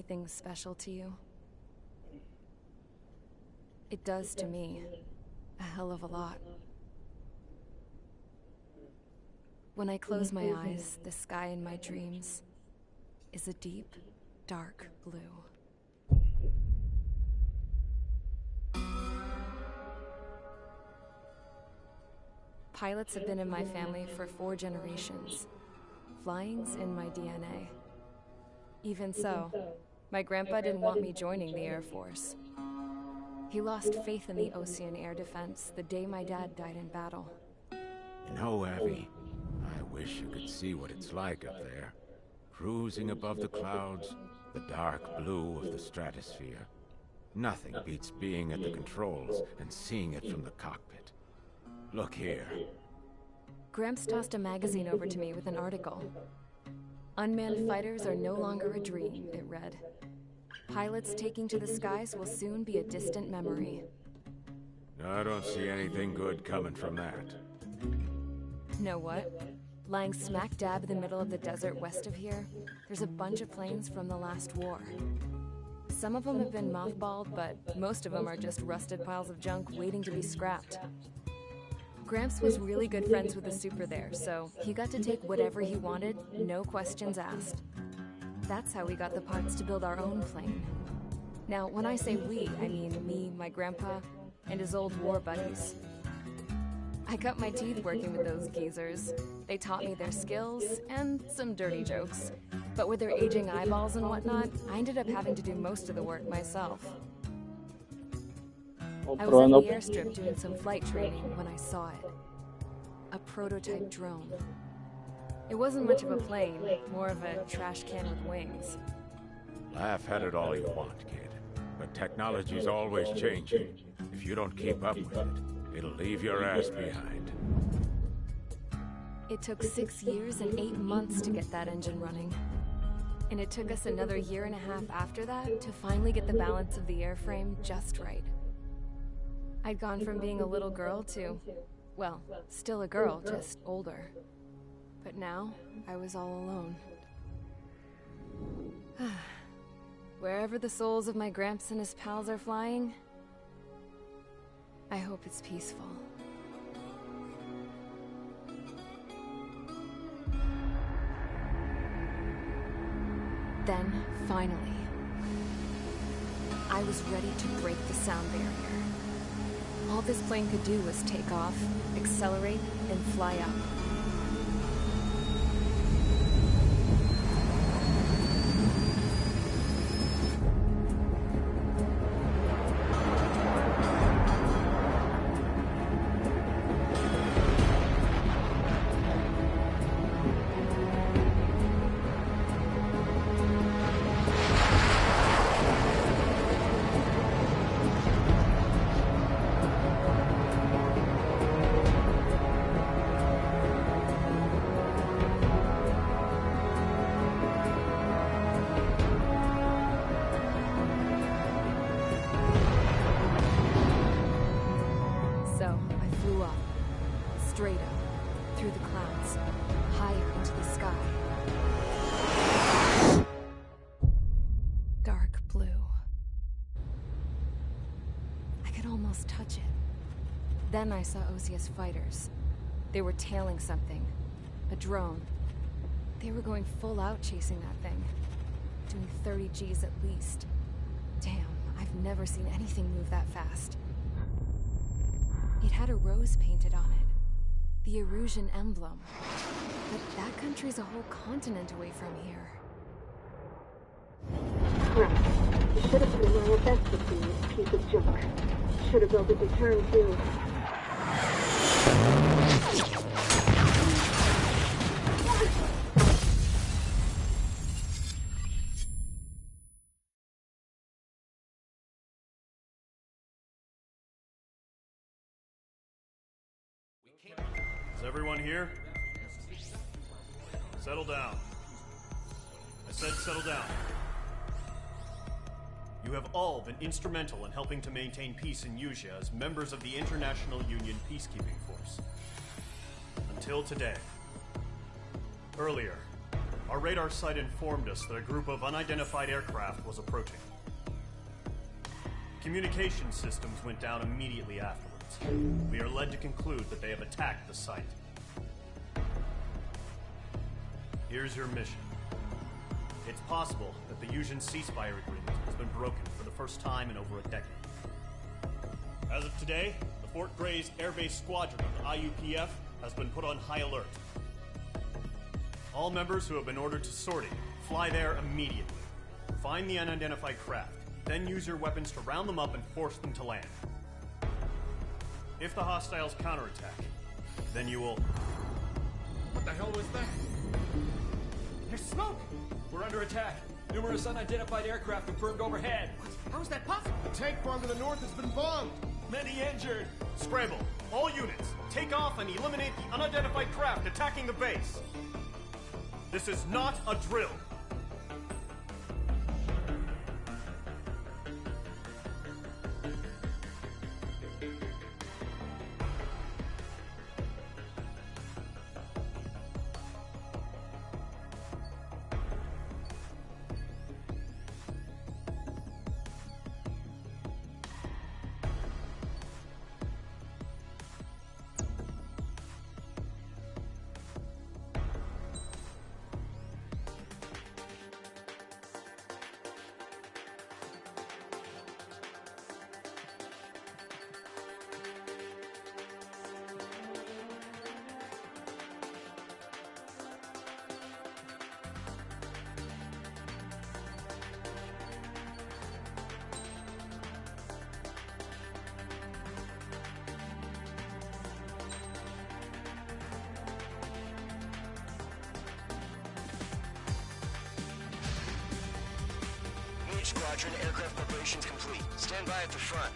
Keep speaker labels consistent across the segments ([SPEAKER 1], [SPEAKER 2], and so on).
[SPEAKER 1] anything special to you? It does to me. A hell of a lot. When I close my eyes, the sky in my dreams is a deep, dark blue. Pilots have been in my family for 4 generations. Flying's in my DNA. Even so, my grandpa didn't want me joining the Air Force. He lost faith in the Ocean Air Defense the day my dad died in battle.
[SPEAKER 2] You know, Abby, I wish you could see what it's like up there. Cruising above the clouds, the dark blue of the stratosphere. Nothing beats being at the controls and seeing it from the cockpit. Look here.
[SPEAKER 1] Gramps tossed a magazine over to me with an article. Unmanned fighters are no longer a dream, it read. Pilots taking to the skies will soon be a distant memory.
[SPEAKER 2] I don't see anything good coming from that.
[SPEAKER 1] Know what? Lying smack dab in the middle of the desert west of here, there's a bunch of planes from the last war. Some of them have been mothballed, but most of them are just rusted piles of junk waiting to be scrapped. Gramps was really good friends with the super there, so he got to take whatever he wanted, no questions asked. That's how we got the parts to build our own plane. Now, when I say we, I mean me, my grandpa, and his old war buddies. I cut my teeth working with those geezers. They taught me their skills, and some dirty jokes. But with their aging eyeballs and whatnot, I ended up having to do most of the work myself. I was at the airstrip doing some flight training when I saw it. A prototype drone. It wasn't much of a plane, more of a trash can with wings.
[SPEAKER 2] Laugh at it all you want, kid. But technology's always changing. If you don't keep up with it, it'll leave your ass behind.
[SPEAKER 1] It took 6 years and 8 months to get that engine running. And it took us another 1.5 years after that to finally get the balance of the airframe just right. I'd gone from being a little girl to, well, still a girl, just older. But now, I was all alone. Wherever the souls of my Gramps and his pals are flying, I hope it's peaceful. Then, finally, I was ready to break the sound barrier. All this plane could do was take off, accelerate, and fly up. Straight up, through the clouds, higher into the sky. Dark blue. I could almost touch it. Then I saw Osia's fighters. They were tailing something. A drone. They were going full out chasing that thing. Doing 30 Gs at least. Damn, I've never seen anything move that fast. It had a rose painted on it. The Erusian emblem. But that country's a whole continent away from here.
[SPEAKER 3] Crap. You should have put in my best with this piece of junk. Should have built a return too.
[SPEAKER 4] Is everyone here? Settle down. I said settle down. You have all been instrumental in helping to maintain peace in Usea as members of the International Union Peacekeeping Force. Until today. Earlier, Our radar site informed us that a group of unidentified aircraft was approaching. Communication systems went down immediately afterwards. We are led to conclude that they have attacked the site. Here's your mission. It's possible that the Yuuzhan ceasefire agreement has been broken for the first time in over a decade. As of today, the Fort Grays Air Base Squadron of the IUPF has been put on high alert. All members who have been ordered to sortie, fly there immediately. Find the unidentified craft, then use your weapons to round them up and force them to land. If the hostiles counterattack, then you will...
[SPEAKER 5] What the hell was that? There's smoke! We're under attack. Numerous unidentified aircraft confirmed overhead. What? How is that possible?
[SPEAKER 6] The tank farm to the north has been bombed!
[SPEAKER 5] Many injured!
[SPEAKER 4] Scramble! All units, take off and eliminate the unidentified craft attacking the base! This is not a drill!
[SPEAKER 7] Squadron, aircraft preparations complete. Stand by at the front.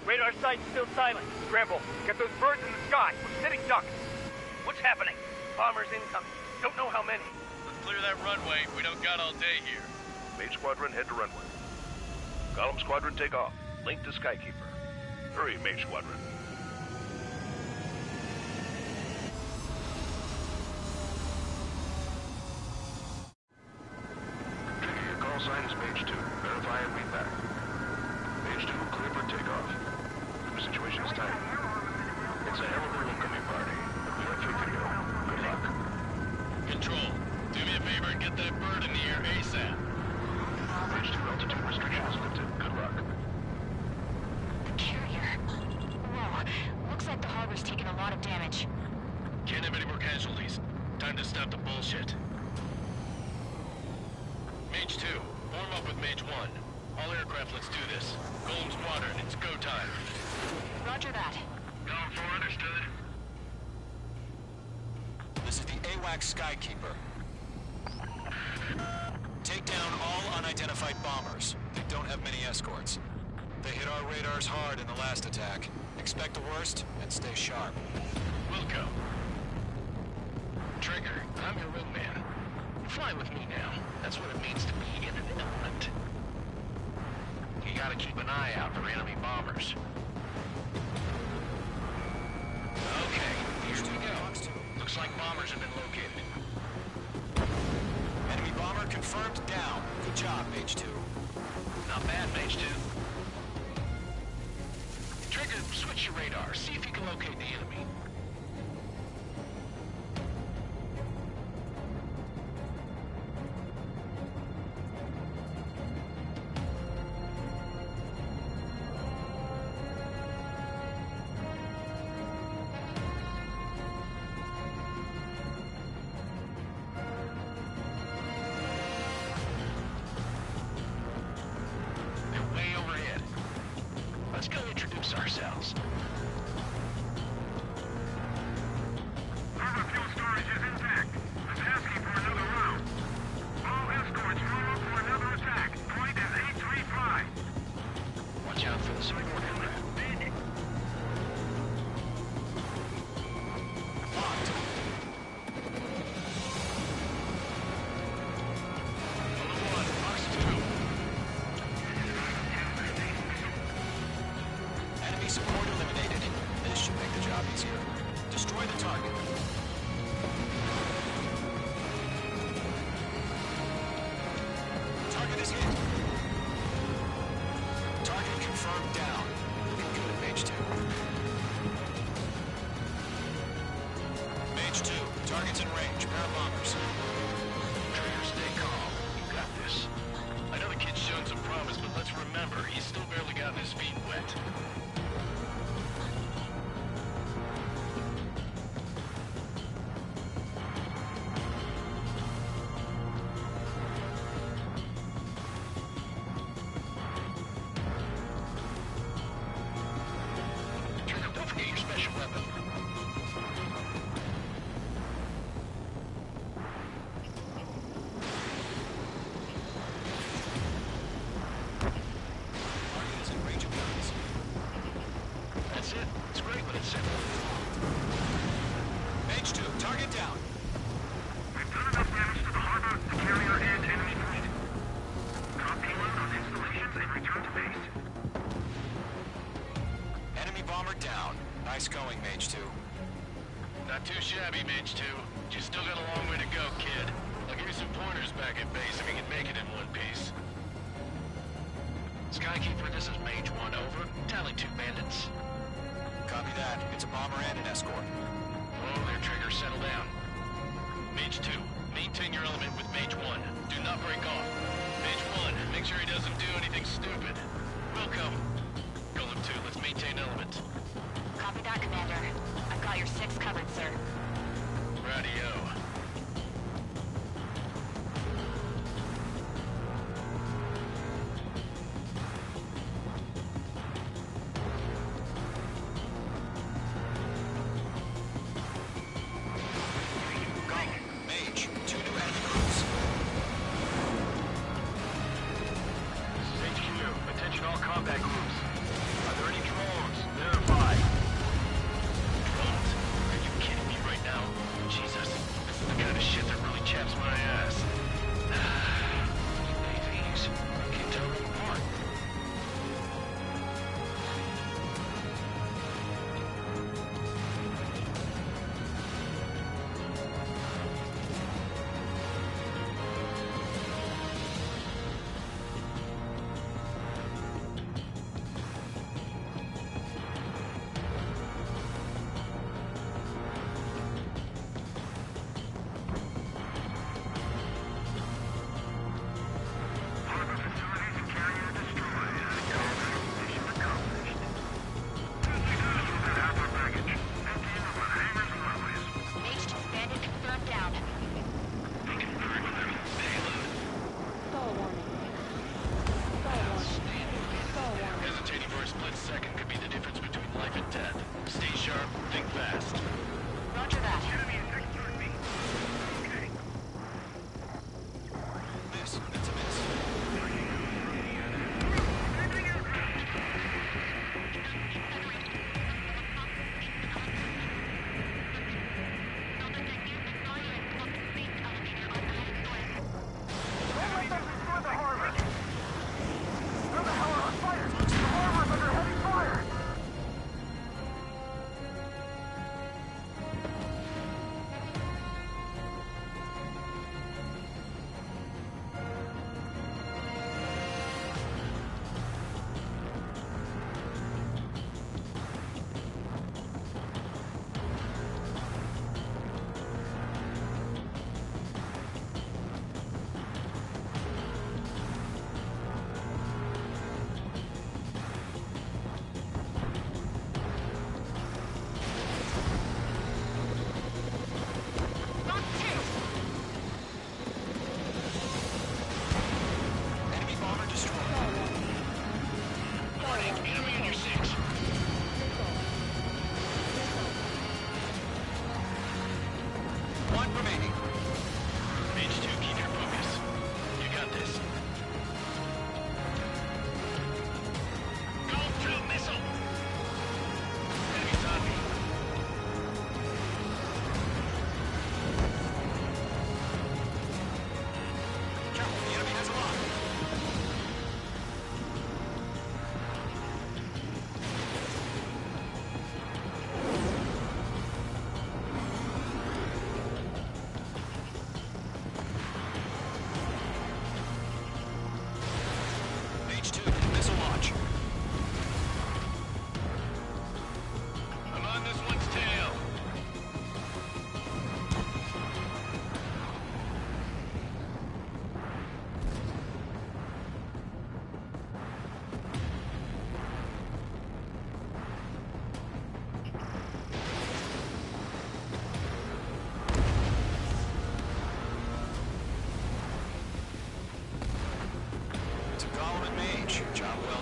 [SPEAKER 8] Radar site's still silent. Scramble. Get those birds in the sky. We're sitting ducks. What's happening? Bombers incoming. Don't know how many.
[SPEAKER 9] Clear that runway. We don't got all day here.
[SPEAKER 10] Mage Squadron, head to runway. Column Squadron, take off. Link to Skykeeper. Hurry, Mage Squadron. Trigger, your call sign is Mage 2. Verify and read back. Mage 2, clear for takeoff. The situation is tight. It's a hell of a homecoming party, but we have faith in you. Good luck.
[SPEAKER 9] Control. Do me a favor and get that bird in the air ASAP.
[SPEAKER 10] Mage 2, altitude restrictions lifted. Good luck.
[SPEAKER 11] The carrier. Whoa. Looks like the harbor's taken a lot of damage.
[SPEAKER 9] Can't have any more casualties. Time to stop the bullshit. Mage 2, form up with Mage 1. All aircraft, let's do this. Golem Squadron, it's go time.
[SPEAKER 11] Roger that.
[SPEAKER 9] Golem 4, understood.
[SPEAKER 7] This is the AWAC Skykeeper. Take down all unidentified bombers. They don't have many escorts. They hit our radars hard in the last attack. Expect the worst and stay sharp.
[SPEAKER 9] Wilco. Trigger, I'm your wingman. Fly with me now. That's what it means to be in an element. You gotta keep an eye out for enemy bombers. Okay, here we go. Looks like bombers have been located.
[SPEAKER 7] Enemy bomber confirmed down. Good job, Mage 2.
[SPEAKER 9] Not bad, Mage 2. Trigger, switch your radar. See if you can locate the enemy. Let's go introduce ourselves.
[SPEAKER 7] Confirmed down. Looking good, Mage 2. Mage 2, target's in range. Pair of bombers.
[SPEAKER 9] Trigger, stay calm. You got this. I know the kid's shown some promise, but let's remember, he's still barely gotten his feet wet. Trigger, don't forget your special weapon.
[SPEAKER 7] Target is in range of guns.
[SPEAKER 9] That's it. It's great when it's simple.
[SPEAKER 7] Mage 2, target down.
[SPEAKER 10] We've done enough damage to the harbor, the carrier, and enemy fleet. Drop payload on installations and return to base.
[SPEAKER 7] Enemy bomber down. Nice going, Mage 2.
[SPEAKER 9] Not too shabby, Mage 2. You still got a long way to go, kid. I'll give you some pointers back at base if you can make it in one piece. Skykeeper, this is Mage 1, over. Tally 2 bandits.
[SPEAKER 7] Copy that. It's a bomber and an escort.
[SPEAKER 9] Whoa there, Trigger, settle down. Mage 2, maintain your element with Mage 1. Do not break off. Mage 1, make sure he doesn't do anything stupid. Welcome. Golem 2, let's maintain element.
[SPEAKER 11] Copy that, Commander. I've got your 6 covered, sir.
[SPEAKER 9] Radio.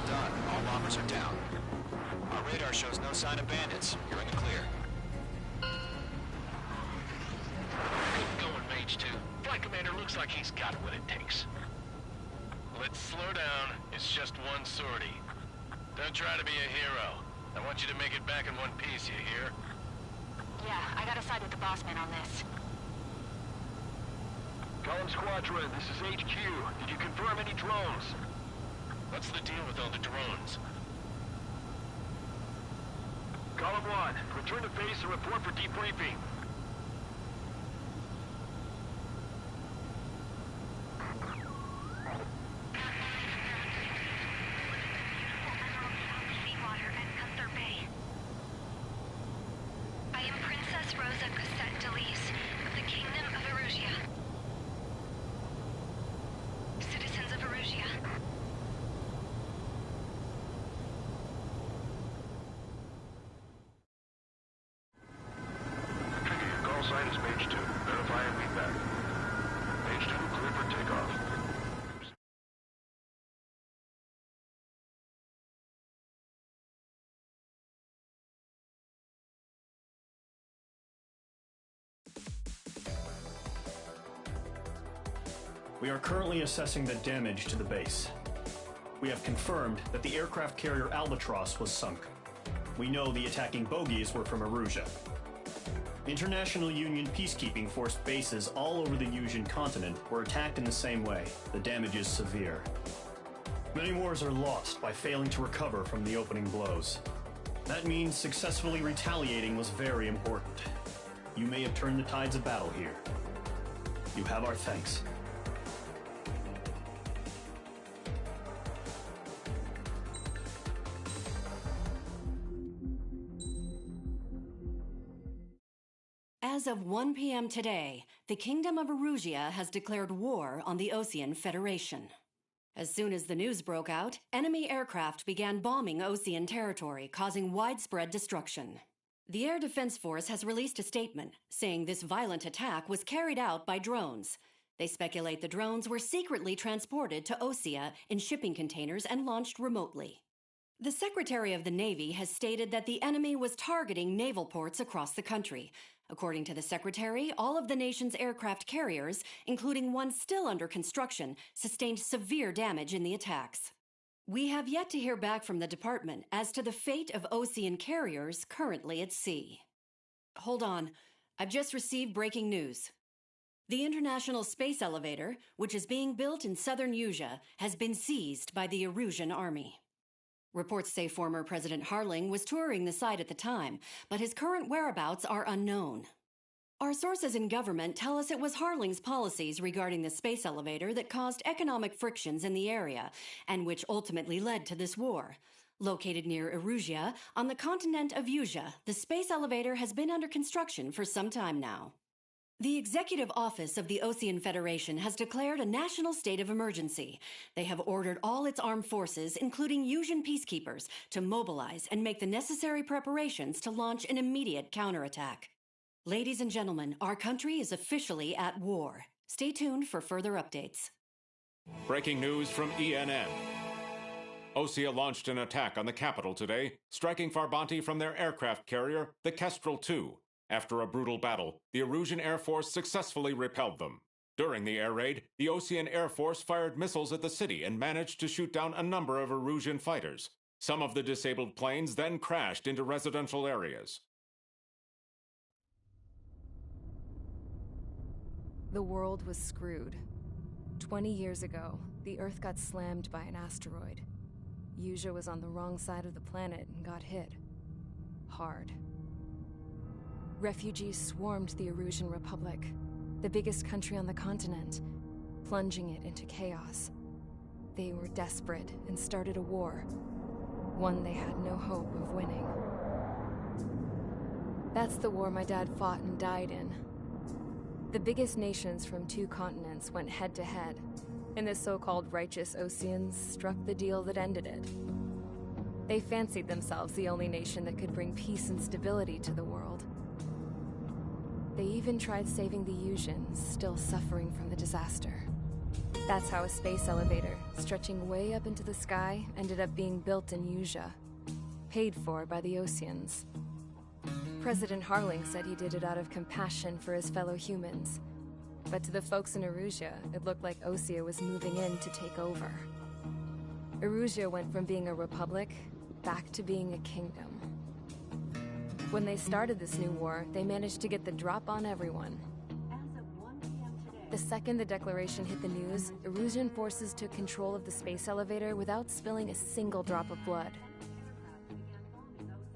[SPEAKER 7] done. All bombers are down. Our radar shows no sign of bandits. You're in the clear.
[SPEAKER 9] Good going, Mage 2. Flight Commander looks like he's got what it takes. Let's slow down. It's just one sortie. Don't try to be a hero. I want you to make it back in one piece, you hear?
[SPEAKER 11] Yeah, I gotta side with the boss man on this.
[SPEAKER 10] Column Squadron, this is HQ. Did you confirm any drones?
[SPEAKER 9] What's the deal with all the drones?
[SPEAKER 10] Column 1, return to base and report for debriefing.
[SPEAKER 11] I am Princess Rosa Cassette Delise of the Kingdom of Erusia. Citizens of Erusia.
[SPEAKER 10] Trigger, your call sign is Mage 2. Verify and read back. Mage 2, clear for takeoff.
[SPEAKER 4] We are currently assessing the damage to the base. We have confirmed that the aircraft carrier Albatross was sunk. We know the attacking bogies were from Erusia. International Union peacekeeping force bases all over the Yusian continent were attacked in the same way. The damage is severe. Many wars are lost by failing to recover from the opening blows. That means successfully retaliating was very important. You may have turned the tides of battle here. You have our thanks.
[SPEAKER 12] As of 1 p.m. today, the Kingdom of Erusia has declared war on the Osean Federation. As soon as the news broke out, enemy aircraft began bombing Osean territory, causing widespread destruction. The Air Defense Force has released a statement saying this violent attack was carried out by drones. They speculate the drones were secretly transported to Osea in shipping containers and launched remotely. The Secretary of the Navy has stated that the enemy was targeting naval ports across the country. According to the Secretary, all of the nation's aircraft carriers, including one still under construction, sustained severe damage in the attacks. We have yet to hear back from the department as to the fate of Osean carriers currently at sea. Hold on. I've just received breaking news. The International Space Elevator, which is being built in southern Yusia, has been seized by the Erusian army. Reports say former President Harling was touring the site at the time, but his current whereabouts are unknown. Our sources in government tell us it was Harling's policies regarding the space elevator that caused economic frictions in the area, and which ultimately led to this war. Located near Erusia, on the continent of Yusia, the space elevator has been under construction for some time now. The Executive Office of the Osean Federation has declared a national state of emergency. They have ordered all its armed forces, including Yusian peacekeepers, to mobilize and make the necessary preparations to launch an immediate counterattack. Ladies and gentlemen, our country is officially at war. Stay tuned for further updates.
[SPEAKER 13] Breaking news from ENN. Osea launched an attack on the capital today, striking Farbanti from their aircraft carrier, the Kestrel II. After a brutal battle, the Erusian Air Force successfully repelled them. During the air raid, the Osean Air Force fired missiles at the city and managed to shoot down a number of Erusian fighters. Some of the disabled planes then crashed into residential areas.
[SPEAKER 1] The world was screwed. 20 years ago, the Earth got slammed by an asteroid. Yusia was on the wrong side of the planet and got hit. Hard. Refugees swarmed the Erusian Republic, the biggest country on the continent, plunging it into chaos. They were desperate and started a war, one they had no hope of winning. That's the war my dad fought and died in. The biggest nations from 2 continents went head-to-head, and the so-called righteous Oseans struck the deal that ended it. They fancied themselves the only nation that could bring peace and stability to the world. They even tried saving the Yusians, still suffering from the disaster. That's how a space elevator, stretching way up into the sky, ended up being built in Usea, paid for by the Oseans. President Harling said he did it out of compassion for his fellow humans. But to the folks in Erusea, it looked like Osea was moving in to take over. Erusea went from being a republic back to being a kingdom. When they started this new war, they managed to get the drop on everyone. The second the declaration hit the news, Erusian forces took control of the space elevator without spilling a single drop of blood.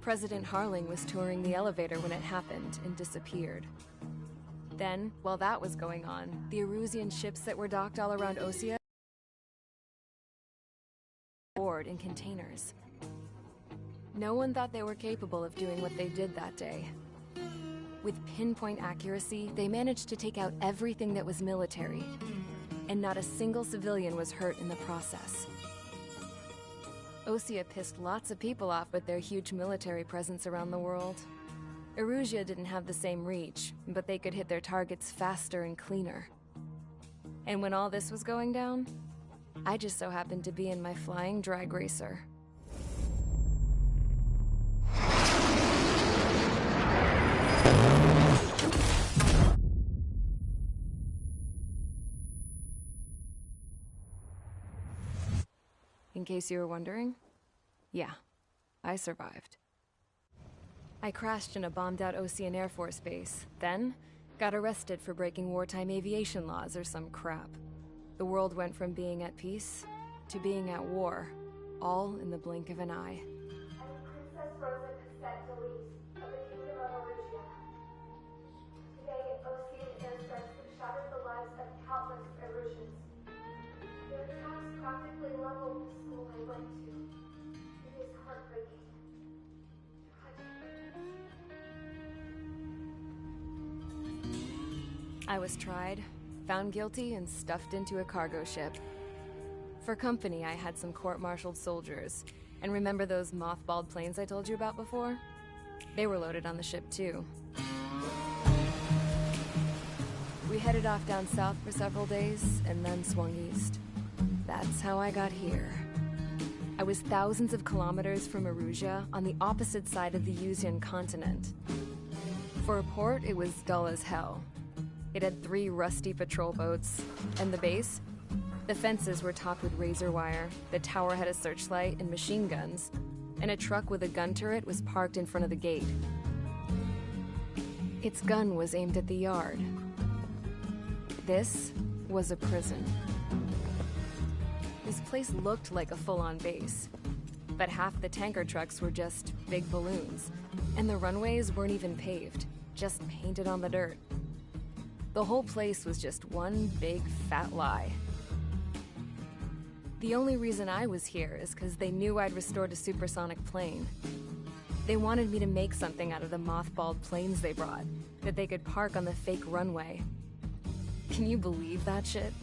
[SPEAKER 1] President Harling was touring the elevator when it happened and disappeared. Then, while that was going on, the Erusian ships that were docked all around Osea board in containers. No one thought they were capable of doing what they did that day. With pinpoint accuracy, they managed to take out everything that was military, and not a single civilian was hurt in the process. Osea pissed lots of people off with their huge military presence around the world. Erusea didn't have the same reach, but they could hit their targets faster and cleaner. And when all this was going down, I just so happened to be in my flying drag racer. In case you were wondering, yeah, I survived. I crashed in a bombed-out Osean Air Force base, then got arrested for breaking wartime aviation laws or some crap. The world went from being at peace to being at war, all in the blink of an eye.
[SPEAKER 3] Princess Rosa Cassette Delise of the Kingdom of Erusea. Today, Osean airstrikes have shattered the lives of countless Erusians. Their attacks practically leveled the school I went to. It is heartbreaking.
[SPEAKER 1] I was tried, found guilty, and stuffed into a cargo ship. For company, I had some court-martialed soldiers. And remember those mothballed planes I told you about before? They were loaded on the ship, too. We headed off down south for several days, and then swung east. That's how I got here. I was thousands of kilometers from Erusea, on the opposite side of the Usean continent. For a port, it was dull as hell. It had 3 rusty patrol boats, and the base? The fences were topped with razor wire, the tower had a searchlight and machine guns, and a truck with a gun turret was parked in front of the gate. Its gun was aimed at the yard. This was a prison. This place looked like a full-on base, but half the tanker trucks were just big balloons, and the runways weren't even paved, just painted on the dirt. The whole place was just one big fat lie. The only reason I was here is because they knew I'd restored a supersonic plane. They wanted me to make something out of the mothballed planes they brought, that they could park on the fake runway. Can you believe that shit?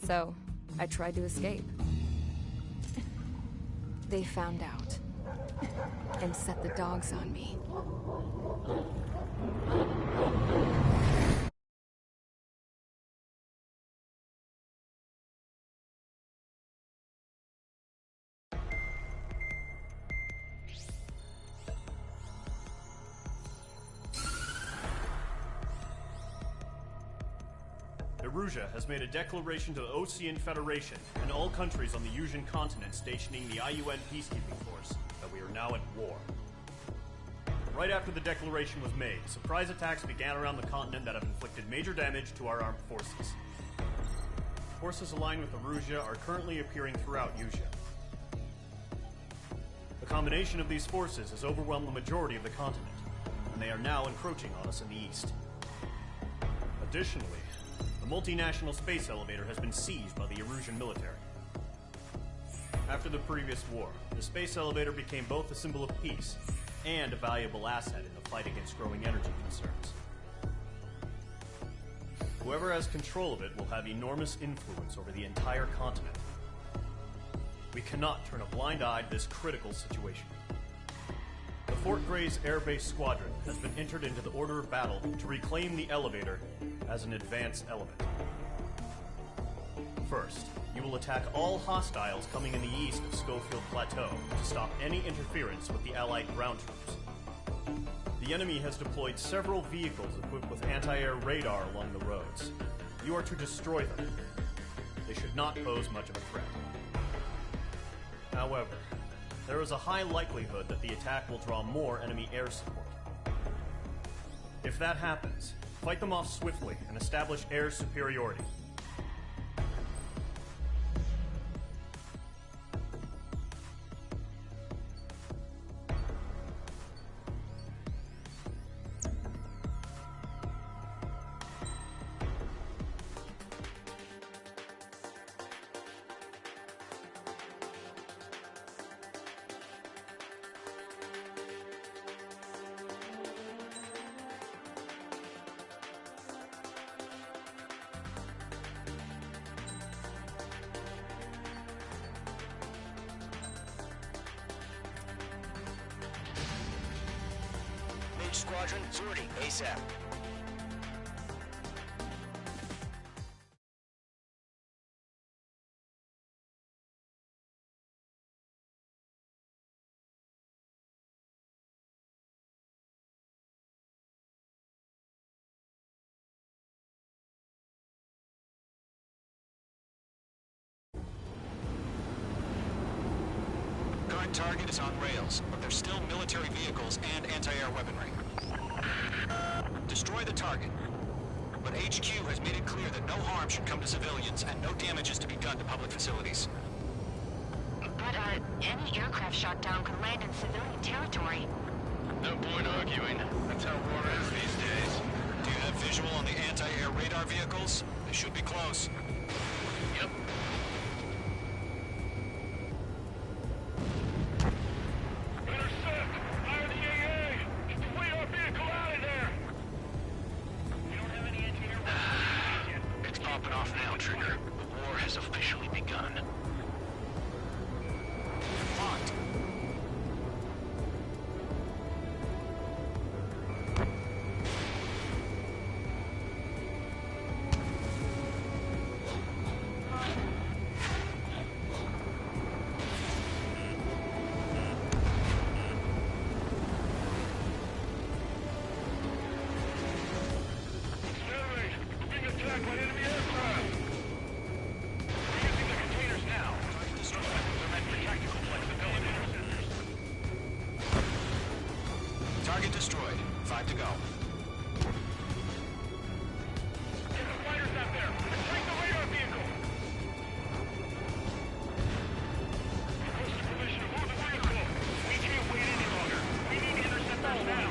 [SPEAKER 1] So, I tried to escape. They found out, and set the dogs on me.
[SPEAKER 4] Erusea has made a declaration to the Osean Federation and all countries on the Usean continent stationing the IUN peacekeeping force that we are now at war. Right after the declaration was made, surprise attacks began around the continent that have inflicted major damage to our armed forces. Forces aligned with Erusea are currently appearing throughout Usea. The combination of these forces has overwhelmed the majority of the continent, and they are now encroaching on us in the east. Additionally, the multinational space elevator has been seized by the Erusian military. After the previous war, the space elevator became both a symbol of peace and a valuable asset in the fight against growing energy concerns. Whoever has control of it will have enormous influence over the entire continent. We cannot turn a blind eye to this critical situation. The Fort Gray's Air Base Squadron has been entered into the order of battle to reclaim the elevator as an advanced element. first, you will attack all hostiles coming in the east of Schofield Plateau to stop any interference with the Allied ground troops. The enemy has deployed several vehicles equipped with anti-air radar along the roads. You are to destroy them. They should not pose much of a threat. However, there is a high likelihood that the attack will draw more enemy air support. If that happens, fight them off swiftly and establish air superiority.
[SPEAKER 14] Squadron, sortie, ASAP.
[SPEAKER 7] Current target is on rails, but there's still military vehicles and anti-air weaponry. Destroy the target. But HQ has made it clear that no harm should come to civilians and no damage is to be done to public facilities.
[SPEAKER 11] But, any aircraft shot down could land in civilian territory.
[SPEAKER 9] No point arguing. That's how war is these days.
[SPEAKER 7] Do you have visual on the anti-air radar vehicles? They should be close.
[SPEAKER 9] Yep.
[SPEAKER 7] Target destroyed. 5 to go.
[SPEAKER 8] Get the fighters out there! Attack the radar vehicle! Request permission to move the vehicle! We can't wait any longer! We need to intercept them now!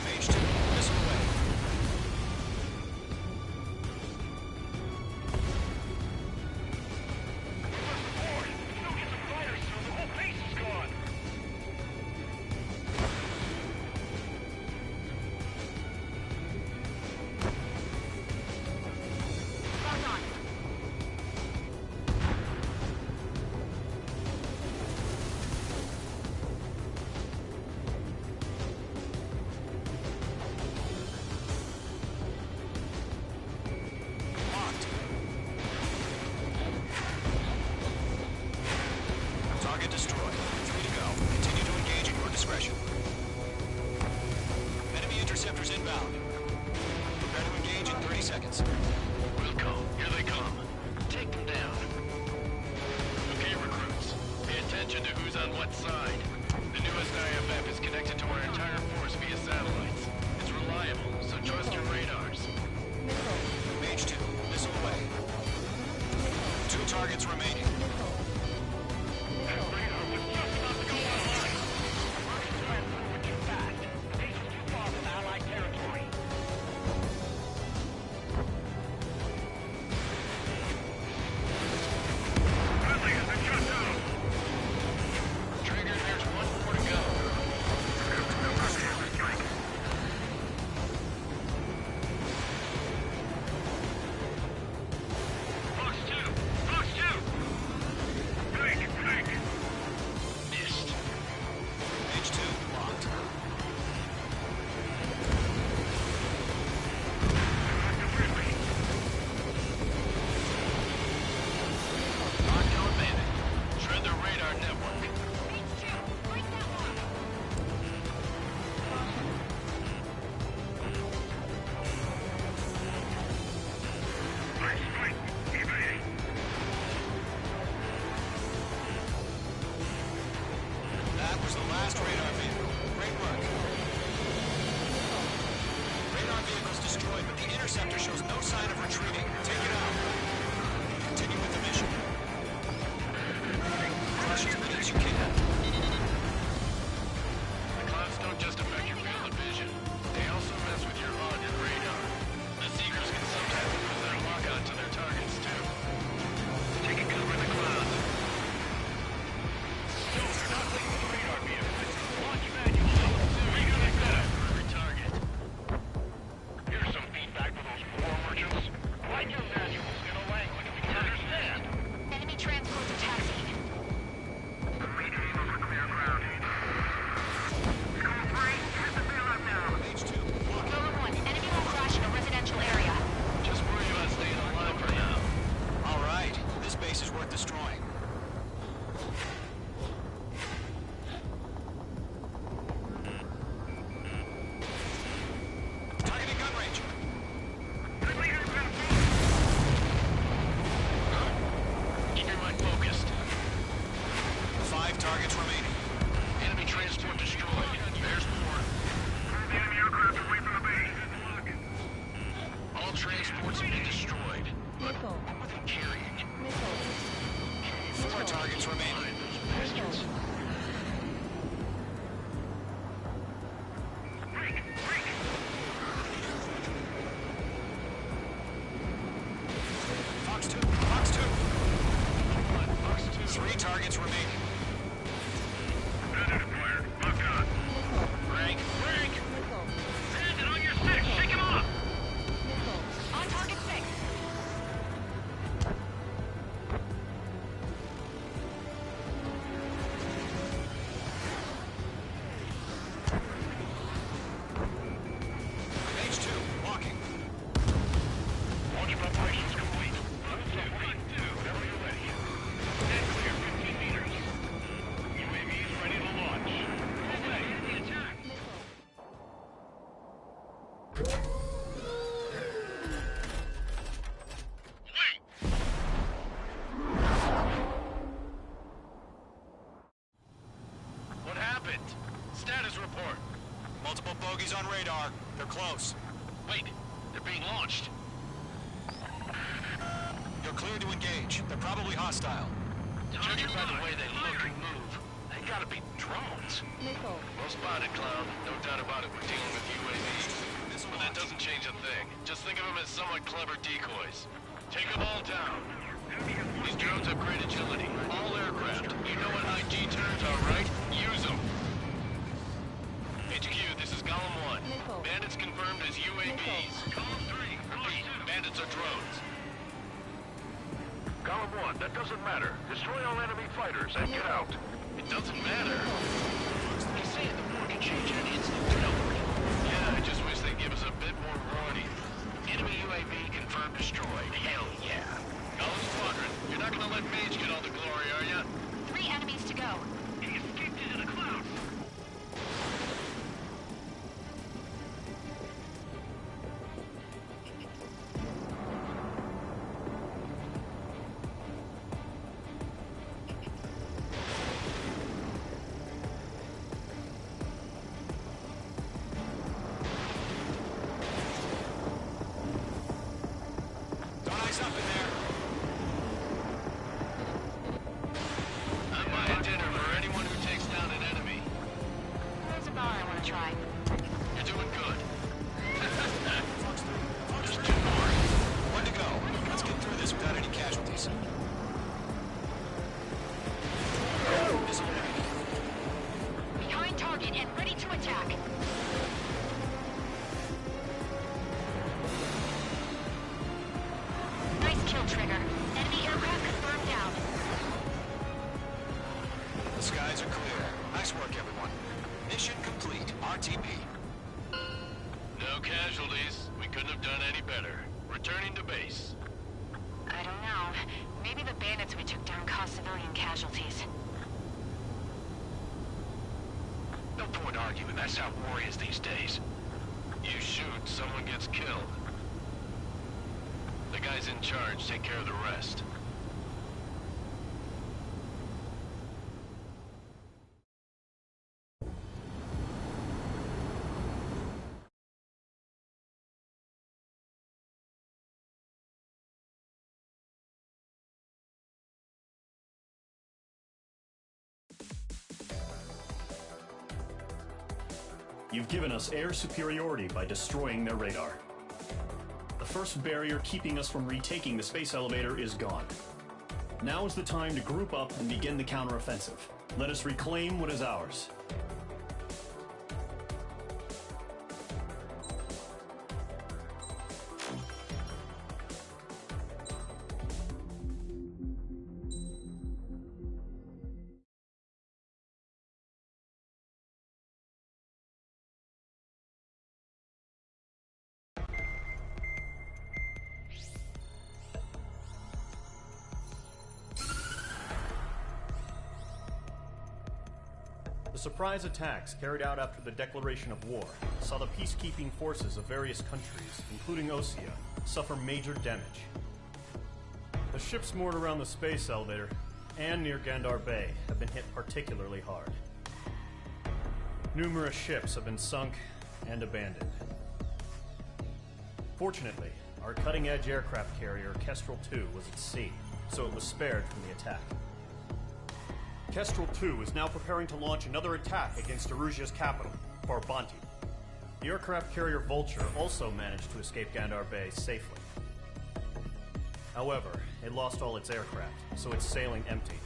[SPEAKER 7] Page 2, missile away. Target destroyed. 3 to go. Continue to engage at your discretion. Enemy interceptors inbound. Prepare to engage in 30 seconds.
[SPEAKER 9] Wilco, here they come. Take them down. Okay, recruits. Pay attention to who's on what side. The newest IFF is connected to our entire force via satellites. It's reliable, so trust your radars.
[SPEAKER 7] Mage 2, missile away. 2 targets remaining. but the interceptor shows no sign of retreating. Take it out. Continue with the mission. Crush as many as you can.
[SPEAKER 9] The clouds don't just affect your field of vision. They also mess with your HUD and radar. The Seekers can sometimes lose their lock onto their targets, too. Taking cover in the clouds. Yo, you're not taking the radar beam. Launch manual level 2. You gotta set up for every target. Here's some feedback for those war merchants. Write your manuals in a language we can understand.
[SPEAKER 11] Enemy transport to taxi. Golem 1, enemy will crash in a residential area.
[SPEAKER 9] Just worry about staying alive for now.
[SPEAKER 7] All right, this base is worth destroying. Targeting gun range.
[SPEAKER 9] Keep your mind focused.
[SPEAKER 7] 5 targets remaining.
[SPEAKER 9] Enemy transport destroyed. There's more.
[SPEAKER 10] The enemy aircraft away from the base.
[SPEAKER 9] All transports have been destroyed. But what were they carrying?
[SPEAKER 7] 4 targets remaining.
[SPEAKER 9] Bastards.
[SPEAKER 7] Fox 2. Fox 2.
[SPEAKER 9] Fox 2.
[SPEAKER 7] 3 targets remaining.
[SPEAKER 10] Predator fired. Lock on.
[SPEAKER 9] Rank. Rank. Landed on your 6. Shake him off.
[SPEAKER 11] On target 6.
[SPEAKER 7] Page 2. Walking.
[SPEAKER 10] Launch preparations complete. Whenever you're ready. Stand clear 15 meters. UAVs ready to launch. Away. The attack.
[SPEAKER 9] What happened? Status report.
[SPEAKER 7] Multiple bogies on radar. They're close.
[SPEAKER 9] Wait, they're being launched.
[SPEAKER 7] You're clear to engage. They're probably hostile.
[SPEAKER 9] Judging by the way they look and move, they gotta be drones. Well spotted, Cloud. No doubt about it, we're dealing with UAVs. But that doesn't change a thing. Just think of them as somewhat clever decoys. Take them all down. These drones have great agility. All aircraft. You know what IG terms are, right? Use them. HQ, this is Golem 1. Bandits confirmed as UAVs. Golem 3. Repeat, bandits are drones.
[SPEAKER 10] Golem 1, that doesn't matter. Destroy all enemy fighters and get out.
[SPEAKER 9] It doesn't matter. You say the war can change at an instant, don't we? Yeah, I just wish they'd give us a bit more warning. Enemy UAV confirmed destroyed. Hell yeah. Golem Squadron, you're not gonna let Mage get all the glory, are ya?
[SPEAKER 11] 3 enemies to go.
[SPEAKER 9] He escaped into the clouds.
[SPEAKER 7] Don't ice up in there.
[SPEAKER 9] I'm buying dinner for anyone who takes down an enemy.
[SPEAKER 11] There's a bar I want to try.
[SPEAKER 9] You're doing good. Just 2 more.
[SPEAKER 7] 1 to go. Let's get through this without any casualties. Missile ready.
[SPEAKER 11] Behind target and ready to attack. Nice kill, Trigger. Enemy aircraft confirmed down.
[SPEAKER 7] The skies are clear. Nice work, everyone. Mission complete. RTB.
[SPEAKER 9] No casualties. We couldn't have done any better. Returning to base.
[SPEAKER 11] I don't know. Maybe the bandits we took down caused civilian casualties.
[SPEAKER 9] No point arguing. That's how war is these days. You shoot, someone gets killed. The guys in charge take care of the rest.
[SPEAKER 4] You've given us air superiority by destroying their radar. The first barrier keeping us from retaking the space elevator is gone. Now is the time to group up and begin the counteroffensive. Let us reclaim what is ours. The surprise attacks carried out after the declaration of war saw the peacekeeping forces of various countries, including Osea, suffer major damage. The ships moored around the space elevator and near Gandar Bay have been hit particularly hard. Numerous ships have been sunk and abandoned. Fortunately, our cutting-edge aircraft carrier Kestrel 2 was at sea, so it was spared from the attack. Kestrel 2 is now preparing to launch another attack against Erusia's capital, Farbanti. The aircraft carrier Vulture also managed to escape Gandar Bay safely. However, it lost all its aircraft, so it's sailing empty.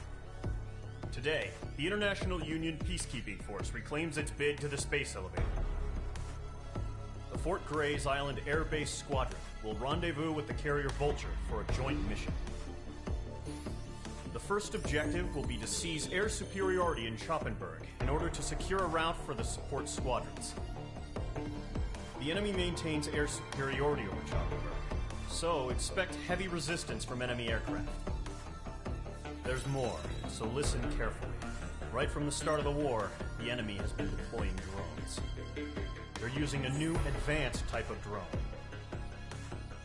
[SPEAKER 4] Today, the International Union Peacekeeping Force reclaims its bid to the space elevator. The Fort Gray's Island Air Base Squadron will rendezvous with the carrier Vulture for a joint mission. The first objective will be to seize air superiority in Schoppenberg in order to secure a route for the support squadrons. The enemy maintains air superiority over Schoppenberg, so expect heavy resistance from enemy aircraft. There's more, so listen carefully. Right from the start of the war, the enemy has been deploying drones. They're using a new advanced type of drone.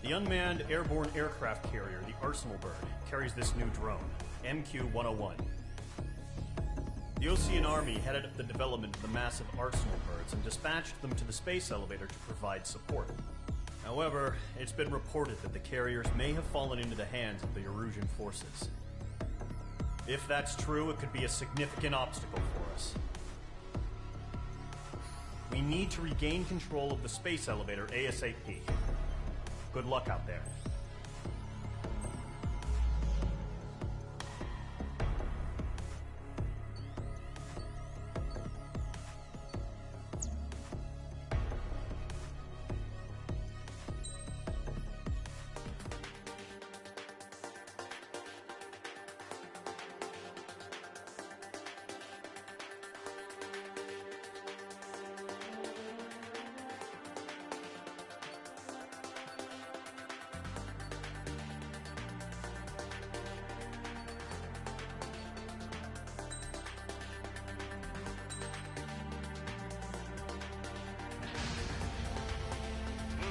[SPEAKER 4] The unmanned airborne aircraft carrier, the Arsenal Bird, carries this new drone, MQ-101. The Ocean Army headed up the development of the massive Arsenal Birds and dispatched them to the space elevator to provide support. However, it's been reported that the carriers may have fallen into the hands of the Erusian forces. If that's true, it could be a significant obstacle for us. We need to regain control of the space elevator ASAP. Good luck out there.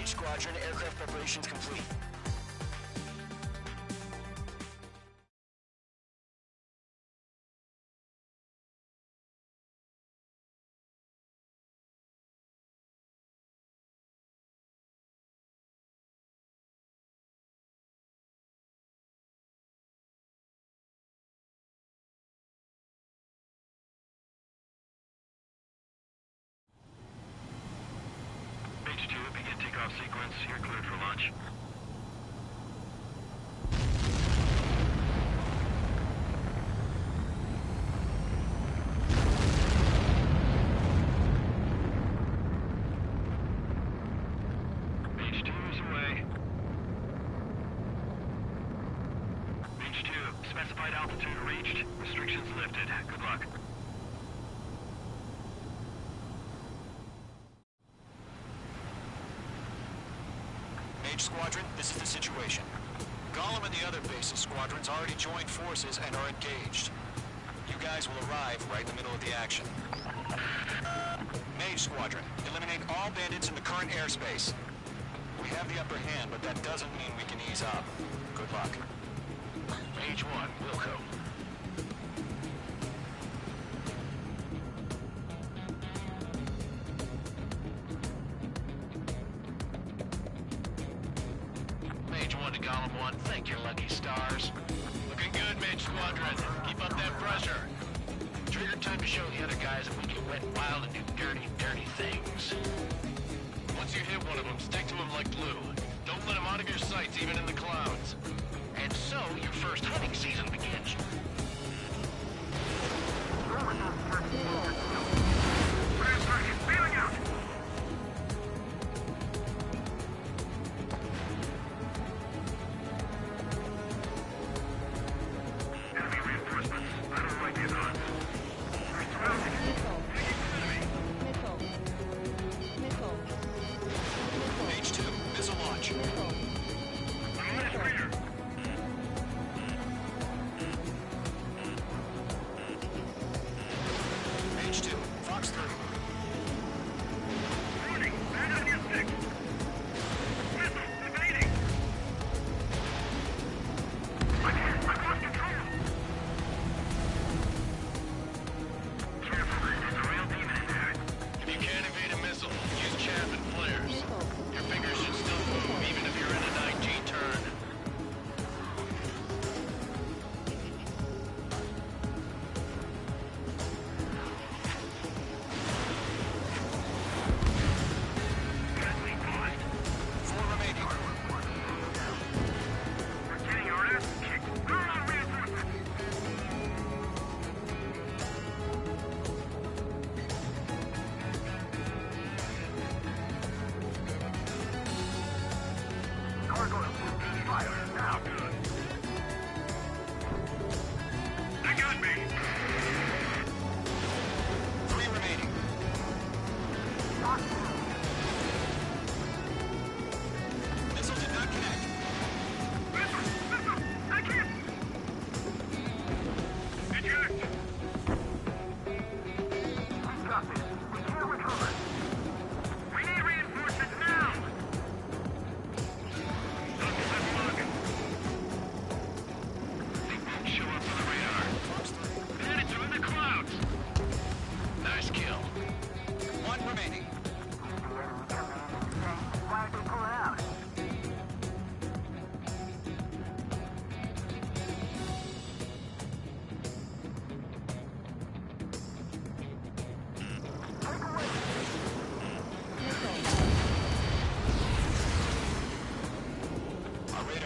[SPEAKER 14] Squadron, aircraft preparations complete.
[SPEAKER 10] H2, begin takeoff sequence. You're cleared for launch. H2 is away. H2, specified altitude reached. Restrictions lifted. Good luck.
[SPEAKER 7] Squadron, this is the situation. Gollum and the other base's squadrons already joined forces and are engaged. You guys will arrive right in the middle of the action. Mage Squadron, eliminate all bandits in the current airspace. We have the upper hand, but that doesn't mean we can ease up. Good luck.
[SPEAKER 10] Mage 1, Wilco.
[SPEAKER 9] Column 1, thank your lucky stars. Looking good, Mage Squadron. Keep up that pressure. Trigger, time to show the other guys that we can wet wild and do dirty, dirty things. Once you hit one of them, stick to them like glue. Don't let them out of your sights, even in the clouds. And so, your first hunting season begins.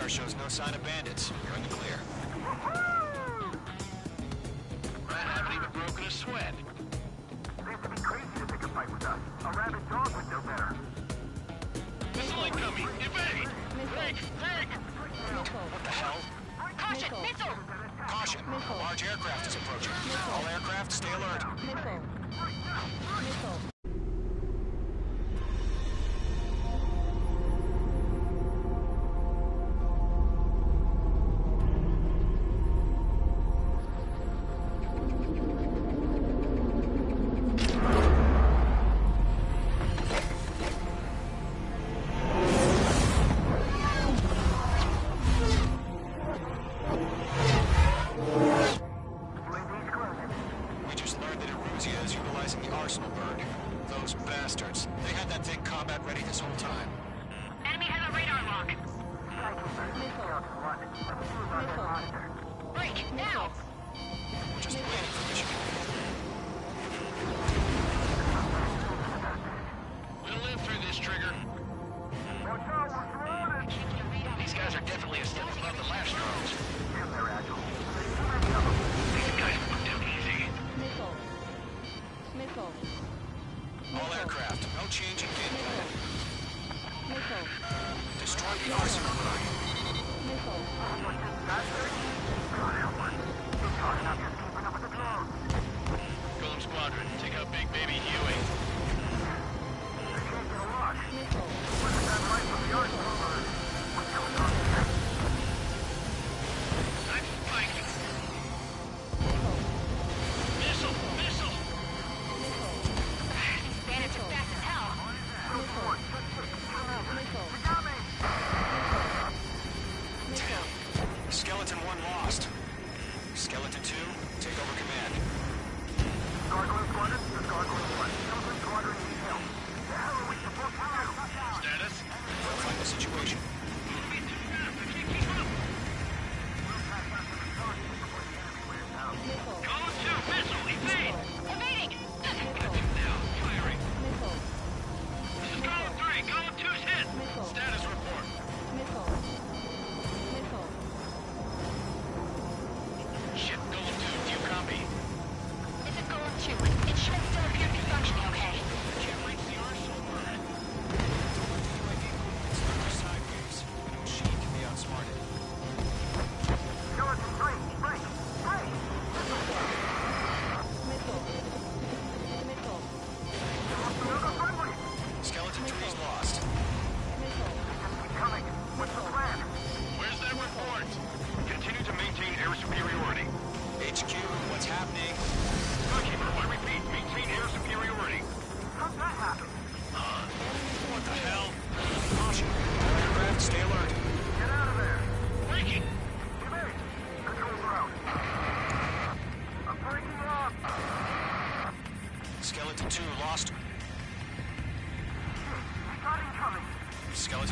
[SPEAKER 7] Shows no sign of bandits. You're in the clear.
[SPEAKER 9] I haven't even broken a sweat.
[SPEAKER 10] Seems to be crazy to pick a fight with us. A rabid dog would know better.
[SPEAKER 9] Missile incoming! Evade! Break! Break!
[SPEAKER 7] What the hell?
[SPEAKER 11] Caution! Missile!
[SPEAKER 7] Caution! A large aircraft is approaching. All aircraft, stay alert. All aircraft, no change in game plan. Destroy the arsenal.
[SPEAKER 9] Golem Squadron, take out Big Baby Huey.
[SPEAKER 7] Skeleton 1 lost. Skeleton 2, take over command.
[SPEAKER 10] Gargoyle Squadron, this is Gargoyle 1.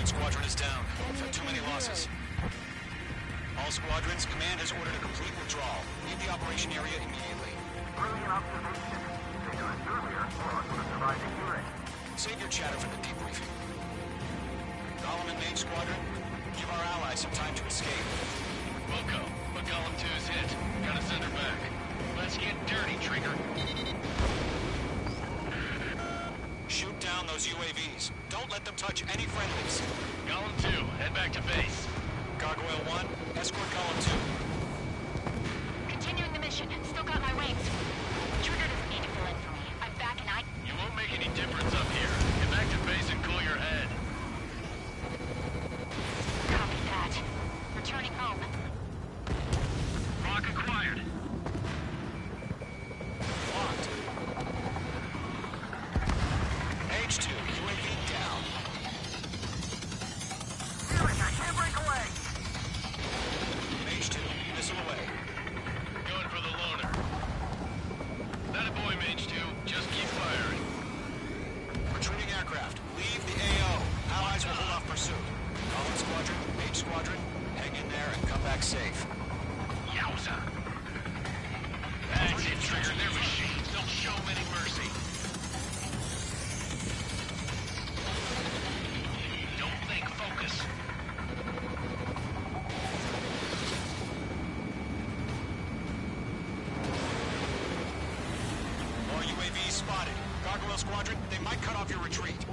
[SPEAKER 7] squadron is down. We've had too many losses. All squadrons, command has ordered a complete withdrawal. Leave the operation area immediately.
[SPEAKER 14] Brilliant observation. If they done it earlier, all of us would have survived the hearing.
[SPEAKER 7] Save your chatter for the debriefing. Golem and Mage Squadron, give our allies some time to escape.
[SPEAKER 9] Wilco, but Golem 2's hit. Gotta send her back. Let's get dirty, Trigger.
[SPEAKER 7] Shoot down those UAVs. Don't let them touch any friendlies.
[SPEAKER 9] Golem 2, head back to base.
[SPEAKER 7] Gargoyle 1, escort Golem 2.
[SPEAKER 11] Continuing the mission. Still got my wings. Trigger doesn't need to fill in for me. I'm back and
[SPEAKER 9] You won't make any difference up here. Get back to base and cool your head.
[SPEAKER 11] Copy that. Returning home.
[SPEAKER 9] Rock acquired.
[SPEAKER 7] Locked. H2, UAV down.
[SPEAKER 14] Damn it, I can't break away!
[SPEAKER 7] H2, missile away.
[SPEAKER 9] Going for the loner. That a boy, Mage 2. Just keep firing.
[SPEAKER 7] Retreating aircraft, leave the AO. Allies will hold off pursuit. Golem Squadron, Mage Squadron, hang in there and come back safe.
[SPEAKER 9] Yowza. That's it, Trigger. They're machines. Don't show them any mercy. Don't think, focus.
[SPEAKER 7] More UAVs spotted. Gargoyle Squadron, they might cut off your retreat.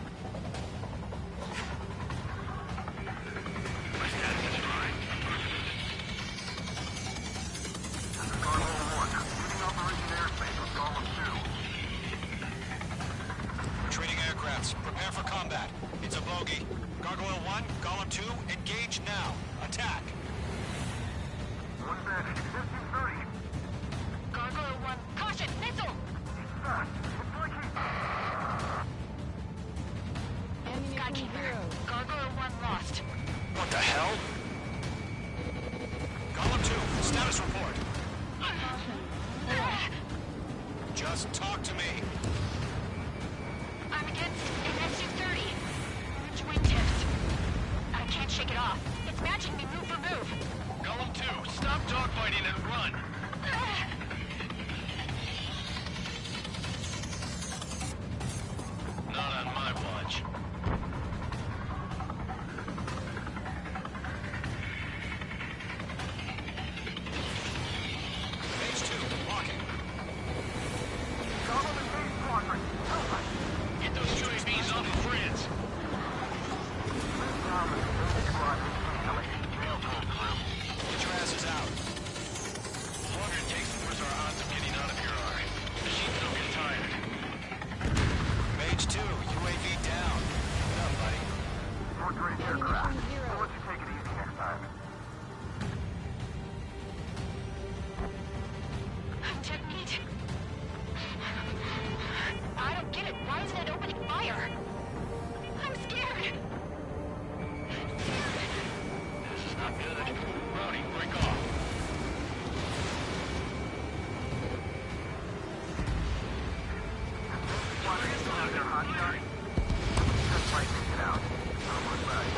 [SPEAKER 7] Retreating aircrafts, prepare for combat. It's a bogey. Gargoyle 1, Golem 2, engage now. Attack.
[SPEAKER 14] What's that? 1530.
[SPEAKER 11] Gargoyle 1. Caution! Missile! Skykeeper. Gargoyle 1 lost.
[SPEAKER 7] What the hell? Golem 2, status report. Just talk to me.
[SPEAKER 11] I'm against an SU-30. Orange wingtips. I can't shake it off. It's matching me move for move.
[SPEAKER 9] Golem 2, stop dogfighting and run. Not on my watch.
[SPEAKER 7] Phase 2, locking.
[SPEAKER 14] Golem and Mage Squadron, help us!
[SPEAKER 9] Get those UAVs off of France.
[SPEAKER 14] Golem and Mage Squadron, tail pull through.
[SPEAKER 7] Get your asses out.
[SPEAKER 9] The longer it takes, the worse our odds of getting out of here are. Machines don't get tired.
[SPEAKER 7] Mage 2, UAV down. Get up, buddy.
[SPEAKER 14] Fourth-grade aircraft. We'll let you take it easy next time.
[SPEAKER 11] Check meat. I don't get it. Why isn't it opening fire? I'm scared.
[SPEAKER 9] This is not good. Brownie, break off.
[SPEAKER 14] Squadron still have their hot shot. Just might make it out. Otherwise,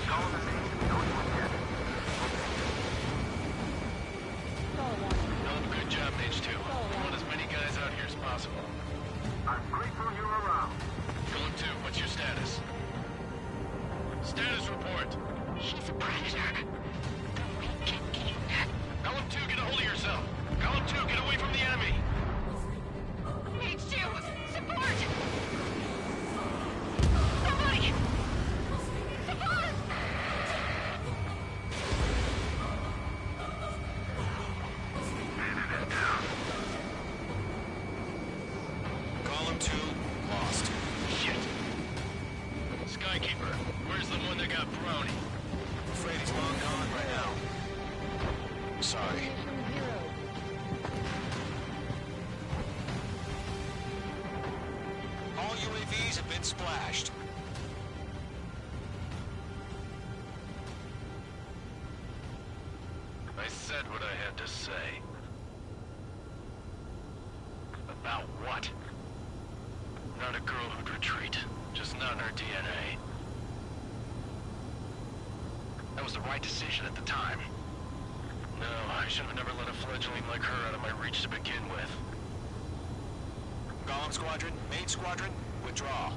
[SPEAKER 14] Golem and Mage, we know you again.
[SPEAKER 9] Golem, good job, Mage 2. We want as many guys out here as possible.
[SPEAKER 14] I'm grateful you're around.
[SPEAKER 9] Golem 2, what's your status? Status report.
[SPEAKER 11] He's a predator. We can eat.
[SPEAKER 9] Golem 2, get a hold of yourself. Golem 2, get away from the enemy.
[SPEAKER 11] Mage 2, support! Somebody! Support!
[SPEAKER 7] Golem 2, lost.
[SPEAKER 9] Shit. Skykeeper, where's the one that got Brownie?
[SPEAKER 7] I'm afraid he's long gone right now. Sorry. All UAVs have been splashed.
[SPEAKER 9] I said what I had to say. About what? Not a girl who'd retreat. Just not in her DNA. was the right decision at the time. No, I should have never let a fledgling like her out of my reach to begin with.
[SPEAKER 7] Golem Squadron, main squadron, withdraw.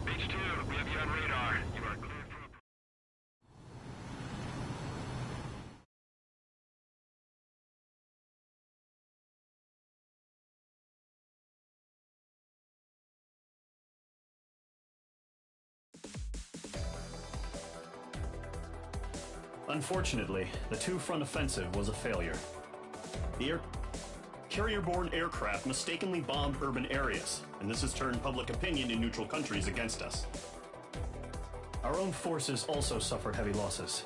[SPEAKER 10] H2, we have you on radar. You are cleared for...
[SPEAKER 4] Unfortunately, the two-front offensive was a failure. The carrier-borne aircraft mistakenly bombed urban areas, and this has turned public opinion in neutral countries against us. Our own forces also suffered heavy losses.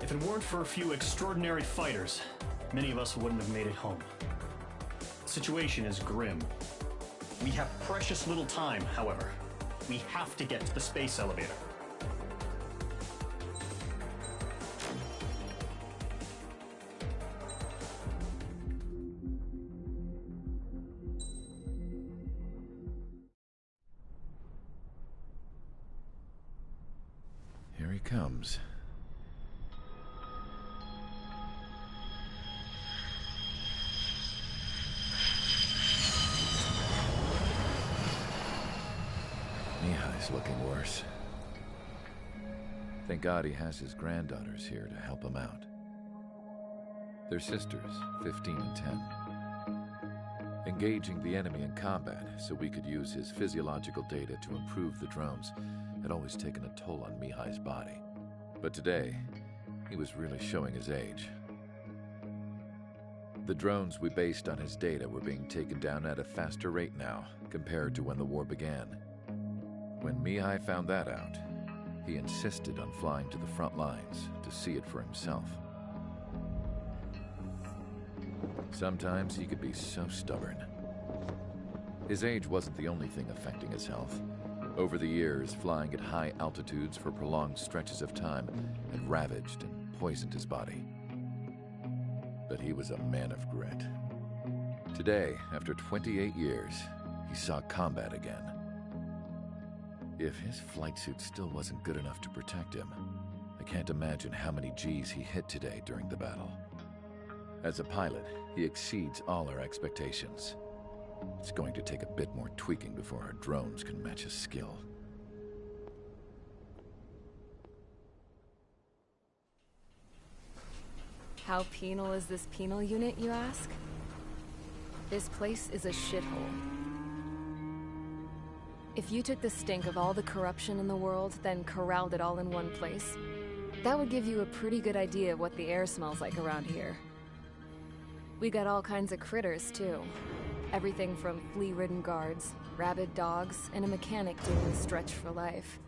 [SPEAKER 4] If it weren't for a few extraordinary fighters, many of us wouldn't have made it home. The situation is grim. We have precious little time, however. We have to get to the space elevator.
[SPEAKER 2] Here he comes. Mihai's looking worse. Thank God he has his granddaughters here to help him out. They're sisters, 15 and 10. Engaging the enemy in combat so we could use his physiological data to improve the drones had always taken a toll on Mihai's body. But today, he was really showing his age. The drones we based on his data were being taken down at a faster rate now compared to when the war began. When Mihai found that out, he insisted on flying to the front lines to see it for himself. Sometimes he could be so stubborn. His age wasn't the only thing affecting his health. Over the years, flying at high altitudes for prolonged stretches of time had ravaged and poisoned his body. But he was a man of grit. Today, after 28 years, he saw combat again. If his flight suit still wasn't good enough to protect him, I can't imagine how many Gs he hit today during the battle. As a pilot, he exceeds all our expectations. It's going to take a bit more tweaking before our drones can match his skill.
[SPEAKER 1] How penal is this penal unit, you ask? This place is a shithole. If you took the stink of all the corruption in the world, then corralled it all in one place, that would give you a pretty good idea of what the air smells like around here. We got all kinds of critters, too. Everything from flea-ridden guards, rabid dogs, and a mechanic doing the stretch for life.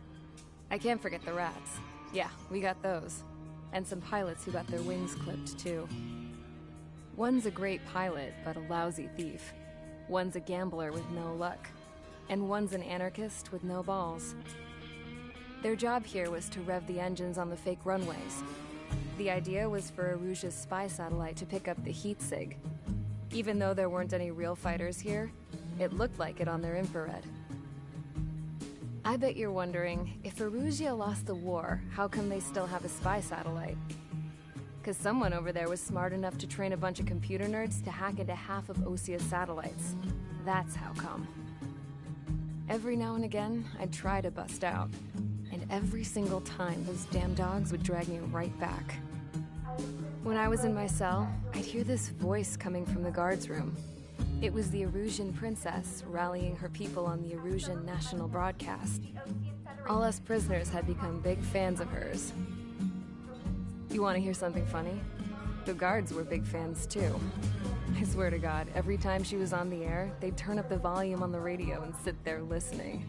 [SPEAKER 1] I can't forget the rats. Yeah, we got those. And some pilots who got their wings clipped, too. One's a great pilot, but a lousy thief. One's a gambler with no luck. And one's an anarchist with no balls. Their job here was to rev the engines on the fake runways. The idea was for Erusia's spy satellite to pick up the heat sig. Even though there weren't any real fighters here, it looked like it on their infrared. I bet you're wondering, if Erusia lost the war, how come they still have a spy satellite? 'Cause someone over there was smart enough to train a bunch of computer nerds to hack into half of Osia's satellites. That's how come. Every now and again, I'd try to bust out. And every single time, those damn dogs would drag me right back. When I was in my cell, I'd hear this voice coming from the guards room. It was the Erusian princess rallying her people on the Erusian national broadcast. All us prisoners had become big fans of hers. You want to hear something funny? The guards were big fans too. I swear to God, every time she was on the air, they'd turn up the volume on the radio and sit there listening.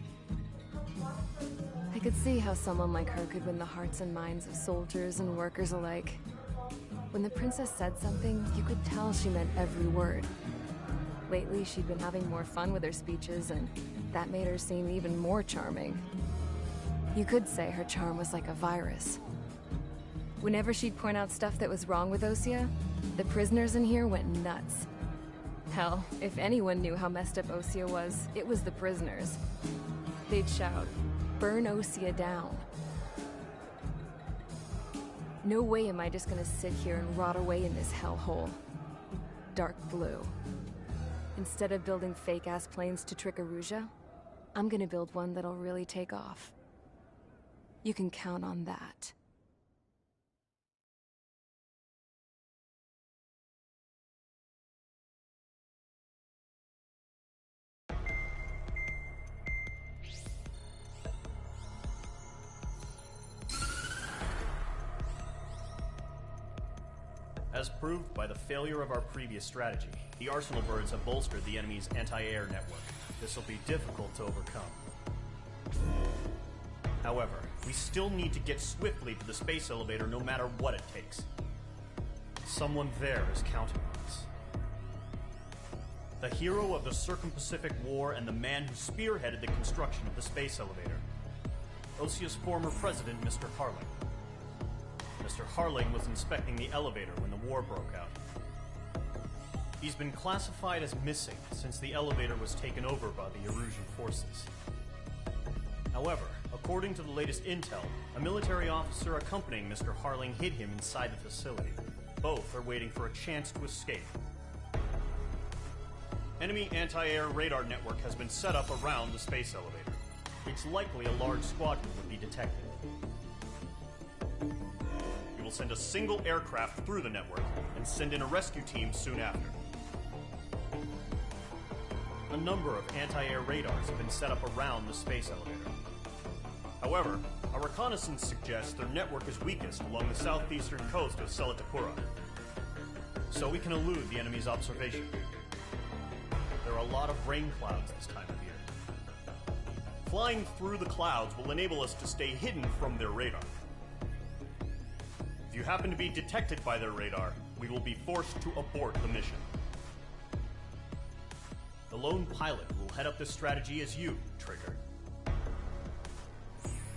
[SPEAKER 1] I could see how someone like her could win the hearts and minds of soldiers and workers alike. When the princess said something, you could tell she meant every word. Lately, she'd been having more fun with her speeches, and that made her seem even more charming. You could say her charm was like a virus. Whenever she'd point out stuff that was wrong with Osea, the prisoners in here went nuts. Hell, if anyone knew how messed up Osea was, it was the prisoners. They'd shout, "Burn Osea down." No way am I just gonna sit here and rot away in this hellhole. Dark blue. Instead of building fake-ass planes to trick Erusea, I'm gonna build one that'll really take off. You can count on that.
[SPEAKER 4] As proved by the failure of our previous strategy, the Arsenal birds have bolstered the enemy's anti-air network. This will be difficult to overcome. However, we still need to get swiftly to the space elevator no matter what it takes. Someone there is counting on us. The hero of the Circum-Pacific War and the man who spearheaded the construction of the space elevator. Osea's former president, Mr. Harling. Mr. Harling was inspecting the elevator when the war broke out. He's been classified as missing since the elevator was taken over by the Erusian forces. However, according to the latest intel, a military officer accompanying Mr. Harling hid him inside the facility. Both are waiting for a chance to escape. Enemy anti-air radar network has been set up around the space elevator. It's likely a large squadron would be detected. We will send a single aircraft through the network and send in a rescue team soon after. A number of anti-air radars have been set up around the space elevator. However, our reconnaissance suggests their network is weakest along the southeastern coast of Selatapura, so we can elude the enemy's observation. There are a lot of rain clouds this time of year. Flying through the clouds will enable us to stay hidden from their radar. If you happen to be detected by their radar, we will be forced to abort the mission. The lone pilot who will head up this strategy is you, Trigger.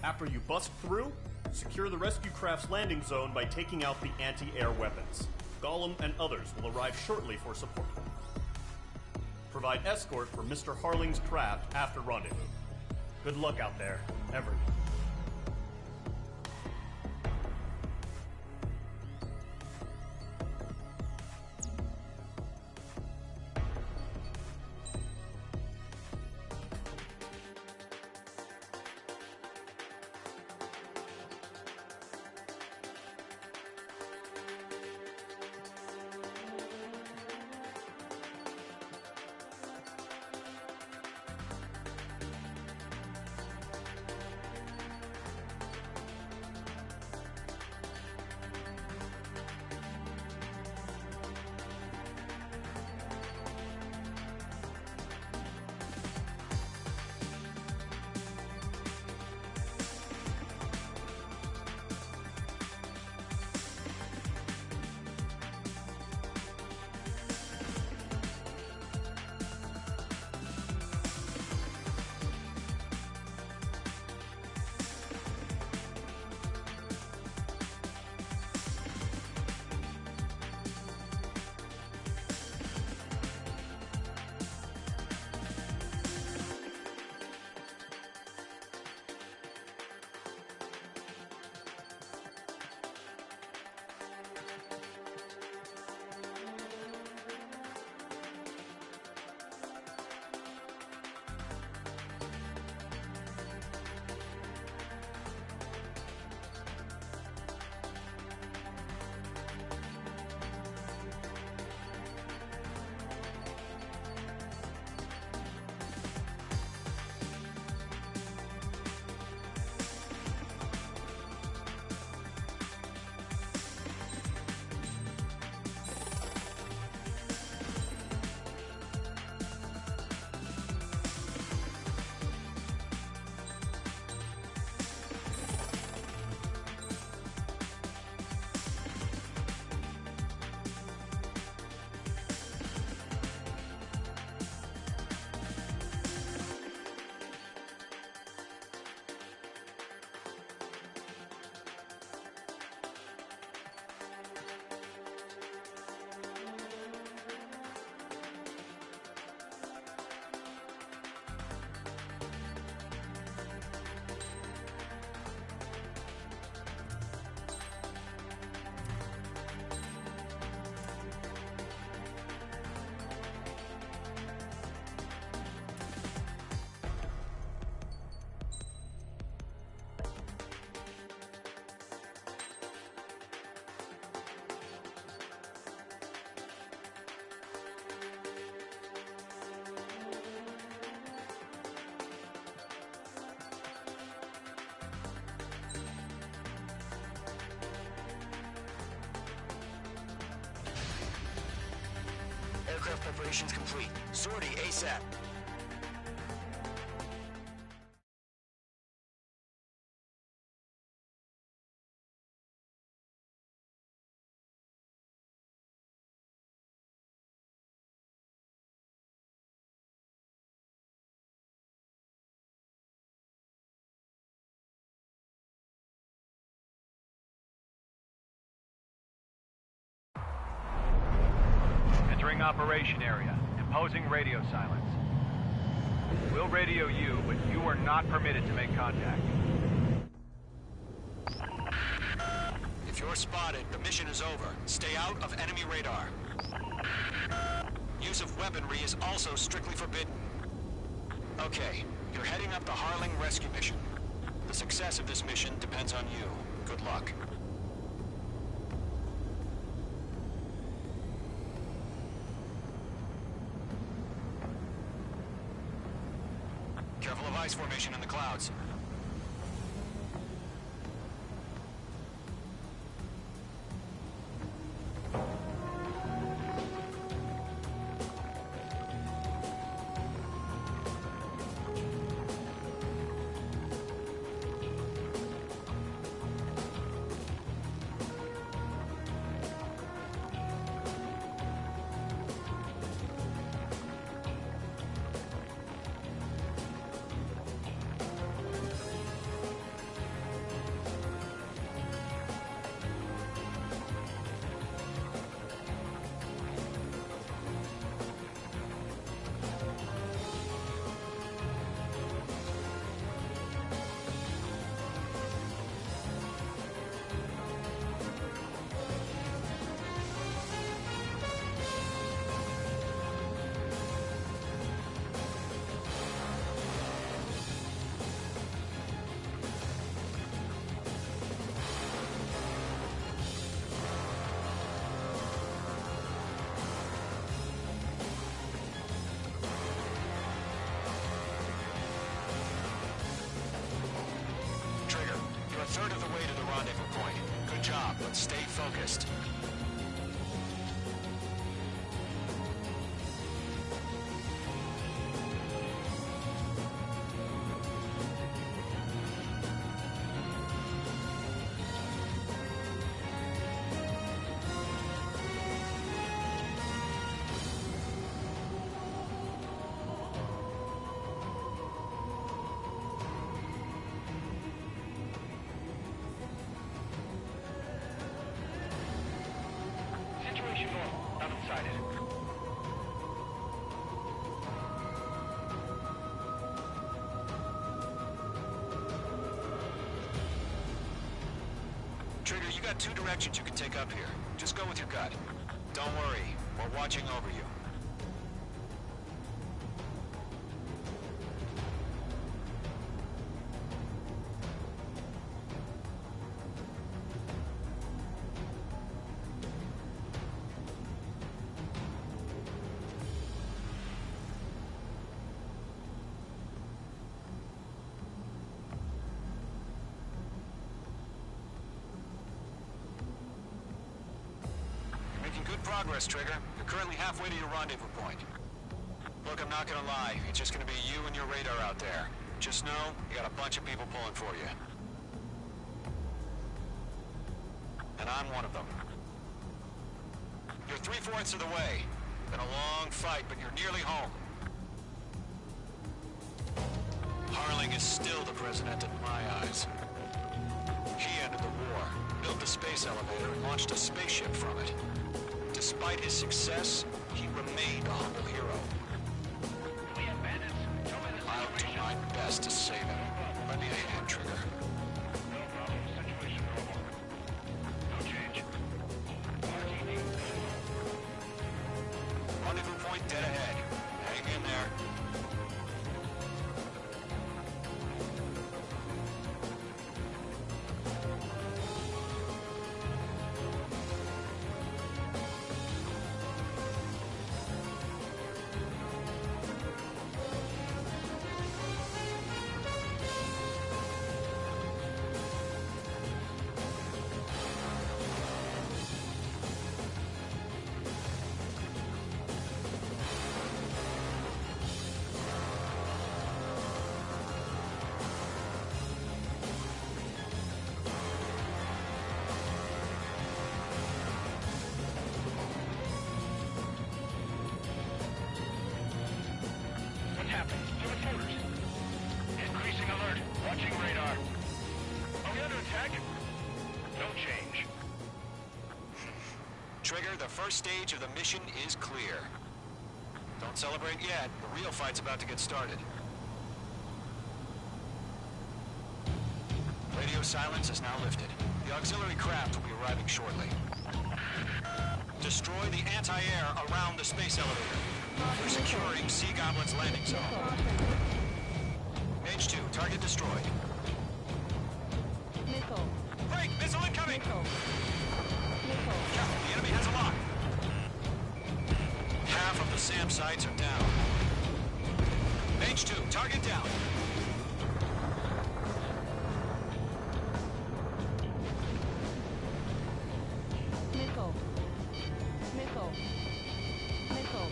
[SPEAKER 4] After you bust through, secure the rescue craft's landing zone by taking out the anti-air weapons. Gollum and others will arrive shortly for support. Provide escort for Mr. Harling's craft after rendezvous. Good luck out there, everyone.
[SPEAKER 15] preparations complete. Sortie ASAP.
[SPEAKER 8] Entering operation area. Imposing radio silence. We'll radio you, but you are not permitted to make contact.
[SPEAKER 7] If you're spotted, the mission is over. Stay out of enemy radar. Use of weaponry is also strictly forbidden. Okay, you're heading up the Harling rescue mission. The success of this mission depends on you. Good luck. Careful of ice formation in the clouds. You're a third of the way to the rendezvous point. Good job, but stay focused. Trigger, you got two directions you can take up here. Just go with your gut. Don't worry, we're watching over you. Making good progress, Trigger. You're currently halfway to your rendezvous point. Look, I'm not gonna lie. It's just gonna be you and your radar out there. Just know, you got a bunch of people pulling for you. And I'm one of them. You're 3/4 of the way. Been a long fight, but you're nearly home. Harling is still the president in my eyes. He ended the war, built the space elevator, and launched a spaceship from it. Despite his success, he remained a humble hero. I'll do my best to save him. Lend me a hand, Trigger. Rendezvous point dead ahead. Hang in there. first stage of the mission is clear. Don't celebrate yet. The real fight's about to get started. Radio silence is now lifted. The auxiliary craft will be arriving shortly. Destroy the anti-air around the space elevator. We're securing Sea Goblin's landing zone. Mage 2, target destroyed.
[SPEAKER 16] Missile.
[SPEAKER 7] Break! Missile incoming!
[SPEAKER 16] Missile.
[SPEAKER 7] Careful, the enemy has a lock. Half of the SAM sites are down. Mage 2, target down.
[SPEAKER 16] Missile. Missile. Missile.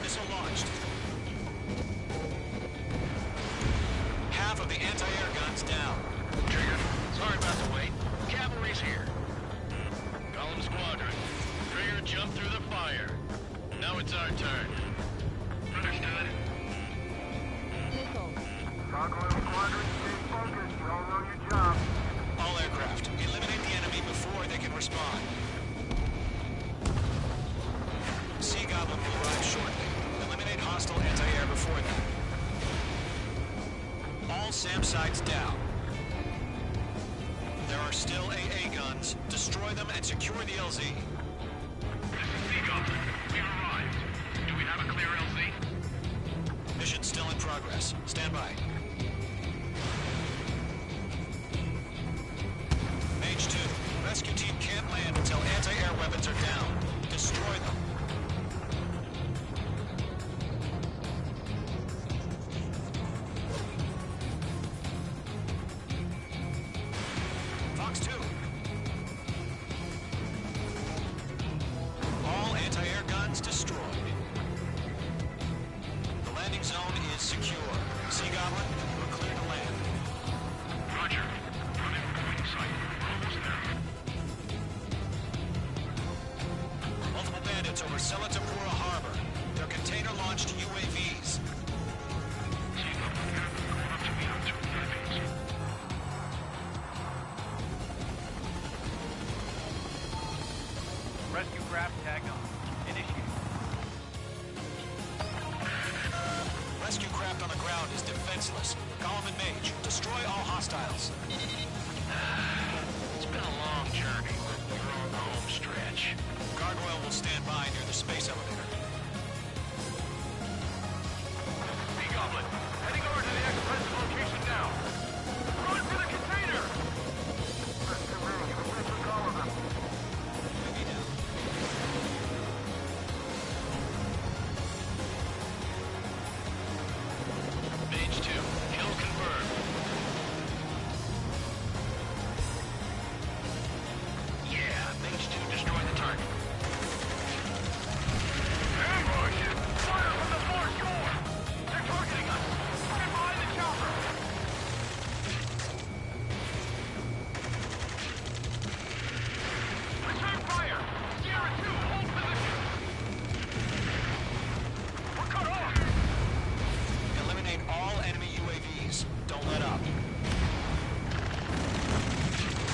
[SPEAKER 7] Missile launched. Half of the anti-air guns down.
[SPEAKER 9] Trigger, sorry about the wait. Cavalry's here. Column Squadron. Trigger jumped through the fire. Now it's our turn. Understood.
[SPEAKER 16] Missile.
[SPEAKER 14] Gargoyle Squadron, stay focused. You all know your job.
[SPEAKER 7] All aircraft, eliminate the enemy before they can respond. Sea Goblin will arrive shortly. Eliminate hostile anti-air before them. All SAM sites down. There are still AA guns. Destroy them and secure the LZ.
[SPEAKER 9] This is Sea Goblin. We've arrived. Do we have a clear LZ?
[SPEAKER 7] Mission still in progress. Stand by. Mage 2, rescue team can't land until anti-air weapons are down. Destroy them. Fox 2. All anti-air guns destroyed. The landing zone is secure. Sea Goblin, we're clear to land.
[SPEAKER 9] Roger. I'm in point sight. Almost there.
[SPEAKER 7] Multiple bandits over Selatapura Harbor. They're container-launched UAVs.
[SPEAKER 9] Sea Goblin, going up to me on 2 Philippines.
[SPEAKER 8] Rescue craft tagged on. Initiate.
[SPEAKER 7] Rescue craft on the ground is defenseless. Column and Mage, destroy all hostiles.
[SPEAKER 9] It's been a long journey, but we're on the home stretch.
[SPEAKER 7] Gargoyle will stand by near the space elevator.
[SPEAKER 8] Sea Goblin, heading over to the express location now. Run for the container!
[SPEAKER 14] That's too many. We took all of them.
[SPEAKER 7] Maybe down.
[SPEAKER 9] Mage 2, kill confirmed. Yeah, Mage 2 destroy the target.
[SPEAKER 8] Ambush! Fire from the far shore! They're targeting us! Get behind the chopper! Return fire! Sierra 2, hold position! We're cut off!
[SPEAKER 7] Eliminate all enemy UAVs. Don't let up.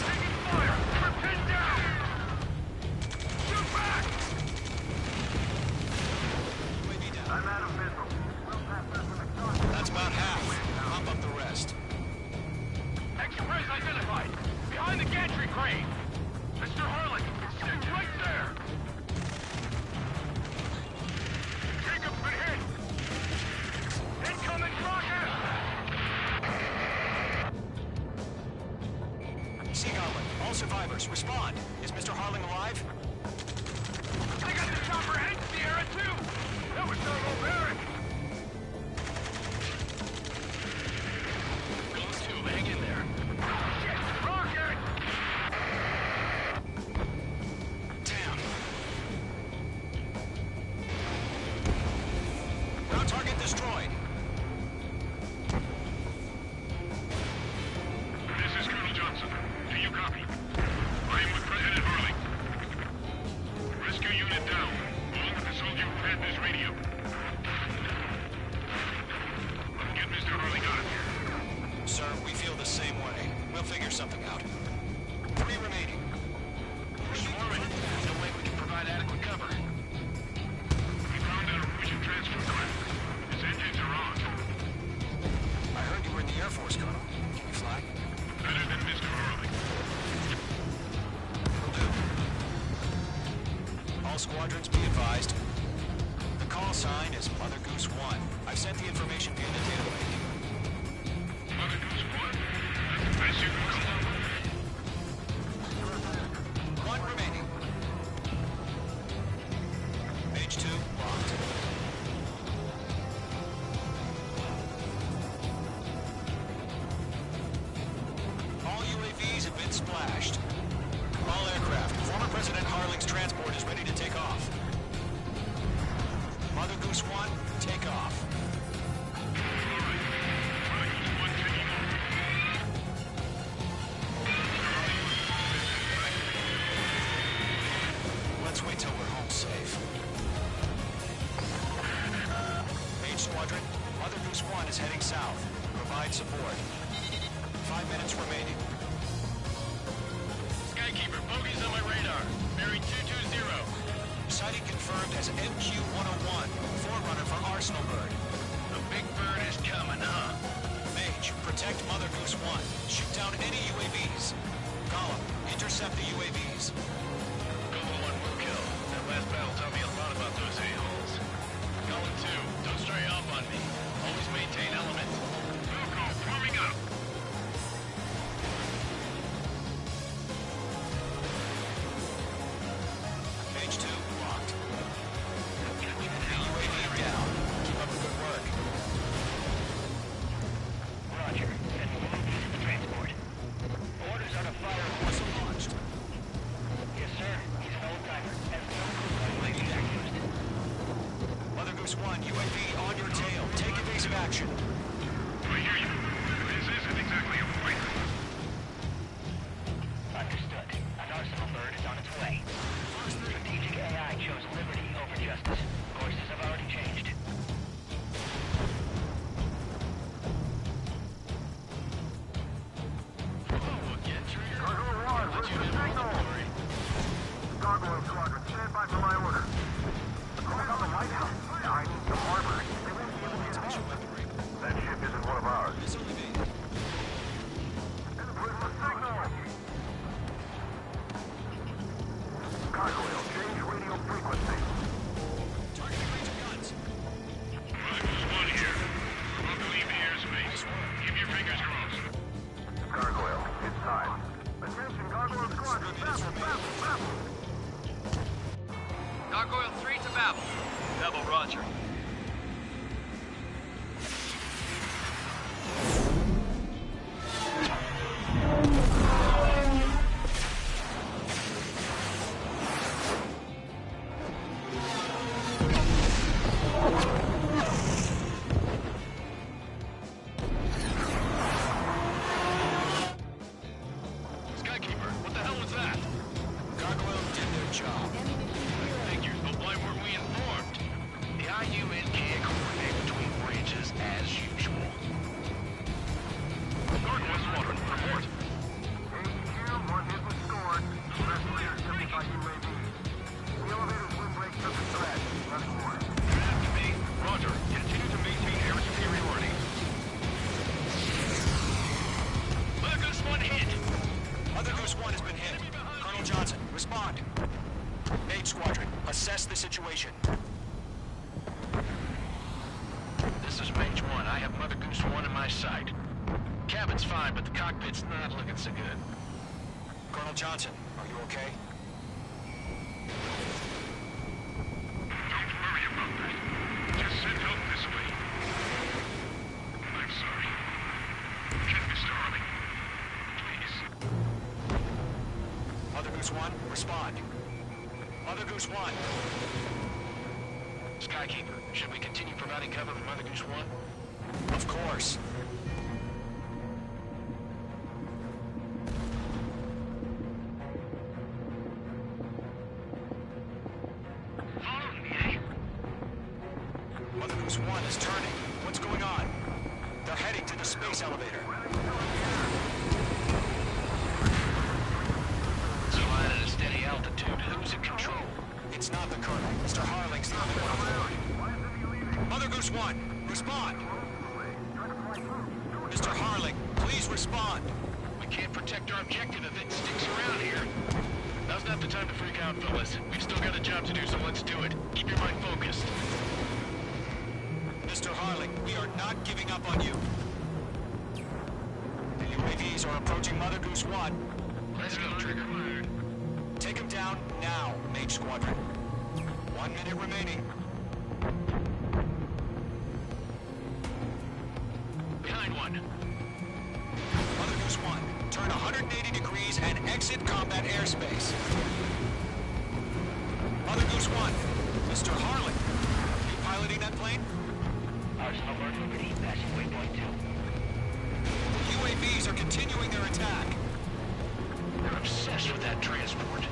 [SPEAKER 8] Taking fire! We're pinned down! Shoot back!
[SPEAKER 7] UAV down.
[SPEAKER 14] I'm out of missile. We'll pass that with exhaust.
[SPEAKER 7] That's about half. Pump up the rest.
[SPEAKER 8] Express identified! Behind the gantry crane! Mr. Harlan, stick right there! Jacob's been hit! Incoming rocket!
[SPEAKER 7] Sea Goblin, all survivors, respond. Is Mr. Harling alive?
[SPEAKER 8] They got the chopper and Sierra too! That was thermobaric!
[SPEAKER 9] Those 2, hang in there.
[SPEAKER 8] Shit! Rocket!
[SPEAKER 7] Damn. Ground target destroyed.
[SPEAKER 9] This is Colonel Johnson. Do you copy? I am with President Harling. Rescue unit down, along with the soldier who had this radio. Get Mr. Harling out of here.
[SPEAKER 7] Sir, we feel the same way. We'll figure something out. 3 remaining.
[SPEAKER 9] We're swarming. No way we can provide
[SPEAKER 7] All squadrons be advised. The call sign is Mother Goose 1. I've sent the information via the data link.
[SPEAKER 10] Mother Goose 1? I see
[SPEAKER 7] One remaining. Page 2, locked. All UAVs have been splashed. All aircraft. Former President Harling's transport is ready to take off. Mother Goose 1, take off. Let's wait till we're home safe. Page Squadron, Mother Goose 1 is heading south. Provide support. 5 minutes remaining.
[SPEAKER 9] Skykeeper, bogeys on my radar. Bearing 220.
[SPEAKER 7] Sighting confirmed as MQ-101, forerunner for Arsenal Bird.
[SPEAKER 9] The big bird is coming, huh?
[SPEAKER 7] Mage, protect Mother Goose 1. Shoot down any UAVs. Gollum, intercept the UAVs.
[SPEAKER 9] Golem 1 will kill. That last battle taught me a lot about those a-holes. Golem 2, don't stray off on me. Always maintain element.
[SPEAKER 10] Wilco, warming up.
[SPEAKER 7] Page 2, locked. UAV down. Keep up the good work.
[SPEAKER 14] Roger. Sending UAVs to transport. Orders are to fire once launched. Yes, sir. He's an old timer. Has no clue how UAVs are used.
[SPEAKER 7] Mother Goose 1, UAV on your tail. Take evasive action.
[SPEAKER 10] I hear you. This isn't exactly a fight.
[SPEAKER 14] Understood. An Arsenal Bird is on its way. Strategic AI chose liberty over justice. Courses have already changed.
[SPEAKER 9] Oh, again, Trigger?
[SPEAKER 6] Gargoyle 1, where's the signal? Gargoyle Squadron, stand by for my order. Calling on the lighthouse. I need some armor. They won't be able to get out. That ship isn't one of ours.
[SPEAKER 7] This only me.
[SPEAKER 6] Where's the signal? Gargoyle, change radio frequency.
[SPEAKER 7] Targeting range of guns.
[SPEAKER 10] Mother Goose 1 here. We're about to leave the airspace. Keep your fingers crossed.
[SPEAKER 6] Gargoyle, it's time. Attention, Gargoyle Squadron, babble.
[SPEAKER 8] Gargoyle 3 to Babel.
[SPEAKER 9] Double Roger. Skykeeper, what the hell was that?
[SPEAKER 7] Gargoyle did their job.
[SPEAKER 9] Figures, but why weren't we informed? The IUN can't coordinate between branches as usual.
[SPEAKER 10] Gargoyle Squadron, report.
[SPEAKER 6] HQ, one hit was scored. Rest later, 75 UAV. The elevator's windbreak took the threat. Nothing more.
[SPEAKER 10] After me. Roger. Continue to maintain air superiority.
[SPEAKER 9] Mother Goose 1 hit!
[SPEAKER 7] Mother Goose 1 has been hit. Colonel Johnson, respond. Mage Squadron, assess the situation.
[SPEAKER 9] This is Mage 1. I have Mother Goose 1 in my sight. Cabin's fine, but the cockpit's not looking so good.
[SPEAKER 7] Colonel Johnson, are you okay?
[SPEAKER 10] Don't worry about that. Just send help this way. I'm sorry. Get Mr. Harling. Please.
[SPEAKER 7] Mother Goose 1, respond. Mother Goose 1.
[SPEAKER 9] Skykeeper, should we continue providing cover for Mother Goose 1?
[SPEAKER 7] Of course.
[SPEAKER 10] Follow me.
[SPEAKER 7] Mother Goose 1 is turning. What's going on? They're heading to the space elevator.
[SPEAKER 9] It's flying at a steady altitude. Who's in control?
[SPEAKER 7] It's not the Colonel. Mr. Harling's the only one on board. Mother Goose 1, respond. Mr. Harling, please respond.
[SPEAKER 9] We can't protect our objective if it sticks around here. Those Now's not the time to freak out, fellas. We've still got a job to do, so let's do it. Keep your mind focused.
[SPEAKER 7] Mr. Harling, we are not giving up on you. The UAVs are approaching Mother Goose 1.
[SPEAKER 9] Let's go, Trigger.
[SPEAKER 7] Take them down now, Mage Squadron. 1 minute remaining.
[SPEAKER 9] Behind one.
[SPEAKER 7] Mother Goose 1, turn 180 degrees and exit combat airspace. Mother Goose 1, Mr. Harling, you piloting that plane?
[SPEAKER 14] Arsenal Bird Liberty, passing waypoint 2.
[SPEAKER 7] UAVs are continuing their attack.
[SPEAKER 9] They're obsessed with that transport.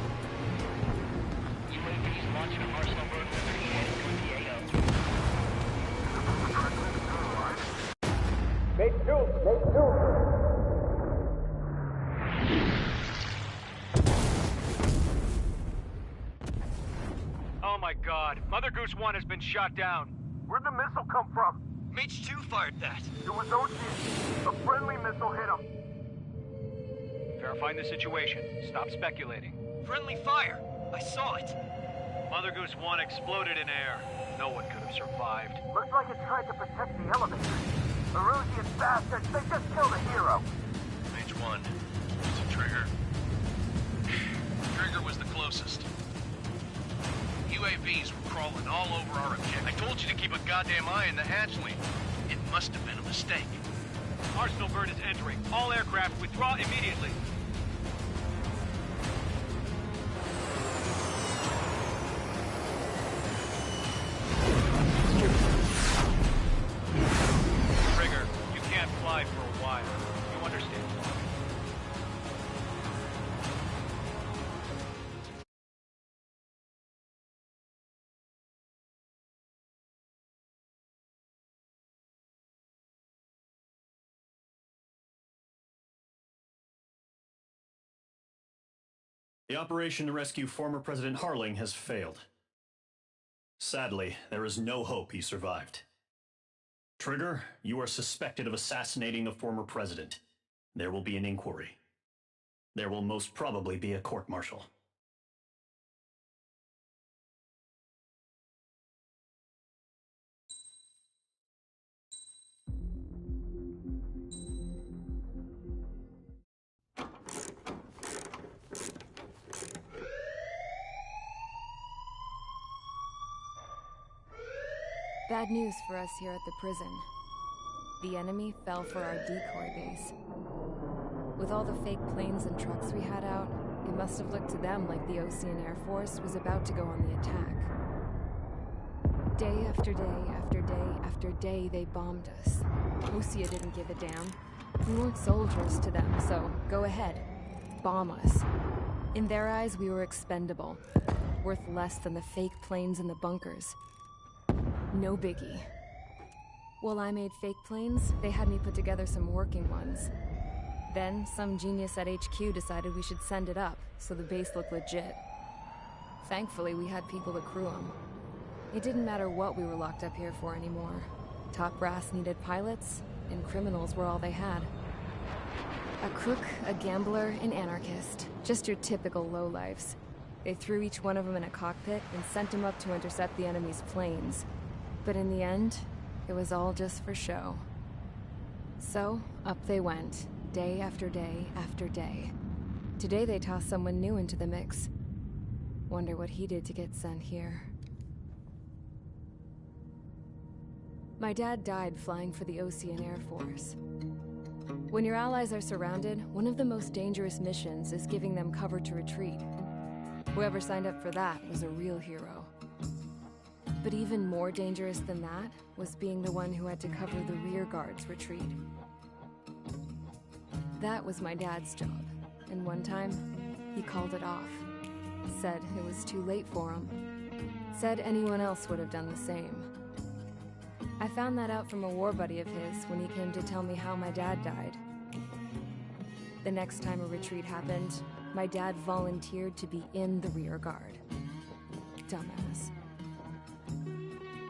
[SPEAKER 14] UAVs launching from Arsenal Bird Liberty, heading toward the AO.
[SPEAKER 6] Base 2! Base
[SPEAKER 8] 2! Oh my god, Mother Goose 1 has been shot down.
[SPEAKER 6] Where'd the missile come from?
[SPEAKER 7] Mage 2 fired that.
[SPEAKER 6] It was Ocean. A friendly missile hit him.
[SPEAKER 8] Verifying the situation. Stop speculating.
[SPEAKER 7] Friendly fire. I saw it.
[SPEAKER 8] Mother Goose 1 exploded in air. No one could have survived.
[SPEAKER 6] Looks like it tried to protect the elevator. Erusian bastards, they just killed a hero.
[SPEAKER 9] Mage 1. Is it Trigger? Trigger was the closest. UAVs were crawling all over our objective. I told you to keep a goddamn eye on the hatchling. It must have been a mistake.
[SPEAKER 8] Arsenal Bird is entering. All aircraft withdraw immediately. Trigger, you can't fly for a while. You understand why.
[SPEAKER 4] The operation to rescue former President Harling has failed. Sadly, there is no hope he survived. Trigger, you are suspected of assassinating the former president. There will be an inquiry. There will most probably be a court-martial.
[SPEAKER 1] Bad news for us here at the prison. The enemy fell for our decoy base. With all the fake planes and trucks we had out, it must have looked to them like the Ocean Air Force was about to go on the attack. Day after day after day after day, they bombed us. Osia didn't give a damn. We weren't soldiers to them, so go ahead. Bomb us. In their eyes, we were expendable. Worth less than the fake planes in the bunkers. No biggie. While I made fake planes, they had me put together some working ones. Then, some genius at HQ decided we should send it up, so the base looked legit. Thankfully, we had people to crew them. It didn't matter what we were locked up here for anymore. Top brass needed pilots, and criminals were all they had. A crook, a gambler, an anarchist. Just your typical lowlifes. They threw each one of them in a cockpit and sent them up to intercept the enemy's planes. But in the end, it was all just for show. So, up they went, day after day after day. Today they tossed someone new into the mix. Wonder what he did to get sent here. My dad died flying for the Ocean Air Force. When your allies are surrounded, one of the most dangerous missions is giving them cover to retreat. Whoever signed up for that was a real hero. But even more dangerous than that was being the one who had to cover the rear guard's retreat. That was my dad's job, and one time, he called it off. Said it was too late for him. Said anyone else would have done the same. I found that out from a war buddy of his when he came to tell me how my dad died. The next time a retreat happened, my dad volunteered to be in the rear guard. Dumbass.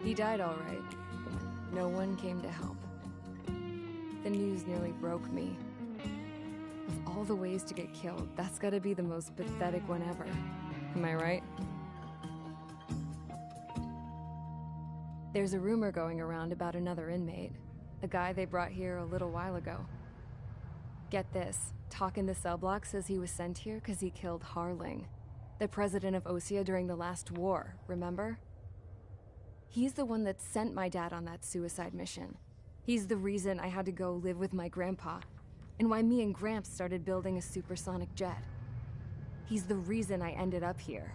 [SPEAKER 1] He died all right. No one came to help. The news nearly broke me. Of all the ways to get killed, that's gotta be the most pathetic one ever. Am I right? There's a rumor going around about another inmate. A guy they brought here a little while ago. Get this, talk in the cell block says he was sent here because he killed Harling, the president of Osea during the last war, remember? He's the one that sent my dad on that suicide mission. He's the reason I had to go live with my grandpa, and why me and Gramps started building a supersonic jet. He's the reason I ended up here.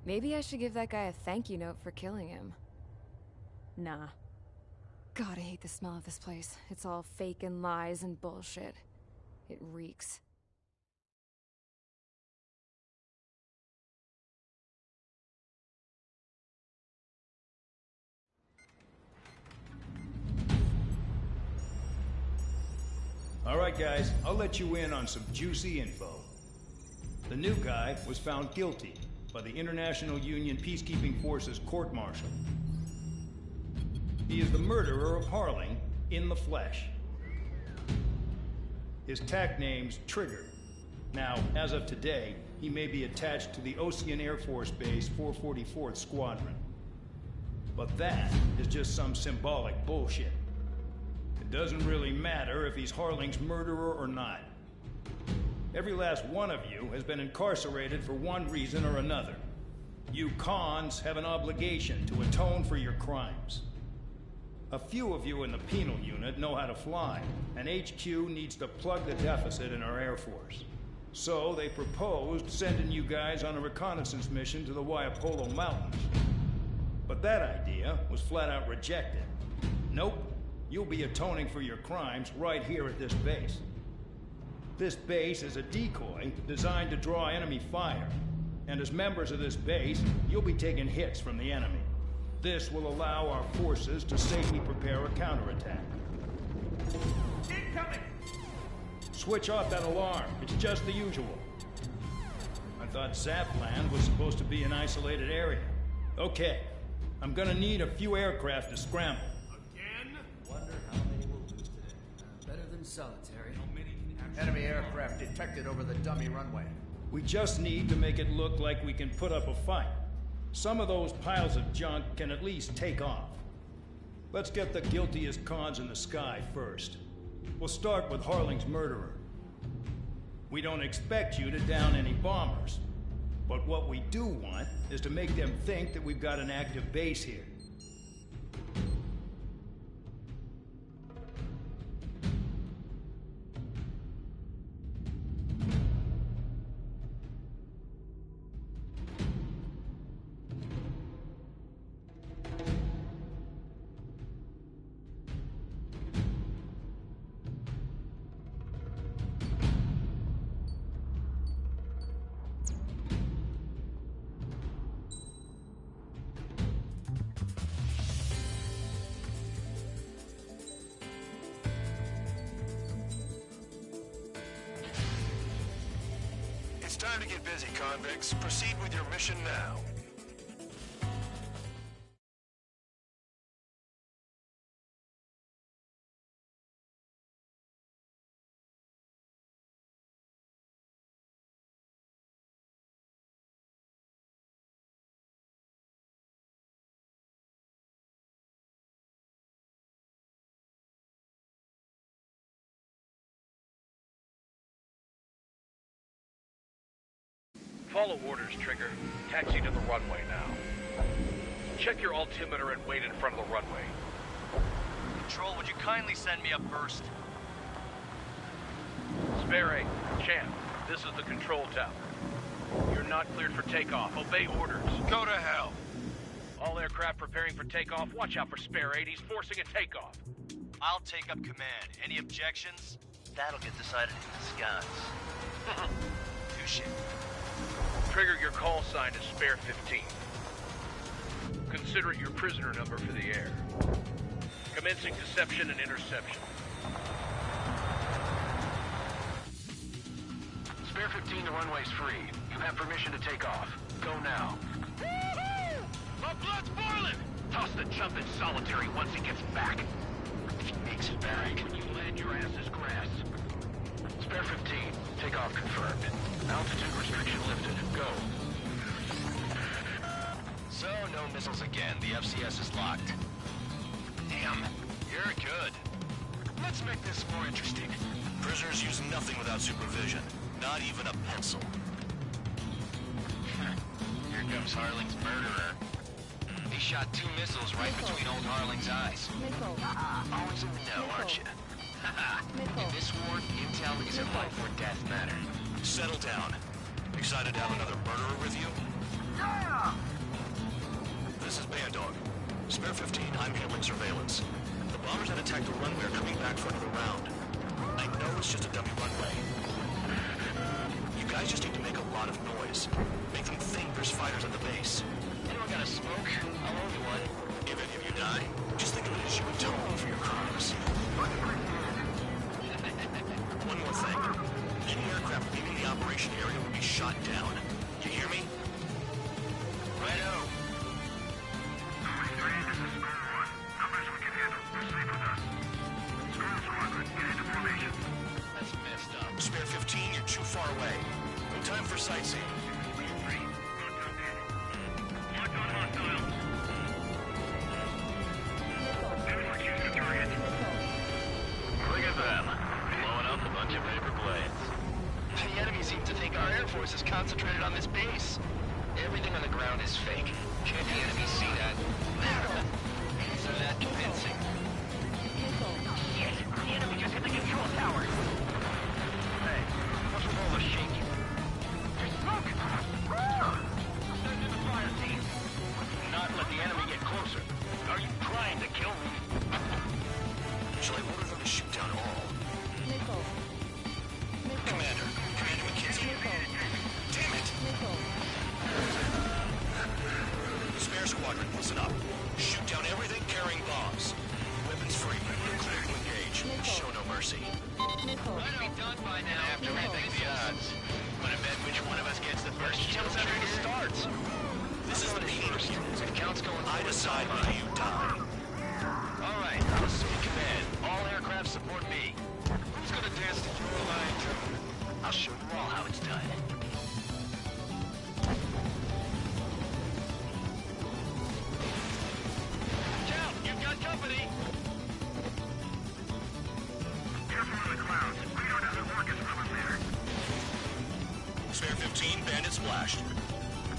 [SPEAKER 1] Maybe I should give that guy a thank you note for killing him.
[SPEAKER 16] Nah.
[SPEAKER 1] God, I hate the smell of this place. It's all fake and lies and bullshit. It reeks.
[SPEAKER 17] All right, guys, I'll let you in on some juicy info. The new guy was found guilty by the International Union Peacekeeping Forces court-martial. He is the murderer of Harling in the flesh. His TAC name's Trigger. Now, as of today, he may be attached to the Ocean Air Force Base 444th Squadron. But that is just some symbolic bullshit. It doesn't really matter if he's Harling's murderer or not. Every last one of you has been incarcerated for one reason or another. You cons have an obligation to atone for your crimes. A few of you in the penal unit know how to fly, and HQ needs to plug the deficit in our Air Force. So they proposed sending you guys on a reconnaissance mission to the Waiapolo Mountains. But that idea was flat out rejected. Nope, you'll be atoning for your crimes right here at this base. This base is a decoy designed to draw enemy fire, and as members of this base, you'll be taking hits from the enemy. This will allow our forces to safely prepare a counterattack.
[SPEAKER 8] Incoming!
[SPEAKER 17] Switch off that alarm. It's just the usual. I thought Zapland was supposed to be an isolated area. Okay, I'm gonna need a few aircraft to scramble.
[SPEAKER 8] Again?
[SPEAKER 18] Wonder how many we'll lose today. Better than solitary.
[SPEAKER 19] Enemy aircraft detected over the dummy runway.
[SPEAKER 17] We just need to make it look like we can put up a fight. Some of those piles of junk can at least take off. Let's get the guiltiest cons in the sky first. We'll start with Harling's murderer. We don't expect you to down any bombers, but what we do want is to make them think that we've got an active base here.
[SPEAKER 15] It's time to get busy, convicts. Proceed with your mission now.
[SPEAKER 8] Follow orders, Trigger. Taxi to the runway now. Check your altimeter and wait in front of the runway.
[SPEAKER 20] Control, would you kindly send me up first?
[SPEAKER 8] Spare A, Champ, this is the control tower. You're not cleared for takeoff. Obey orders.
[SPEAKER 20] Go to hell.
[SPEAKER 8] All aircraft preparing for takeoff. Watch out for Spare 8. He's forcing a takeoff.
[SPEAKER 20] I'll take up command. Any objections? That'll get decided in the skies. Touche.
[SPEAKER 8] Trigger, your call sign is Spare 15. Consider it your prisoner number for the air. Commencing deception and interception.
[SPEAKER 10] Spare 15, the runway's free. You have permission to take off. Go now.
[SPEAKER 20] Woohoo! My blood's boiling! Toss the chump in solitary once he gets back. If he makes it back, when you land, your ass is grass.
[SPEAKER 10] Spare 15. Takeoff confirmed. Altitude restriction lifted. Go.
[SPEAKER 9] So, no missiles again. The FCS is locked. Damn, you're good. Let's make this more interesting. Prisoners use nothing without supervision. Not even a pencil. Here comes Harling's murderer. He shot 2 missiles right between old Harling's eyes. Always in the know, aren't you? In this war, intel is a life or death matter. Settle down. Excited to have another murderer with you?
[SPEAKER 6] Yeah!
[SPEAKER 7] This is Band Dog. Spare 15, I'm handling surveillance. The bombers that attacked the runway are coming back for another round. I know it's just a dummy runway. You guys just need to make a lot of noise. Make them think there's fighters at the base.
[SPEAKER 14] Anyone got a smoke? I'll owe you one.
[SPEAKER 7] If any of you die, just think of it as you atone for your crimes. One more thing. Any aircraft leaving the operation area will be shot down. You hear me?
[SPEAKER 14] Righto.
[SPEAKER 6] This is Square 1. Numbers we can handle. Proceed with us. Square Squadron, get into formation.
[SPEAKER 9] That's messed up.
[SPEAKER 7] Spare 15, you're too far away. No time for sightseeing.
[SPEAKER 6] Locked on hostile. Execute the target.
[SPEAKER 9] Look at them. Blowing up a bunch of paper planes.
[SPEAKER 14] The enemy seems to think our Air Force is concentrated on this base. Everything on the ground is fake. Can't the enemy see that? Isn't that convincing? Yes, the enemy just hit the control tower. Hey, what's with all the shaking? There's smoke! Send in the fire team. Not let the enemy get closer. Are you trying to kill me?
[SPEAKER 7] Shall I order them to shoot down all? Commander McKenzie. Damn it! Spare squadron, listen up. Shoot down everything carrying bombs. Weapons free. Clear to engage. Show no mercy.
[SPEAKER 14] Might be done by now.
[SPEAKER 9] After we think the odds. Wanna bet which one of us gets the first
[SPEAKER 14] Until the trigger starts.
[SPEAKER 7] This is the first.
[SPEAKER 14] If it counts going
[SPEAKER 7] I
[SPEAKER 14] forward,
[SPEAKER 7] decide
[SPEAKER 14] fine.
[SPEAKER 7] whether you die.
[SPEAKER 14] All right, I'll assume command. All aircraft support me. Who's gonna dance to your line? I'll show you all how it's done. Watch out! You've got company!
[SPEAKER 6] Careful in the clouds. Radar doesn't work as well as there.
[SPEAKER 7] Spare 15, bandit splashed.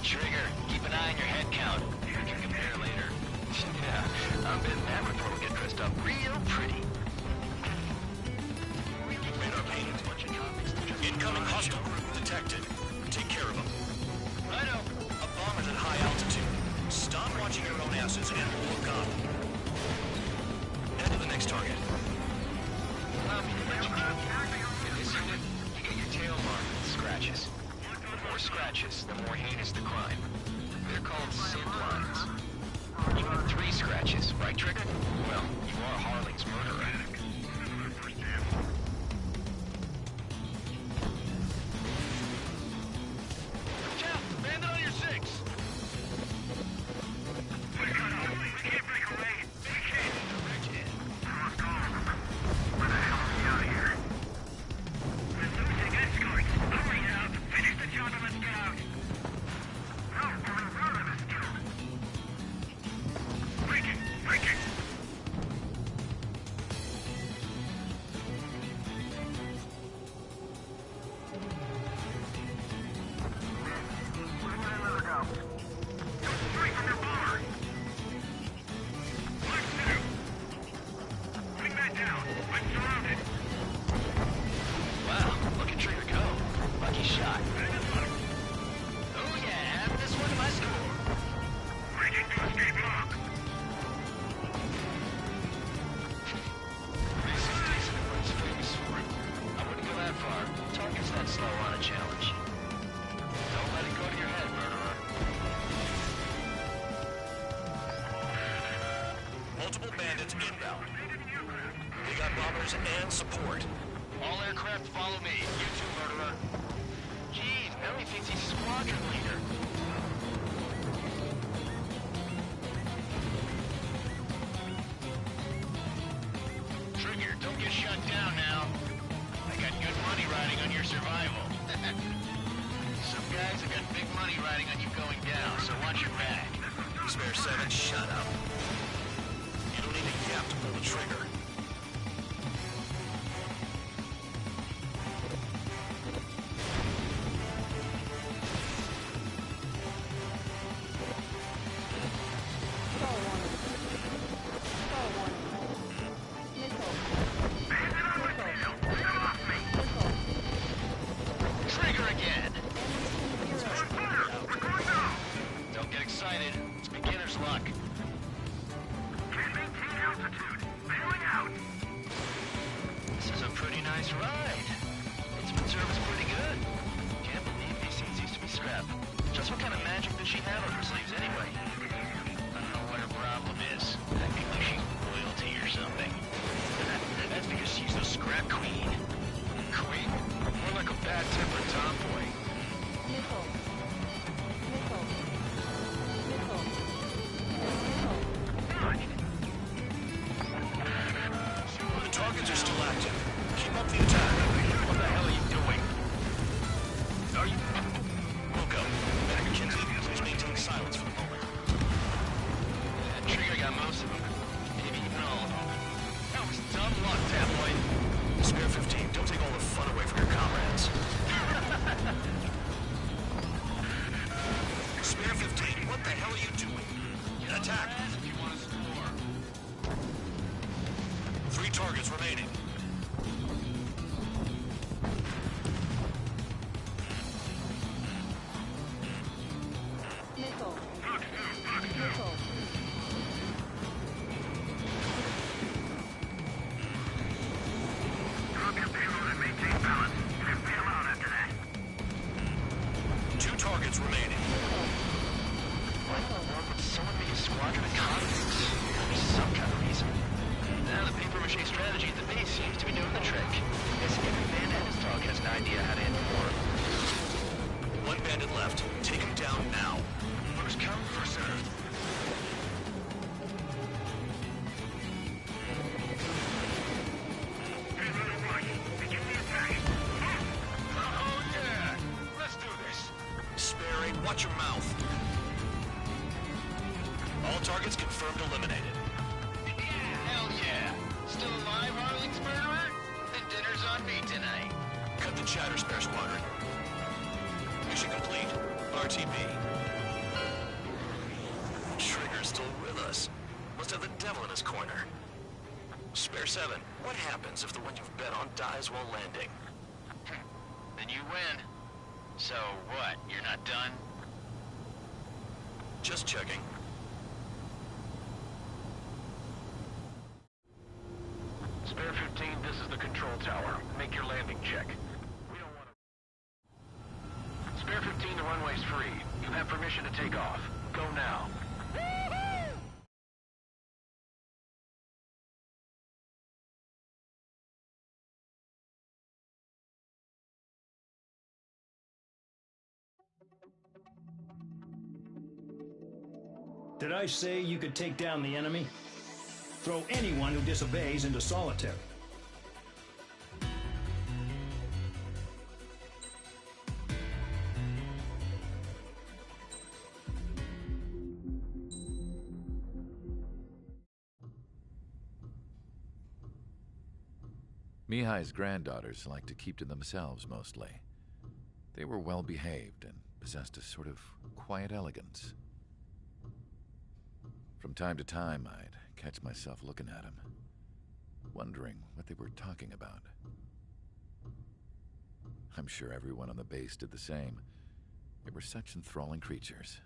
[SPEAKER 14] Trigger, keep an eye on your head count. You can compare later. Yeah, I'm betting that report will get dressed up real pretty.
[SPEAKER 7] Radar pinged. Incoming hostile group detected. Take care of them.
[SPEAKER 14] Righto.
[SPEAKER 7] A bomber's at high altitude. Stop watching your own asses and look up. Head to the next target.
[SPEAKER 14] Allow me to let you know. In this unit, you get your tail marked with scratches. The more scratches, the more heinous the crime. They're called SID lines. You have 3 scratches, right, Trigger? Well, you are Harling's murderer. Watch out! Bandit on your 6!
[SPEAKER 6] We can't break away. We can't. Cross call. Where the hell are we out of here? We're losing escorts. Hurry now. Finish the job of a scout. No, we're in front of the scout. Breaking.
[SPEAKER 14] Wow, look at Trigger go. Lucky shot. Oh yeah, add this one to my score.
[SPEAKER 6] Breaking to escape lock.
[SPEAKER 14] Decent at what he's famous for. I wouldn't go that far. Target's that slow on a challenge. Don't let it go to your head, murderer.
[SPEAKER 7] Multiple bandits inbound. They got bombers and support.
[SPEAKER 14] All aircraft follow me. You too, murderer. Geez, now he thinks he's squadron leader. Trigger, don't get shut down now. I got good money right
[SPEAKER 15] Spare 7, shut up. You don't need a yap to pull the trigger.
[SPEAKER 14] Trigger again! Don't get excited. It's beginner's luck.
[SPEAKER 6] Can't maintain altitude. Bailing out.
[SPEAKER 14] This is a pretty nice ride. Instrument service pretty good. Can't believe these things used to be scrap. Just what kind of magic does she have up her sleeves anyway? I don't know what her problem is. I think like she's royalty or something. That's because she's the scrap queen. Queen? More like a bad-tempered tomboy.
[SPEAKER 15] The targets are still active. Keep up the attack.
[SPEAKER 14] What the hell are you doing?
[SPEAKER 15] Are you... We'll go. Medic Kinsey, please maintain silence for the moment.
[SPEAKER 14] Trigger got most of them. Maybe even all of them. That was dumb luck, tabloid.
[SPEAKER 15] Spare 15, don't take all the fun away from your comrades. Spare 15, what the hell are you doing? Attack!
[SPEAKER 14] If you want to score.
[SPEAKER 15] 3 targets remaining.
[SPEAKER 6] Drop your payload and maintain balance. And bail out after that.
[SPEAKER 15] 2 targets remaining.
[SPEAKER 14] Why in the world would someone make a squadron of convicts? Gotta be some kind of reason. Now the paper-mache strategy at the base seems to be doing the trick. Guess every man and his dog has an idea how to end the war.
[SPEAKER 15] 1 bandit left. Take him down now.
[SPEAKER 14] First come, first served.
[SPEAKER 6] Begin the attack.
[SPEAKER 14] Oh yeah! Let's do this.
[SPEAKER 15] Spare 8, watch your mouth. All targets confirmed eliminated.
[SPEAKER 14] Hell yeah! Still alive, Harling's murderer? Then dinner's on me tonight.
[SPEAKER 15] Cut the chatter, Spare Squadron. Mission complete. RTB. Trigger's still with us. Must have the devil in his corner. Spare 7, what happens if the one you've bet on dies while landing?
[SPEAKER 14] Then you win. So what, you're not done?
[SPEAKER 15] Just checking.
[SPEAKER 6] Spare 15, this is the control tower. Make your landing check. We don't want to... Spare 15, the runway's free. You have permission to take off. Go now.
[SPEAKER 17] Did I say you could take down the enemy? Throw anyone who disobeys into solitary.
[SPEAKER 1] Mihai's granddaughters liked to keep to themselves mostly. They were well behaved and possessed a sort of quiet elegance. From time to time, I'd catch myself looking at them, wondering what they were talking about. I'm sure everyone on the base did the same. They were such enthralling creatures.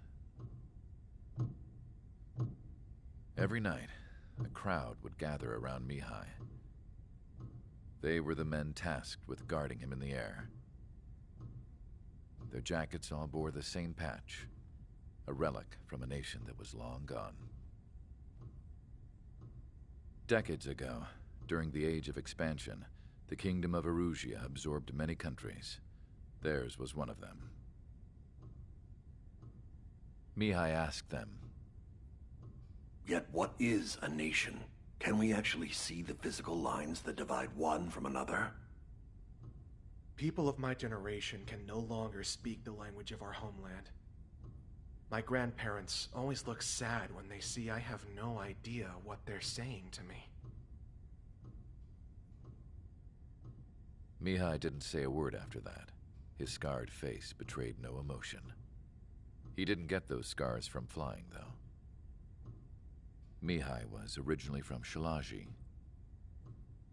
[SPEAKER 1] Every night, a crowd would gather around Mihai. They were the men tasked with guarding him in the air. Their jackets all bore the same patch, a relic from a nation that was long gone. Decades ago, during the Age of Expansion, the Kingdom of Erusia absorbed many countries. Theirs was one of them. Mihai asked them,
[SPEAKER 21] "Yet what is a nation? Can we actually see the physical lines that divide one from another?"
[SPEAKER 22] People of my generation can no longer speak the language of our homeland.
[SPEAKER 5] My grandparents always look sad when they see I have no idea what they're saying to me.
[SPEAKER 22] Mihai didn't say a word after that. His scarred face betrayed no emotion. He didn't get those scars from flying, though. Mihai was originally from Shalaji.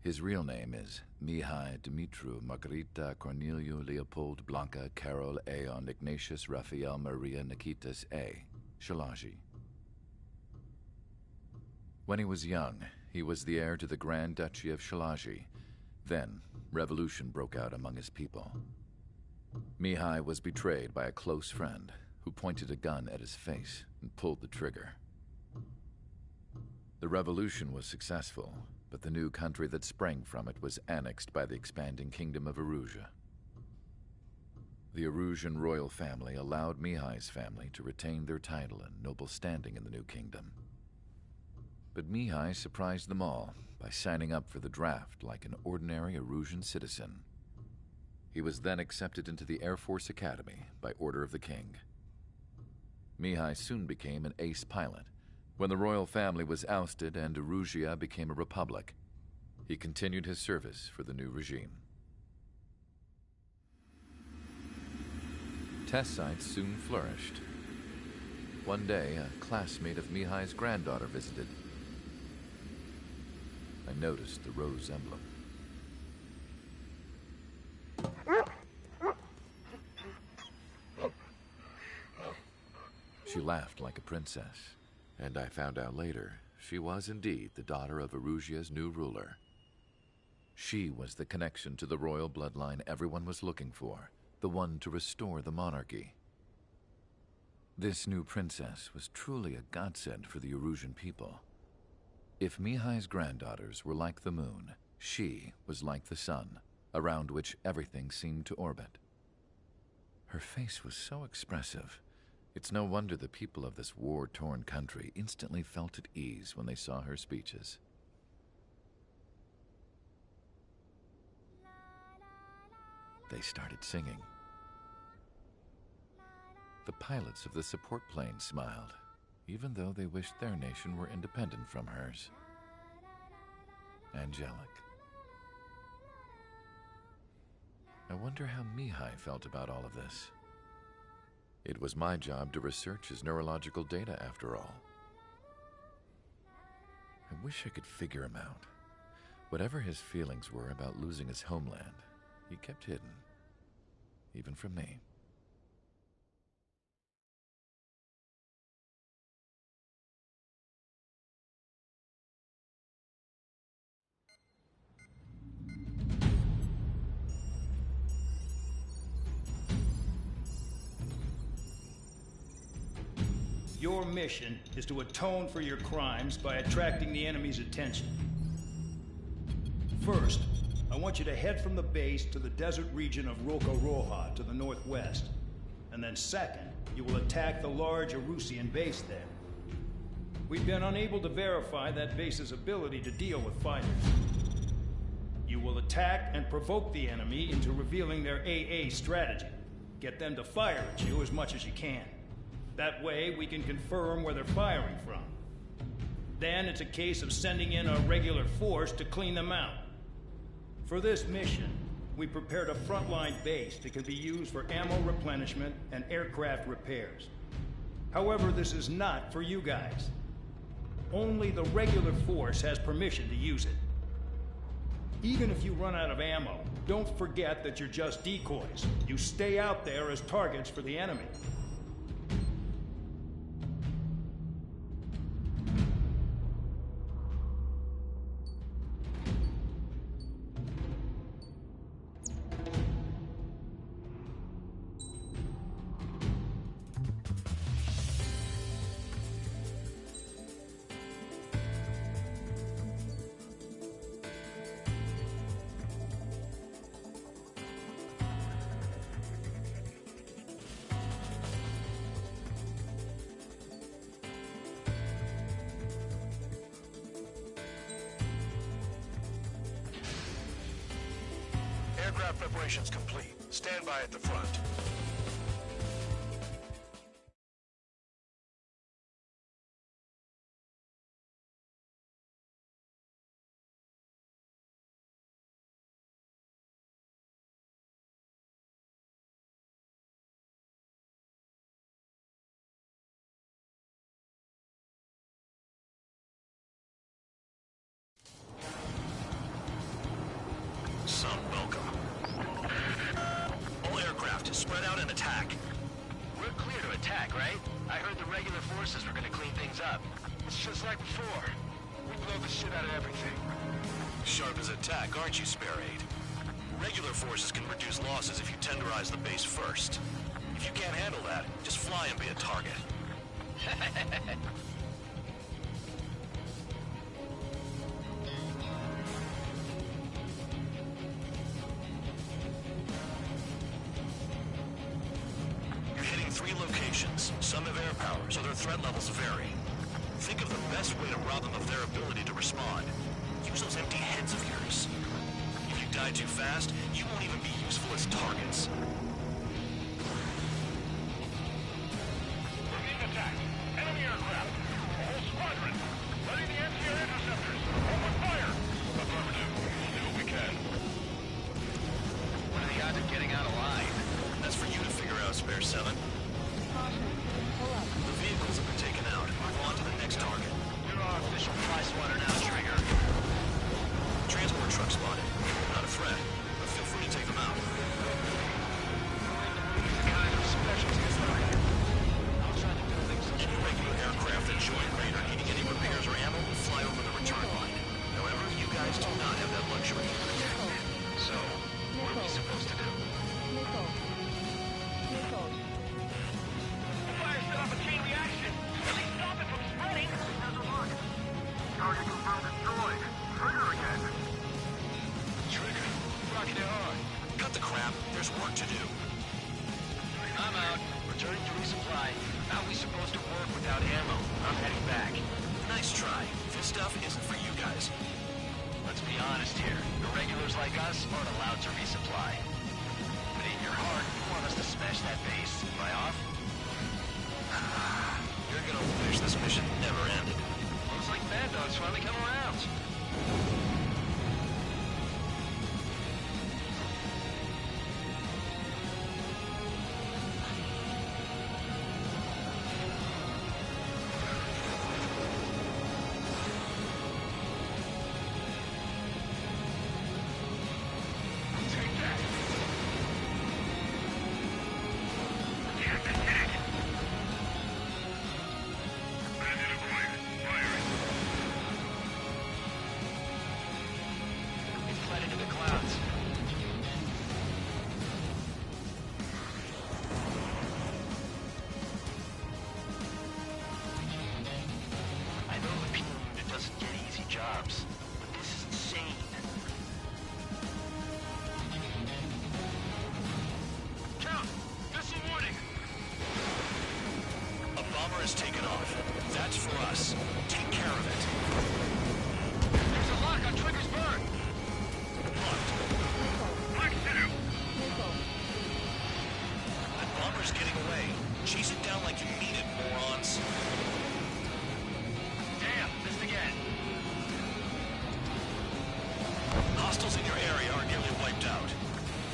[SPEAKER 22] His real name is Mihai Dumitru Margarita Corneliu Leopold Blanca Carol Aeon Ignatius Raphael Maria Nikitas A. Shalaji. When he was young, he was the heir to the Grand Duchy of Shalaji. Then, revolution broke out among his people. Mihai was betrayed by a close friend who pointed a gun at his face and pulled the trigger. The revolution was successful, but the new country that sprang from it was annexed by the expanding kingdom of Erusea. The Erusian royal family allowed Mihai's family to retain their title and noble standing in the new kingdom. But Mihai surprised them all by signing up for the draft like an ordinary Erusian citizen. He was then accepted into the Air Force Academy by order of the king. Mihai soon became an ace pilot. When the royal family was ousted and Erusea became a republic, he continued his service for the new regime. Test sites soon flourished. One day, a classmate of Mihai's granddaughter visited. I noticed the rose emblem. She laughed like a princess. And I found out later, she was indeed the daughter of Erusea's new ruler. She was the connection to the royal bloodline everyone was looking for, the one to restore the monarchy. This new princess was truly a godsend for the Erusian people. If Mihai's granddaughters were like the moon, she was like the sun, around which everything seemed to orbit. Her face was so expressive. It's no wonder the people of this war-torn country instantly felt at ease when they saw her speeches. They started singing. The pilots of the support plane smiled, even though they wished their nation were independent from hers. Angelic. I wonder how Mihai felt about all of this. It was my job to research his neurological data, after all. I wish I could figure him out. Whatever his feelings were about losing his homeland, he kept hidden, even from me.
[SPEAKER 17] Your mission is to atone for your crimes by attracting the enemy's attention. First, I want you to head from the base to the desert region of Roca-Roja to the northwest. And then second, you will attack the large Erusian base there. We've been unable to verify that base's ability to deal with fighters. You will attack and provoke the enemy into revealing their AA strategy. Get them to fire at you as much as you can. That way, we can confirm where they're firing from. Then it's a case of sending in a regular force to clean them out. For this mission, we prepared a frontline base that can be used for ammo replenishment and aircraft repairs. However, this is not for you guys. Only the regular force has permission to use it. Even if you run out of ammo, don't forget that you're just decoys. You stay out there as targets for the enemy.
[SPEAKER 15] Aircraft preparations complete. Stand by at the front.
[SPEAKER 14] Forces were gonna clean things up. It's just like before. We blow the shit out of everything.
[SPEAKER 15] Sharp as a tack, aren't you, Spare 8? Regular forces can reduce losses if you tenderize the base first. If you can't handle that, just fly and be a target. You're hitting 3 locations. Some have air power, so their threat levels vary. Think of the best way to rob them of their ability to respond. Use those empty heads of yours. If you die too fast, you won't even be useful as targets.
[SPEAKER 6] We're being attacked. Enemy aircraft. A whole squadron. Letting the NCR interceptors. Open fire. Affirmative. We'll do what we can.
[SPEAKER 14] What are the odds of getting out alive?
[SPEAKER 15] That's for you to figure out, Spare 7. The vehicles have been taken out. Move on to the next target.
[SPEAKER 14] You're our official fly swatter now, Trigger.
[SPEAKER 15] Transport truck spotted. Not a threat, but feel free to take them out.
[SPEAKER 14] These kind of specialties. Outside the buildings.
[SPEAKER 15] Keep regular aircraft that join Raider needing any repairs or ammo will fly over the return line. However, you guys do not have that luxury.
[SPEAKER 14] So, what are we supposed to do?
[SPEAKER 6] Fire set off a chain reaction. At least stop it from spreading. Target confirmed destroyed. Trigger again.
[SPEAKER 14] Trigger, rocking it hard.
[SPEAKER 15] Cut the crap. There's work to do.
[SPEAKER 14] I'm out. Returning to resupply. How are we supposed to work without ammo? I'm heading back.
[SPEAKER 15] Nice try. This stuff isn't for you guys.
[SPEAKER 14] Let's be honest here. The regulars like us aren't allowed to resupply. But in your heart, you want us to smash that base. Am I off?
[SPEAKER 15] You're gonna wish this mission never ended.
[SPEAKER 14] Looks like Mad Dog's finally come around.
[SPEAKER 15] Has taken off. That's for us. Take care of it.
[SPEAKER 14] There's a lock on Trigger's bird.
[SPEAKER 15] Locked.
[SPEAKER 6] Black City.
[SPEAKER 15] That bomber's getting away. Chase it down like you mean it, morons.
[SPEAKER 14] Damn, missed again.
[SPEAKER 15] Hostiles in your area are nearly wiped out.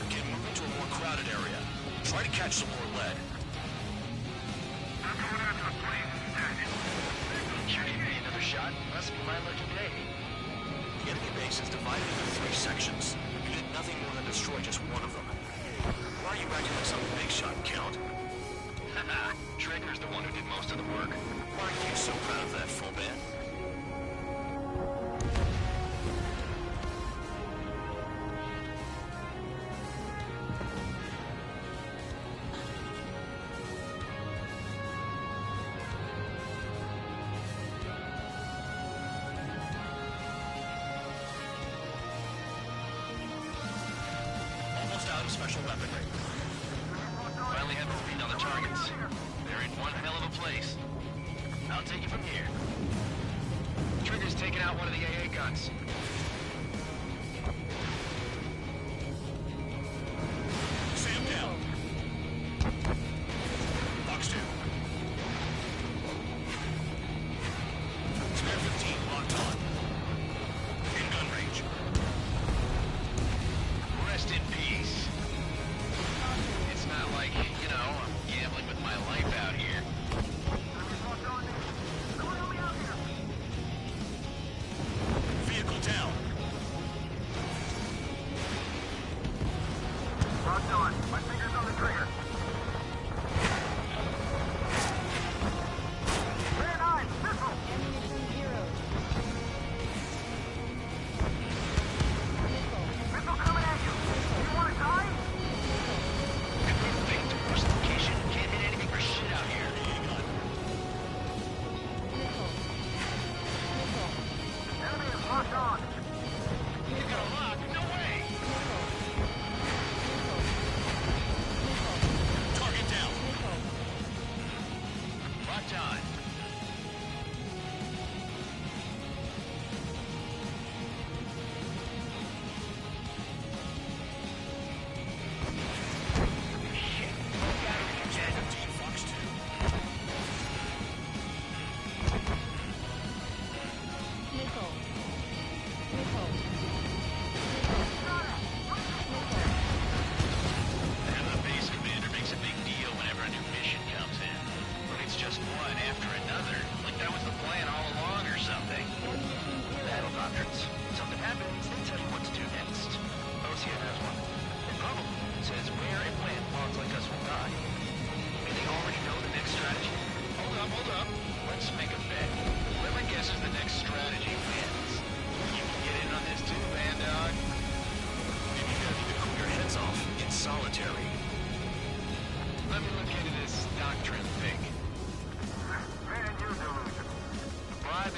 [SPEAKER 15] Get moving to a more crowded area. Try to catch some more lead.
[SPEAKER 14] Sure give me another shot. Must be my lucky day.
[SPEAKER 15] The enemy base is divided into 3 sections. You did nothing more than destroy just one of them. Why are you acting like some big shot, Count?
[SPEAKER 14] Haha, Trigger's the one who did most of the work.
[SPEAKER 15] Why are you so proud of that, full man? Out of special weaponry.
[SPEAKER 14] Finally have a read on the targets. They're in one hell of a place. I'll take it from here. Trigger's taking out one of the AA guns.
[SPEAKER 15] Sam down. Box 2. Spare 15 locked on. In gun range.
[SPEAKER 14] Rest in peace. It's not like, you know, I'm gambling with my life out here.
[SPEAKER 15] Vehicle down.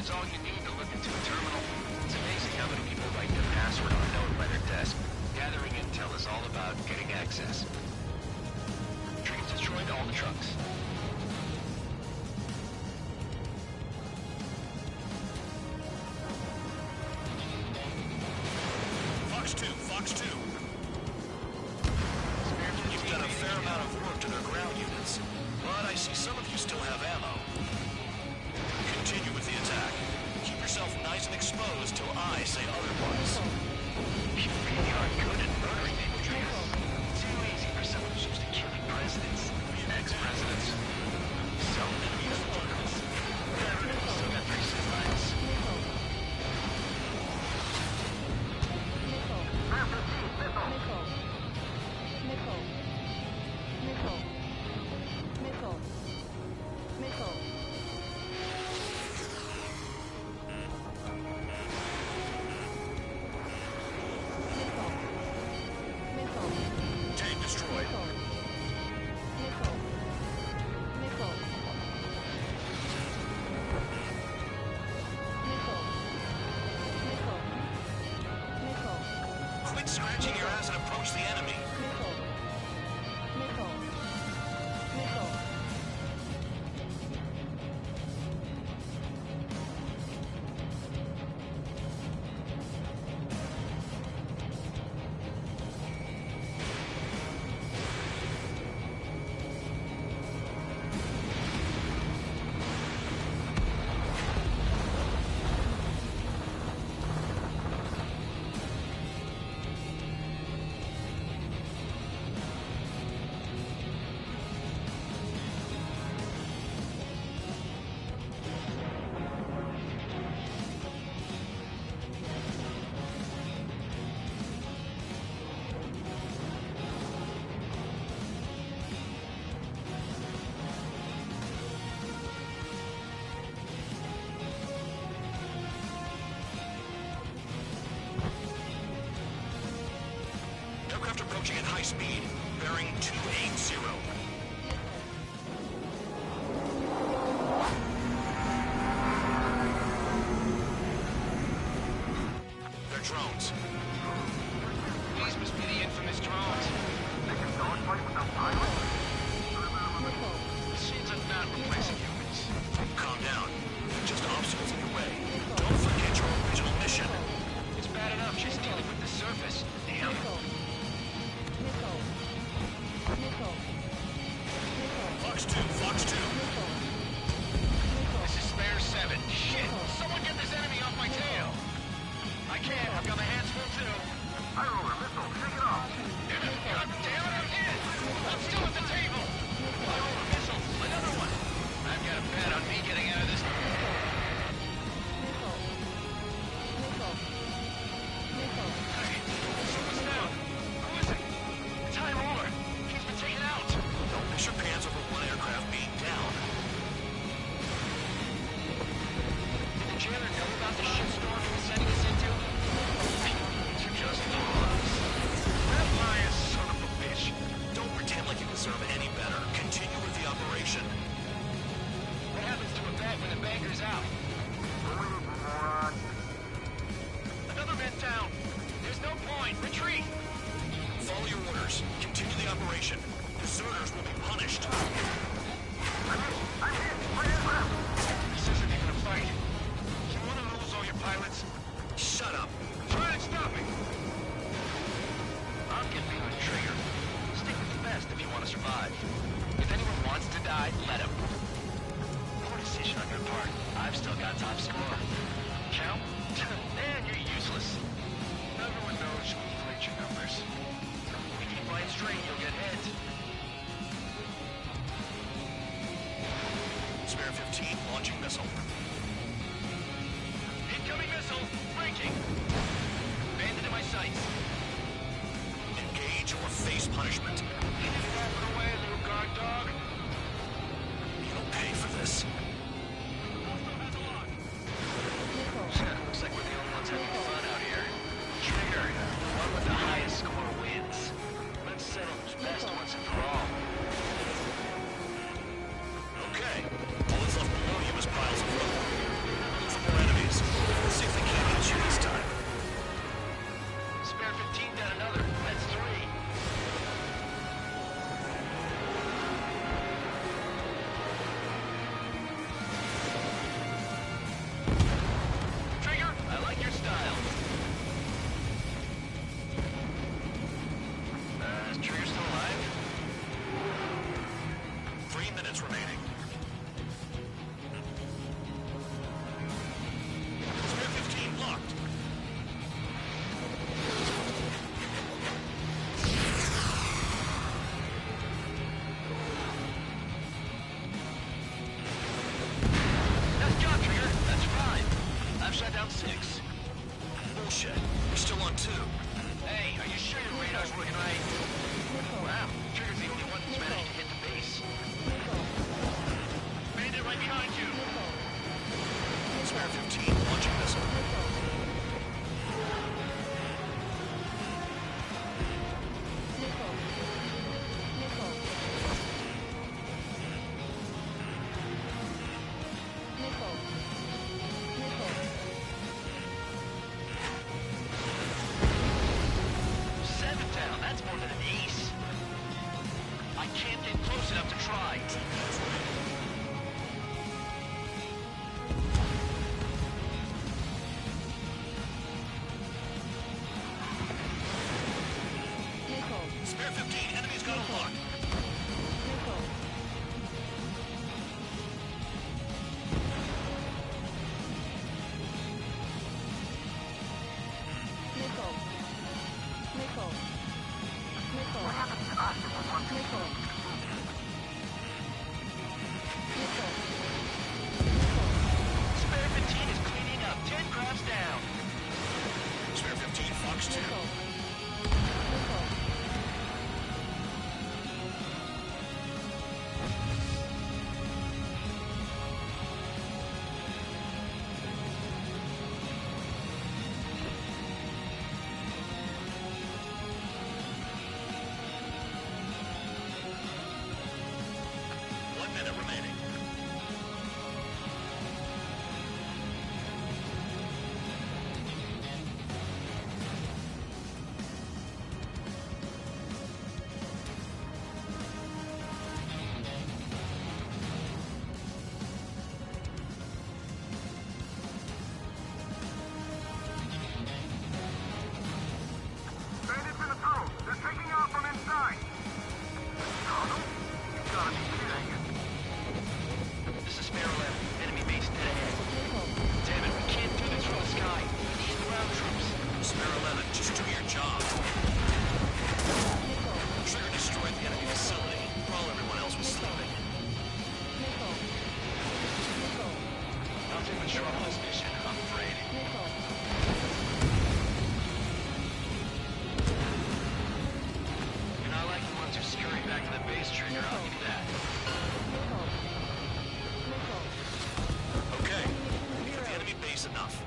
[SPEAKER 14] Encryption's all you need to look into a terminal. It's amazing how many people write their password on a note by their desk. Gathering intel is all about getting access. Trigger's destroyed all the trucks.
[SPEAKER 15] Fox 2, Fox 2. You've done a fair amount of work to their ground units, but I see some of you still have ammo. Continue with the attack. Keep yourself nice and exposed till I say otherwise.
[SPEAKER 14] You really are good at murdering people, Trigger. Too easy for someone who's used to killing presidents. Ex-presidents. So many fuckers. Still got 3 cent lines.
[SPEAKER 15] Tank destroyed. Quit scratching your ass and approach the enemy. Aircraft approaching at high speed, bearing 280. They're drones.
[SPEAKER 14] These must be the infamous drones.
[SPEAKER 6] They can dogfight without pilots?
[SPEAKER 14] Machines are not replacing humans.
[SPEAKER 15] Calm down. Just obstacles in your way. Don't forget your original mission.
[SPEAKER 14] It's bad enough just dealing with the surface. Damn.
[SPEAKER 15] Fox 2, Fox 2.
[SPEAKER 14] This is Spare 7. Shit! Someone get this enemy off my tail! I can't. I've got my hands full too.
[SPEAKER 6] High roller missile, shake it off.
[SPEAKER 14] God damn it, I'm hit! I'm still at the table! High roller missile, another one! I've got a bet on me getting out of this. Hey, someone's down. Who is it? It's High Roller. He's been taken out.
[SPEAKER 15] Don't miss your pants over one aircraft being down.
[SPEAKER 14] Did the jailer know about the shitstorm he was sending us into? You just lost. That lion son of a bitch.
[SPEAKER 15] Don't pretend like you deserve any better. Continue with the operation.
[SPEAKER 14] What happens to a bet when the banker's out? Another man down. There's no point. Retreat.
[SPEAKER 15] Follow your orders. Continue the operation. Deserters will be punished.
[SPEAKER 14] This isn't even a fight. You want to lose all your pilots?
[SPEAKER 15] Shut up.
[SPEAKER 14] Try and stop me. I'm getting behind Trigger. Stick with the best if you want to survive. If anyone wants to die, let him. Poor decision on your part. I've still got top score. Count? Man, you're useless. Everyone knows you inflate your numbers. If you fight straight, you'll get hit.
[SPEAKER 15] Spare 15, launching missile.
[SPEAKER 14] Incoming missile! Breaking! Bandit in my sights.
[SPEAKER 15] Engage or face punishment.
[SPEAKER 14] Walking away, little guard dog.
[SPEAKER 15] You'll pay for this.
[SPEAKER 14] Looks like we're the only ones having fun out here. Trigger, one with the highest score wins. Let's settle who's best once and for all.
[SPEAKER 15] Okay. All that's left below you is piles of rubble. Look for more bullshit. We're still on 2.
[SPEAKER 14] Hey, are you sure your radar's working right? Wow, Trigger's the only one who's managed to hit the base.
[SPEAKER 9] Bandit right behind you.
[SPEAKER 15] Spare 15, launching missile.
[SPEAKER 9] Spare 15, enemy's got a lock.
[SPEAKER 14] Spare 15 is cleaning up. 10 crafts down.
[SPEAKER 15] Spare 15, Fox 2.
[SPEAKER 6] Bandits in the tunnel. They're taking off from inside. Tunnel? You gotta be kidding.
[SPEAKER 14] This is Spare 11. Enemy base dead ahead. Damn it, we can't do this from the sky. We need ground troops.
[SPEAKER 15] Spare 11, just do your job. Trigger destroyed the enemy facility while everyone else was sleeping.
[SPEAKER 14] Nothing but trouble this mission, I'm afraid. You're not like the ones who scurry back to the base, Trigger, I'll give you that.
[SPEAKER 15] Okay, we've hit the enemy base enough.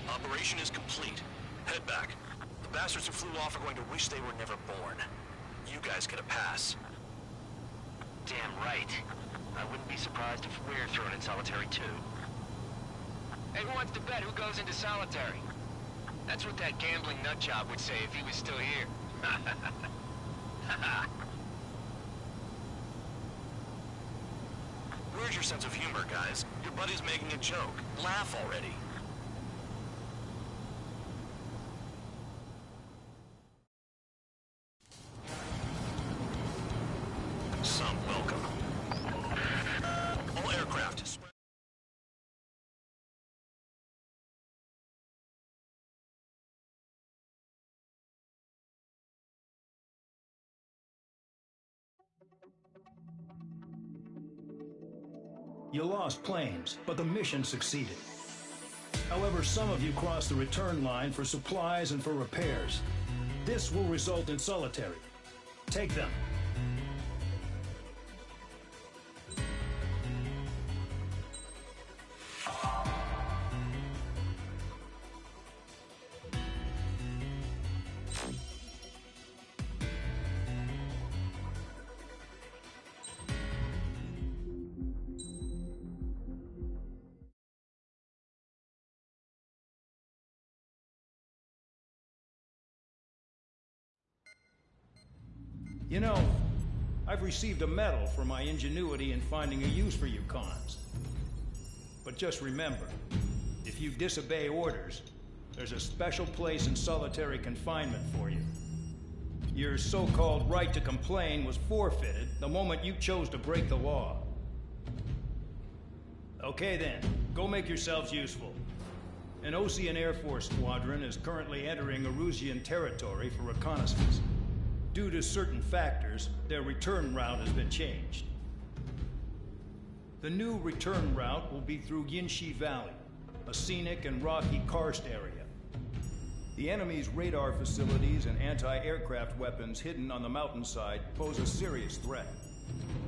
[SPEAKER 15] Operation is complete. Head back. The bastards who flew off are going to wish they were never born. You guys get a pass.
[SPEAKER 14] Damn right. I wouldn't be surprised if we're thrown in solitary too. Hey, who wants to bet who goes into solitary? That's what that gambling nutjob would say if he was still here.
[SPEAKER 15] Where's your sense of humor, guys? Your buddy's making a joke. Laugh already. Some welcome. All aircraft.
[SPEAKER 17] You lost planes, but the mission succeeded. However, some of you crossed the return line for supplies and for repairs. This will result in solitary. Take them. You know, I've received a medal for my ingenuity in finding a use for you cons. But just remember, if you disobey orders, there's a special place in solitary confinement for you. Your so-called right to complain was forfeited the moment you chose to break the law. Okay then, go make yourselves useful. An Osean Air Force squadron is currently entering Erusian territory for reconnaissance. Due to certain factors, their return route has been changed. The new return route will be through Yinshi Valley, a scenic and rocky karst area. The enemy's radar facilities and anti-aircraft weapons hidden on the mountainside pose a serious threat.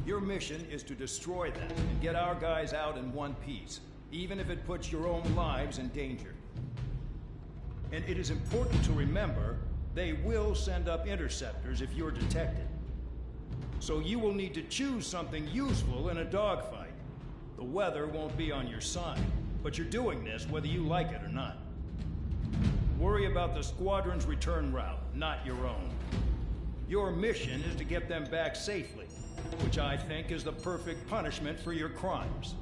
[SPEAKER 17] Your mission is to destroy them and get our guys out in one piece, even if it puts your own lives in danger. And it is important to remember, they will send up interceptors if you're detected. So you will need to choose something useful in a dogfight. The weather won't be on your side, but you're doing this whether you like it or not. Worry about the squadron's return route, not your own. Your mission is to get them back safely, which I think is the perfect punishment for your crimes.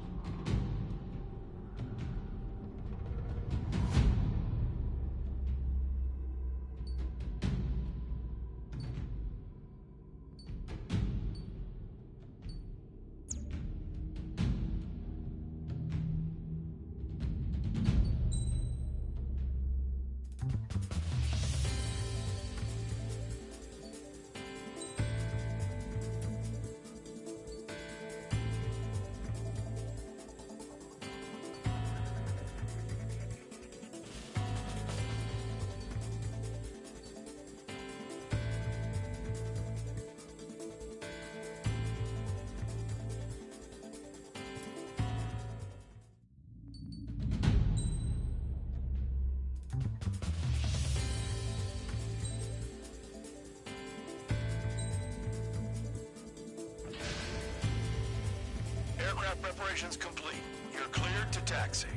[SPEAKER 15] Aircraft preparations complete. You're cleared to taxi.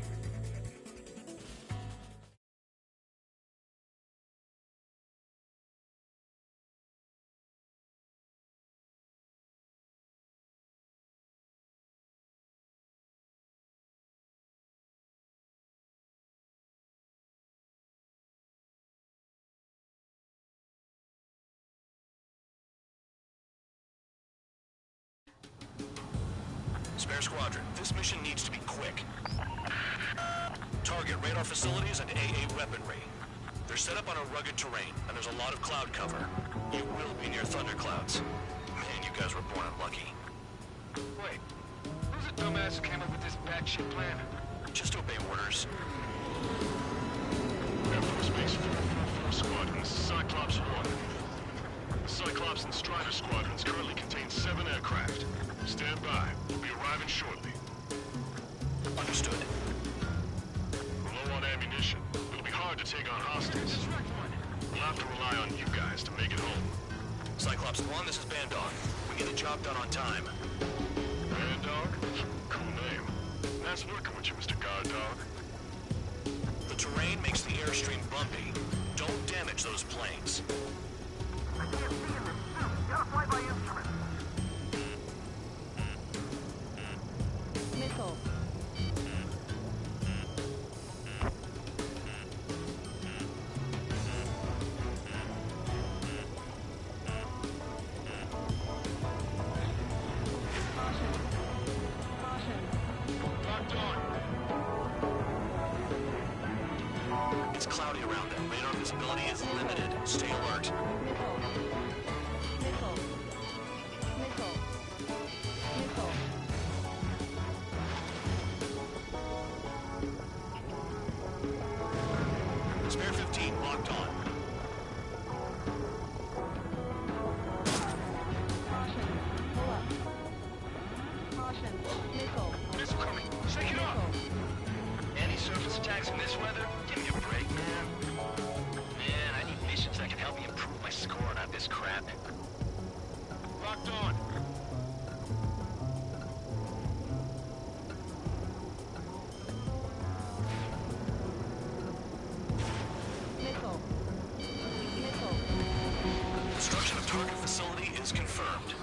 [SPEAKER 15] Spare Squadron, this mission needs to be quick. Target radar facilities and AA weaponry. They're set up on a rugged terrain, and there's a lot of cloud cover. You will be near thunderclouds. Man, you guys were born unlucky.
[SPEAKER 9] Wait, who's the dumbass who came up with this batshit plan?
[SPEAKER 15] Just obey orders.
[SPEAKER 10] Air Force Base 444 Squadron, this is Cyclops 1. The Cyclops and Strider squadrons currently contain 7 aircraft. Stand by. We'll be arriving shortly.
[SPEAKER 15] Understood.
[SPEAKER 10] We're low on ammunition. It'll be hard to take on hostiles. We'll have to rely on you guys to make it home.
[SPEAKER 15] Cyclops 1, this is Bandog. We get the job done on time.
[SPEAKER 10] Bandog? Cool name. Nice working with you, Mr. Guard Dog.
[SPEAKER 15] The terrain makes the airstream bumpy. Don't damage those planes.
[SPEAKER 6] I can't see in this suit. Gotta fly by instrument.
[SPEAKER 16] Missile.
[SPEAKER 15] It's cloudy around them. Radar visibility is limited. Stay alert. Spare 15 locked on.
[SPEAKER 9] Missile coming. Shake it off! Any surface attacks in this weather? Give me a break, man. Man, I need missions that can help me improve my score, not this crap. Locked on.
[SPEAKER 15] Destruction of target facility is confirmed.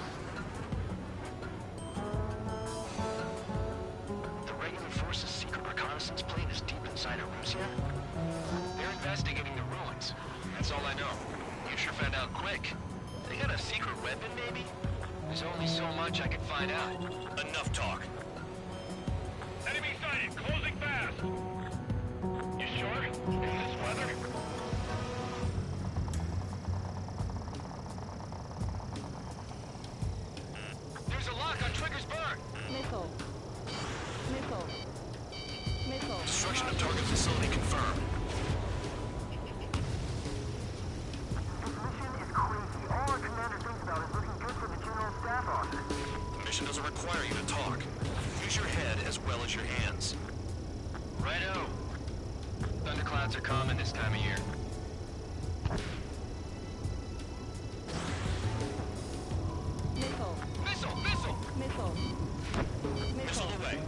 [SPEAKER 9] The regular force's secret reconnaissance plane is deep inside Erusea? They're investigating the ruins. That's all I know. You sure found out quick. They got a secret weapon, maybe? There's only so much I can find out.
[SPEAKER 15] Enough talk.
[SPEAKER 8] Enemy sighted, closing fast. You sure? In this weather?
[SPEAKER 9] There's a lock on Trigger's burn.
[SPEAKER 16] Missile.
[SPEAKER 15] Destruction of target facility confirmed. mission doesn't require you to talk. Use your head as well as your hands.
[SPEAKER 14] Righto. Thunderclouds are common this time of year.
[SPEAKER 1] Missile.
[SPEAKER 14] Missile! Missile!
[SPEAKER 1] Missile.
[SPEAKER 15] Missile away.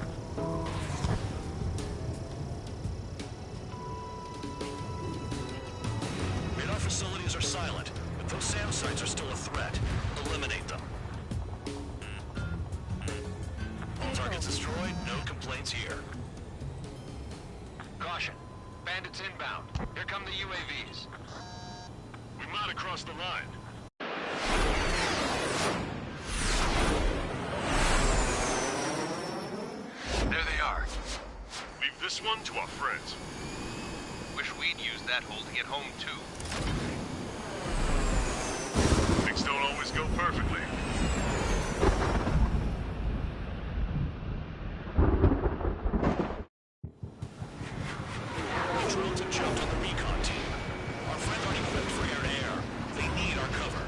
[SPEAKER 15] Radar facilities are silent, but those SAM sites are still a threat. Eliminate them. All targets destroyed, no complaints here.
[SPEAKER 14] Caution. Bandits inbound. Here come the UAVs.
[SPEAKER 9] We might have crossed the line.
[SPEAKER 14] There they are.
[SPEAKER 9] Leave this one to our friends.
[SPEAKER 14] Wish we'd used that hole to get home, too.
[SPEAKER 9] Things don't always go perfectly.
[SPEAKER 15] The drones have jumped on the recon team. Our friends aren't equipped for air-to-air. They need our cover.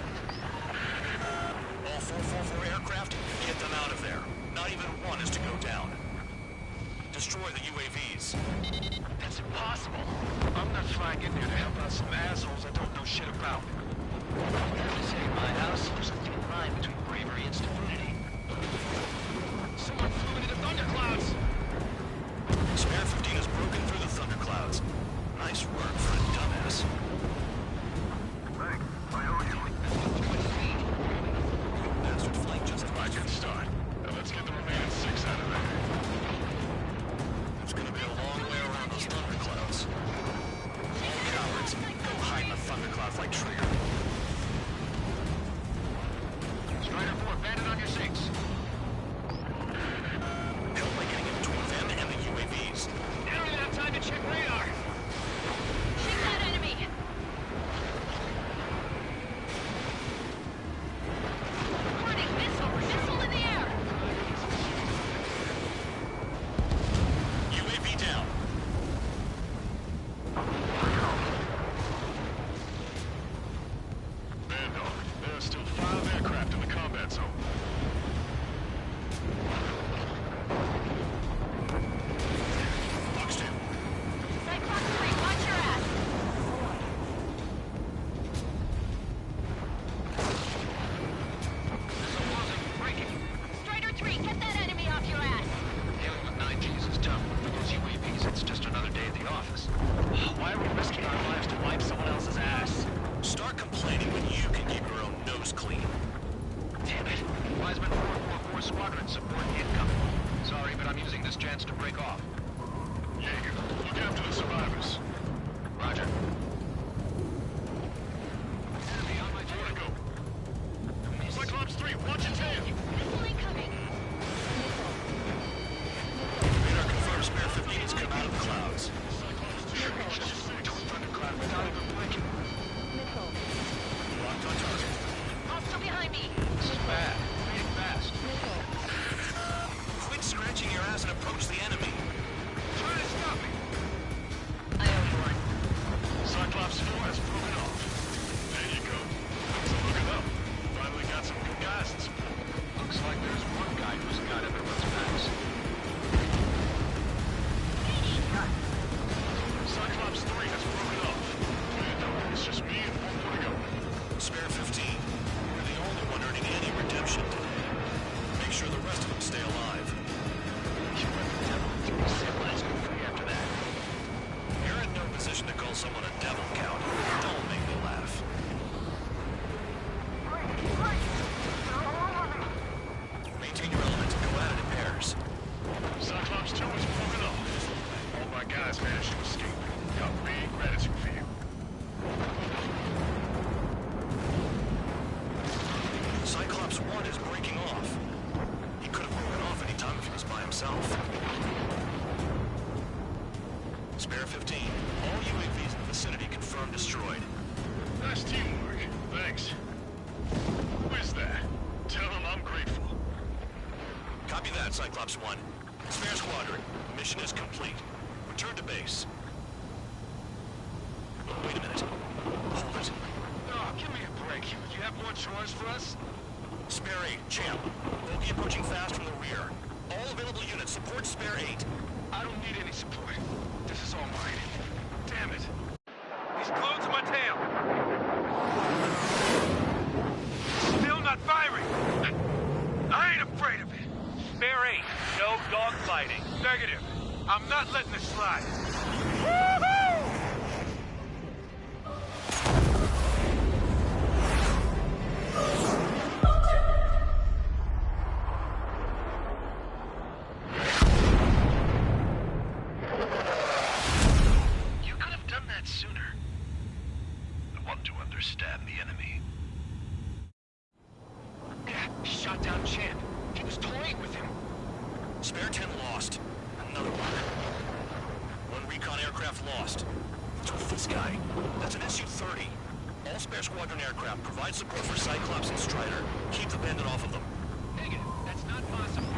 [SPEAKER 15] All 444 aircraft, get them out of there. Not even one is to go down. Destroy the UAVs.
[SPEAKER 14] That's impossible. I'm not flying in there to help out some assholes I don't know shit about. As I say in my house, there's a thin line between bravery and stupidity. Someone flew into the thunderclouds!
[SPEAKER 15] Spare 15 has broken through the thunderclouds. Nice work for a dumbass.
[SPEAKER 6] Thanks. I owe you.
[SPEAKER 15] Bastard flank just
[SPEAKER 9] I can start. Now let's get the remaining 6 out of there.
[SPEAKER 15] It's gonna be a long way around those thunderclouds. All cowards, go hide in the thunderclouds like Trigger.
[SPEAKER 14] Strider 4, bandit on your 6.
[SPEAKER 15] Help by getting in between them and the UAVs.
[SPEAKER 14] I don't even have time to check radar.
[SPEAKER 11] Shoot that enemy! Reporting missile! Missile in the air!
[SPEAKER 15] UAV down.
[SPEAKER 9] Man, dog, there are still 5 aircraft in the combat zone.
[SPEAKER 15] Boxed in.
[SPEAKER 11] Cyclops 3, watch your ass!
[SPEAKER 14] Missile closing. Breaking.
[SPEAKER 11] Strider 3, get that enemy off your ass!
[SPEAKER 14] Dealing with 9Gs is tough, but for those UAVs, it's just another day at the office. Why are we risking our lives to wipe someone else's ass?
[SPEAKER 15] Start complaining when you can keep your own nose clean.
[SPEAKER 14] Damn it. Wiseman 444 Squadron support incoming. Sorry, but I'm using this chance to break off.
[SPEAKER 9] Jaeger, look after the survivors.
[SPEAKER 14] Roger. Enemy on my tail.
[SPEAKER 9] Go. Cyclops 3, watch your tail!
[SPEAKER 11] Missile incoming!
[SPEAKER 15] Radar confirms Spare 15 has come out of the clouds.
[SPEAKER 14] Thundercloud without even blinking.
[SPEAKER 1] Missile.
[SPEAKER 15] Locked on target.
[SPEAKER 11] Hostile behind me!
[SPEAKER 14] This is bad. Moving fast.
[SPEAKER 1] Missile.
[SPEAKER 15] Quit scratching your ass and approach the enemy.
[SPEAKER 14] Trying to stop me.
[SPEAKER 11] I owe you one.
[SPEAKER 9] Cyclops 4 has broken off. There you go. So look it up. Finally got some good guys in support.
[SPEAKER 14] Looks like there's one guy who's got everyone's backs.
[SPEAKER 9] Cyclops 3 has broken off. Man, dog, it's just me and 1 more to go.
[SPEAKER 15] Spare 15. You're the only one earning any redemption today. Make sure the rest of them stay alive.
[SPEAKER 14] You went the devil and threw a civilized movie after that.
[SPEAKER 15] You're in no position to call someone a devil, Count. Don't make me laugh. Maintain your element and go at it in pairs.
[SPEAKER 9] Cyclops 2 has broken off. All my guys managed to escape. Got big gratitude for you.
[SPEAKER 15] Cyclops 1 is breaking off. He could have broken off any time if he was by himself. Spare 15. All UAVs in the vicinity confirmed destroyed.
[SPEAKER 9] Nice teamwork. Thanks. Who is that? Tell him I'm grateful.
[SPEAKER 15] Copy that, Cyclops 1. Spare Squadron. Mission is complete. Return to base. Wait a minute. Hold it.
[SPEAKER 14] Oh, give me a break. You have more chores for us?
[SPEAKER 15] Spare 8, Champ. Bogey approaching fast.
[SPEAKER 9] support. This is all mine. Damn it.
[SPEAKER 8] He's glued to my tail. Still not firing. I ain't afraid of it. Spare 8. No dogfighting. Negative. I'm not letting this slide. Woohoo!
[SPEAKER 9] You could have done that sooner. I want to understand the enemy. Yeah, shot down Champ. He was toying with him.
[SPEAKER 15] Spare 10 lost. Another one. One recon aircraft lost. What's with this guy? That's an Su-30. All spare squadron aircraft provide support for Cyclops and Strider. Keep the bandit off of them.
[SPEAKER 9] Negative. That's not possible.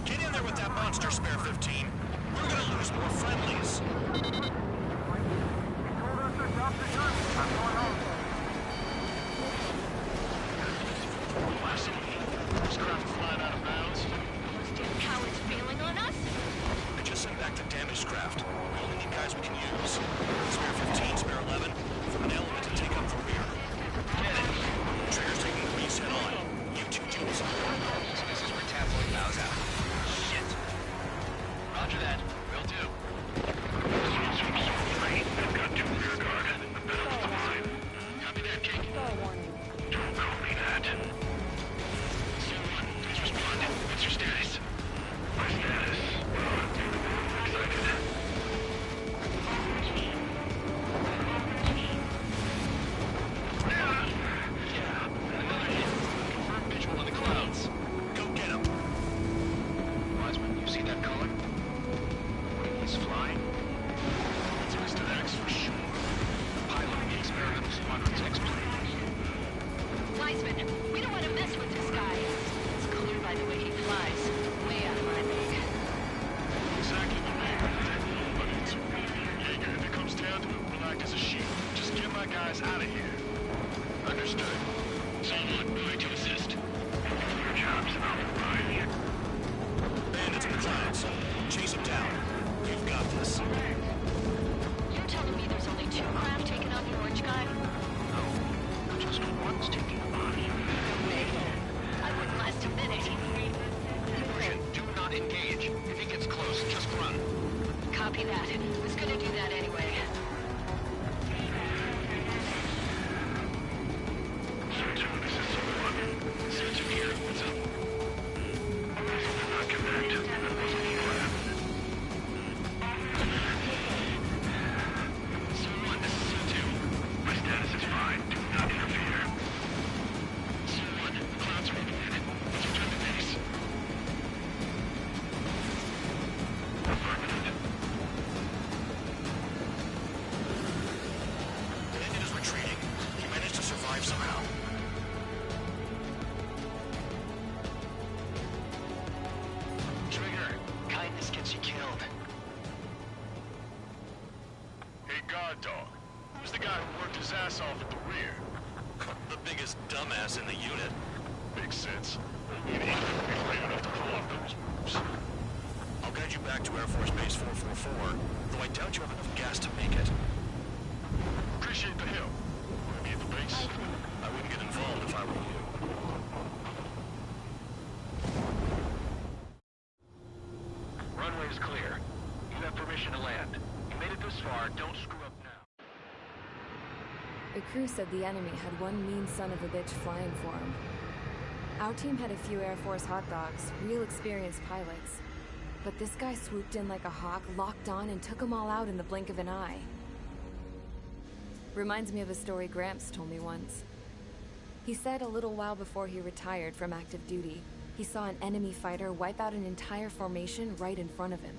[SPEAKER 15] Get in there with that monster, Spare 15. We're gonna lose more friendlies.
[SPEAKER 9] This craft flying out of bounds.
[SPEAKER 11] Those cowards bailing on us?
[SPEAKER 15] I just sent back the damaged craft. We only need guys we can use. Spare 15, Spare 11, from an element to take up the rear.
[SPEAKER 9] Get it.
[SPEAKER 15] Trigger's taking the breeze head on. You two deal with something.
[SPEAKER 9] So this is where Tabloid bows out. Shit. Roger that. Will do.
[SPEAKER 10] I've got 2 rear guard. The battle's the mine.
[SPEAKER 9] Copy that, King.
[SPEAKER 10] Don't call me that.
[SPEAKER 9] Someone, please respond. What's your status?
[SPEAKER 10] My status? Excited.
[SPEAKER 9] Yeah, another hit. Confirmed visual in the clouds.
[SPEAKER 15] Go get him.
[SPEAKER 9] Wiseman, you see that color? He's flying? It's Mr. X for sure. The pilot of the experimental squadron's X-plane.
[SPEAKER 11] Wiseman, we don't want to mess with this guy. It's clear by the way he flies. Way out of my league.
[SPEAKER 9] Exactly what I heard. But it's Jaeger, if it comes down to it, we'll act as a shield. Just get my guys out of here. Understood. Someone moving to assist.
[SPEAKER 10] Your job's out of mine.
[SPEAKER 15] Bandits in the clouds. Chase them down. You've got this.
[SPEAKER 11] You're telling me there's only 2 craft taking on the orange guy?
[SPEAKER 9] No, just one's taking a body.
[SPEAKER 11] No way. I wouldn't last a minute.
[SPEAKER 9] Illusion, do not engage. If he gets close, just run.
[SPEAKER 11] Copy that. Was gonna do that anyway.
[SPEAKER 10] Search him. This is someone. Search him here. What's up? This did not connect. That wasn't the plan.
[SPEAKER 9] Someone, this is Su-2.
[SPEAKER 10] My status is fine. Do not interfere.
[SPEAKER 9] Someone, the clouds are moving in. Let's return to base.
[SPEAKER 10] Affirmative.
[SPEAKER 15] Bandit is retreating. He managed to survive somehow.
[SPEAKER 9] Trigger, kindness gets you killed. Hey, guard dog. Who's the guy who worked his ass off at the rear?
[SPEAKER 15] The biggest dumbass in the unit.
[SPEAKER 9] Makes sense. Only an idiot would be brave enough to pull off those moves.
[SPEAKER 15] I'll guide you back to Air Force Base 444, though I doubt you have enough gas to make it.
[SPEAKER 9] Appreciate the help. Want to be at the base?
[SPEAKER 15] I wouldn't get involved if I were you.
[SPEAKER 9] Runway is clear. You have permission to land. You made it this far, don't screw up now.
[SPEAKER 1] The crew said the enemy had one mean son of a bitch flying for him. Our team had a few Air Force hot dogs, real experienced pilots. But this guy swooped in like a hawk, locked on, and took them all out in the blink of an eye. Reminds me of a story Gramps told me once. He said a little while before he retired from active duty, he saw an enemy fighter wipe out an entire formation right in front of him.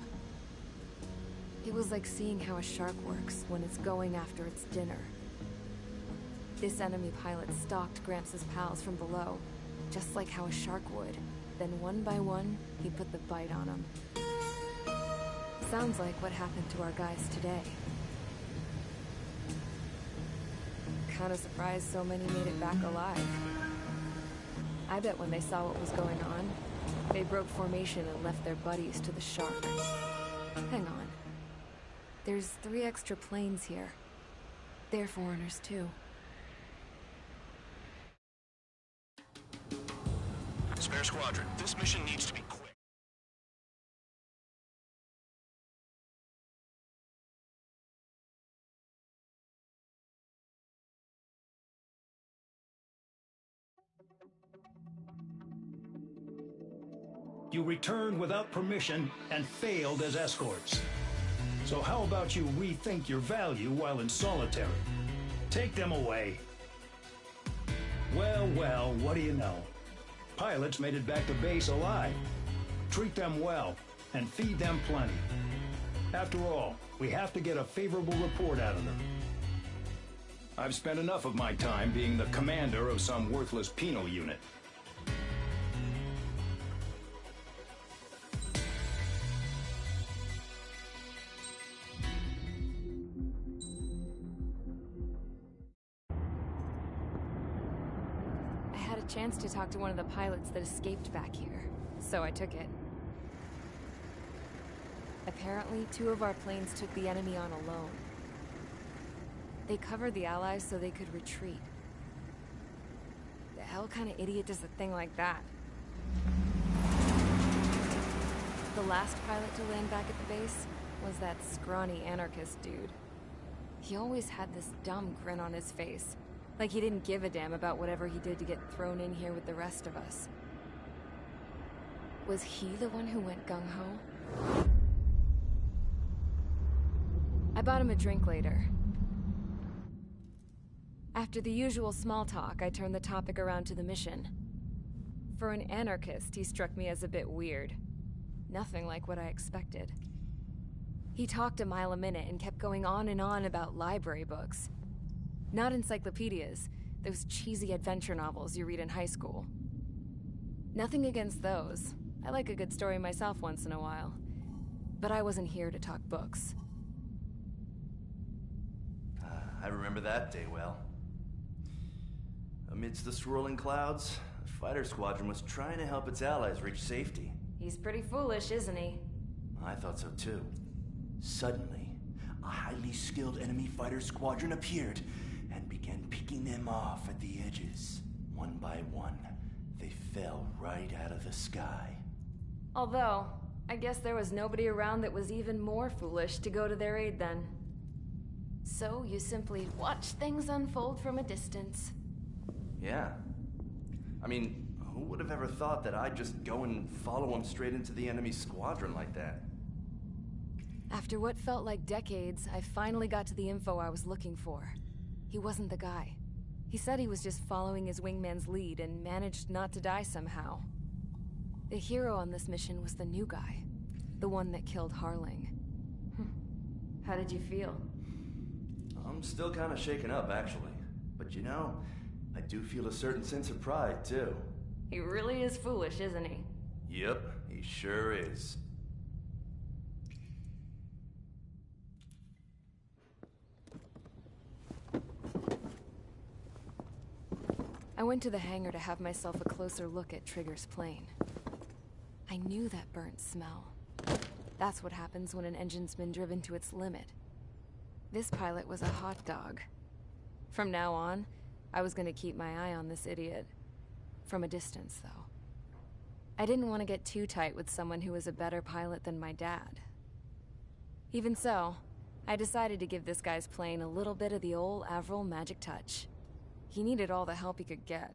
[SPEAKER 1] It was like seeing how a shark works when it's going after its dinner. This enemy pilot stalked Gramps' pals from below, just like how a shark would. Then one by one, he put the bite on them. Sounds like what happened to our guys today. Kinda surprised so many made it back alive. I bet when they saw what was going on, they broke formation and left their buddies to the shark. There's 3 extra planes here. They're foreigners, too.
[SPEAKER 15] Spare Squadron, this mission needs to be quick.
[SPEAKER 17] You returned without permission and failed as escorts. So how about you rethink your value while in solitary? Take them away. Well, well, what do you know? Pilots made it back to base alive. Treat them well and feed them plenty. After all, we have to get a favorable report out of them. I've spent enough of my time being the commander of some worthless penal unit.
[SPEAKER 1] Chance to talk to one of the pilots that escaped back here, so I took it. Apparently, 2 of our planes took the enemy on alone. They covered the Allies so they could retreat. The hell kind of idiot does a thing like that? The last pilot to land back at the base was that scrawny anarchist dude. He always had this dumb grin on his face. Like he didn't give a damn about whatever he did to get thrown in here with the rest of us. Was he the one who went gung-ho? I bought him a drink later. After the usual small talk, I turned the topic around to the mission. For an anarchist, he struck me as a bit weird. Nothing like what I expected. He talked a mile a minute and kept going on and on about library books. Not encyclopedias, those cheesy adventure novels you read in high school. Nothing against those. I like a good story myself once in a while. But I wasn't here to talk books.
[SPEAKER 20] I remember that day well. Amidst the swirling clouds, the fighter squadron was trying to help its allies reach safety.
[SPEAKER 1] He's pretty foolish, isn't he?
[SPEAKER 20] I thought so too. Suddenly, a highly skilled enemy fighter squadron appeared and began picking them off at the edges. One by one, they fell right out of the sky.
[SPEAKER 1] Although, I guess there was nobody around that was even more foolish to go to their aid then. So you simply watch things unfold from a distance.
[SPEAKER 20] Yeah. I mean, who would have ever thought that I'd just go and follow them straight into the enemy squadron like that?
[SPEAKER 1] After what felt like decades, I finally got to the info I was looking for. He wasn't the guy. He said he was just following his wingman's lead and managed not to die somehow. The hero on this mission was the new guy. The one that killed Harling. How did you feel?
[SPEAKER 20] I'm still kind of shaken up, actually. But you know, I do feel a certain sense of pride, too.
[SPEAKER 1] He really is foolish, isn't he?
[SPEAKER 20] Yep, he sure is.
[SPEAKER 1] I went to the hangar to have myself a closer look at Trigger's plane. I knew that burnt smell. That's what happens when an engine's been driven to its limit. This pilot was a hot dog. From now on, I was going to keep my eye on this idiot. From a distance, though. I didn't want to get too tight with someone who was a better pilot than my dad. Even so, I decided to give this guy's plane a little bit of the old Avril magic touch. He needed all the help he could get.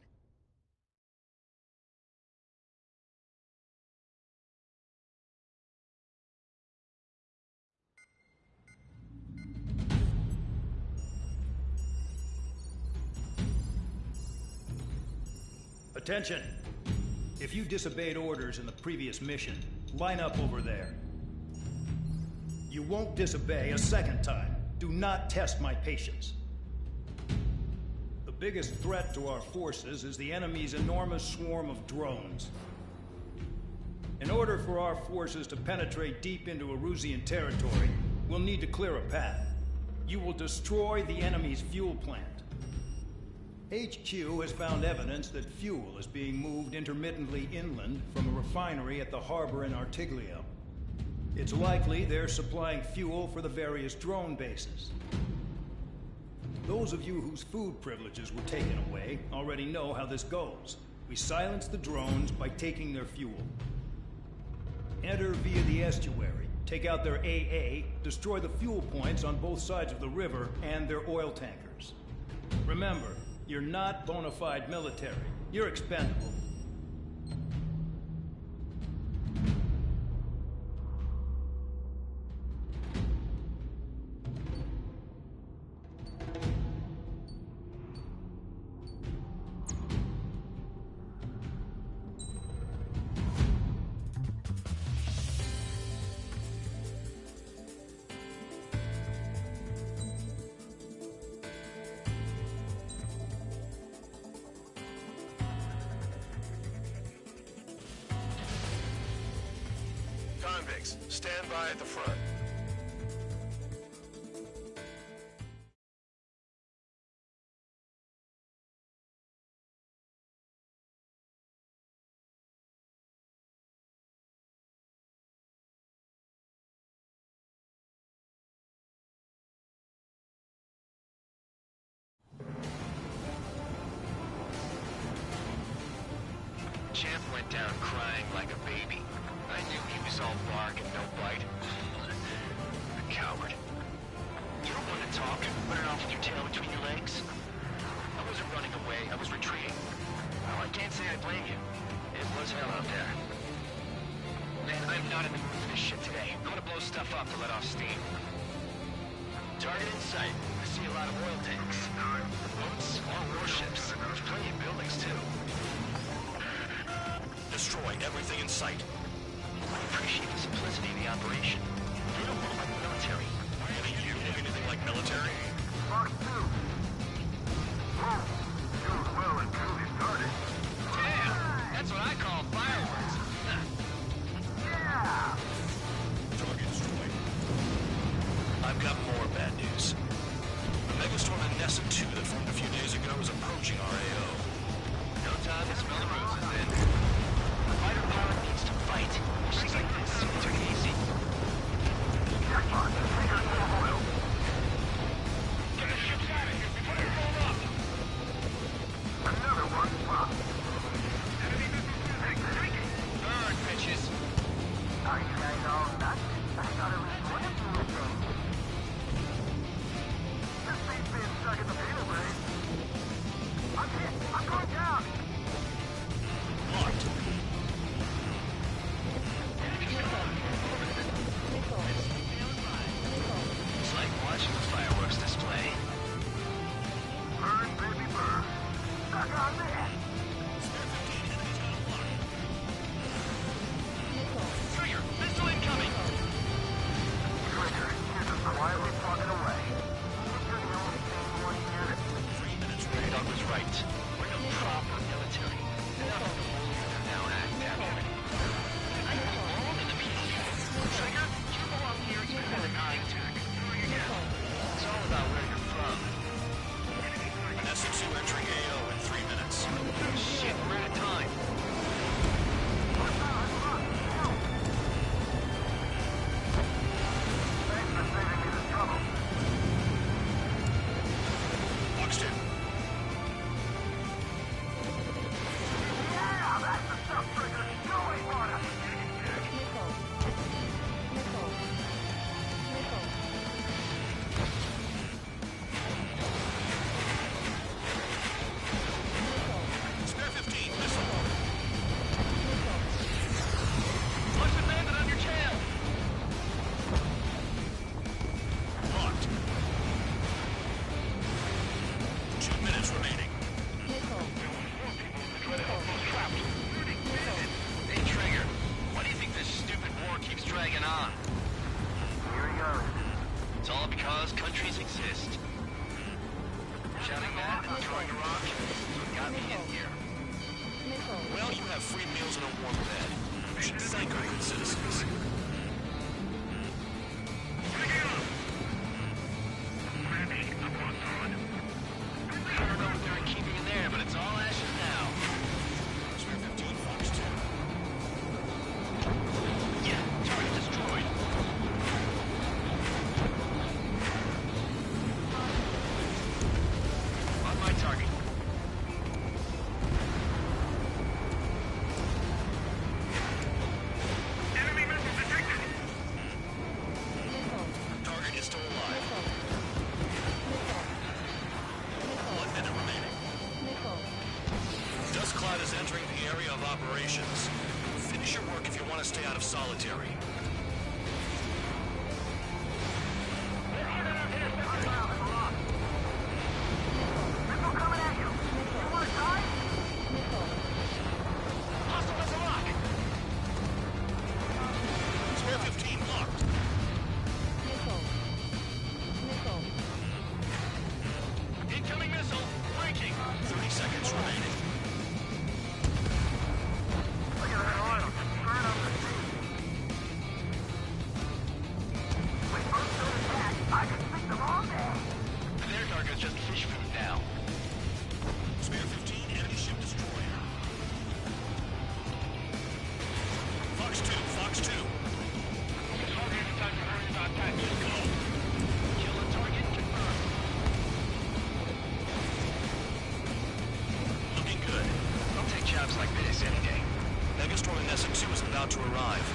[SPEAKER 17] Attention! If you disobeyed orders in the previous mission, line up over there. You won't disobey a second time. Do not test my patience. The biggest threat to our forces is the enemy's enormous swarm of drones. In order for our forces to penetrate deep into Erusian territory, we'll need to clear a path. You will destroy the enemy's fuel plant. HQ has found evidence that fuel is being moved intermittently inland from a refinery at the harbor in Artiglio. It's likely they're supplying fuel for the various drone bases. Those of you whose food privileges were taken away already know how this goes. We silence the drones by taking their fuel. Enter via the estuary, take out their AA, destroy the fuel points on both sides of the river and their oil tankers. Remember, you're not bona fide military. You're expendable.
[SPEAKER 21] Convicts, stand by at the front.
[SPEAKER 14] Champ went down crying like a baby. I knew he was all bark and no bite. A coward. You don't want to talk, running off with your tail between your legs? I wasn't running away, I was retreating. Well, I can't say I blame you. It was hell out there. Man, I'm not in the mood for this shit today. I'm gonna blow stuff up to let off steam. Target in sight. I see a lot of oil tanks. Boats, all warships. There's plenty of buildings, too.
[SPEAKER 21] Destroy everything in sight.
[SPEAKER 14] I appreciate the simplicity of the operation. They don't look like military.
[SPEAKER 21] Any of you look anything like military?
[SPEAKER 6] Mark 2. Move. You're well and truly started.
[SPEAKER 14] Damn! That's what I call fireworks.
[SPEAKER 6] Yeah!
[SPEAKER 21] Target destroyed. I've got more bad news. The megastorm in Nessa 2 that formed a few days ago is approaching our AO.
[SPEAKER 14] No time to smell the roses, then. The fighter pilot needs to fight. She's like this. Took it easy.
[SPEAKER 6] Jackpot. Trigger full oil.
[SPEAKER 8] Get the ships out of here before they blow up!
[SPEAKER 6] Another one popped.
[SPEAKER 8] Enemy missiles taken.
[SPEAKER 14] Burn, bitches.
[SPEAKER 6] Are you guys all nuts? I thought it was one of you things. This thing's being stuck in the field, Ray. I'm hit. I'm going down.
[SPEAKER 21] Locked.
[SPEAKER 14] It's like watching a fireworks display.
[SPEAKER 6] Burn, baby, burn. Stuck on there.
[SPEAKER 14] Trigger, missile incoming!
[SPEAKER 6] Trigger, you're just quietly plugging away. You're the only thing more here.
[SPEAKER 21] 3 minutes
[SPEAKER 14] Ray Dog was right. We're no proper military. Enough of the holier now act, damn it. I belong in the media. Trigger, you belong here even with an eye tag. It's all about where you're from.
[SPEAKER 21] Nessa 2 entering AO in 3 minutes.
[SPEAKER 14] Shit, we're out of time.
[SPEAKER 6] Thanks for saving me the trouble.
[SPEAKER 21] Buxton.
[SPEAKER 6] Yeah, that's the stuff, Trigger. Go away, Marta.
[SPEAKER 21] Spare 15, missile.
[SPEAKER 14] Punch the bandit on your tail!
[SPEAKER 21] Locked. 2 minutes remaining.
[SPEAKER 14] Hey, Trigger, why do you think this stupid war keeps dragging on?
[SPEAKER 6] Here he goes.
[SPEAKER 14] It's all because countries exist. Shouting that and throwing a rock is what got me in here.
[SPEAKER 21] Well, you have free meals and a warm bed. You should thank our good citizens.
[SPEAKER 14] I don't know what they're keeping in there, but it's all ashes now.
[SPEAKER 21] Spare 15, Fox 2.
[SPEAKER 14] Yeah, target destroyed.
[SPEAKER 21] operations. Finish your work if you want to stay out of solitary.
[SPEAKER 9] Incoming missile! Breaking!
[SPEAKER 21] 30 seconds remaining.
[SPEAKER 6] Look at that oil. Burn up the sea. With most of the attack, I can speak them all day.
[SPEAKER 9] Their target's just fish food now.
[SPEAKER 21] Spare 15, enemy ship destroyed. Fox 2, Fox 2.
[SPEAKER 9] Target time to hurry about that. Go! Kill a target confirmed.
[SPEAKER 21] Looking good.
[SPEAKER 9] I'll take jobs like this any day.
[SPEAKER 21] Megastorm and Nessa 2 is about to arrive.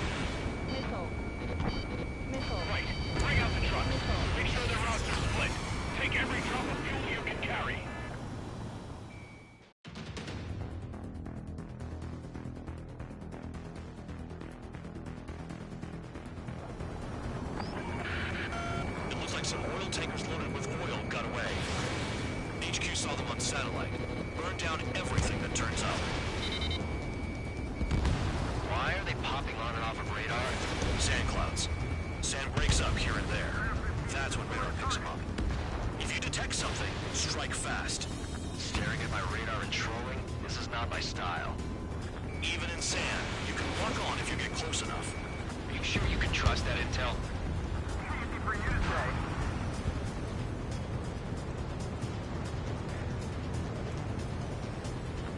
[SPEAKER 9] Right. Bring out the trucks. Make sure their routes are split. Take every drop of fuel you can carry.
[SPEAKER 21] It looks like some oil tankers loaded with oil got away. HQ saw them on satellite. Burned down everything that turns up.
[SPEAKER 9] Why are they popping on and off of radar?
[SPEAKER 21] Sand clouds. Sand breaks up here and there. That's when radar picks them up. If you detect something, strike fast.
[SPEAKER 9] Staring at my radar and trolling? This is not my style.
[SPEAKER 21] Even in sand, you can walk on if you get close enough.
[SPEAKER 9] Are you sure you can trust that intel?
[SPEAKER 6] Easy for you to say.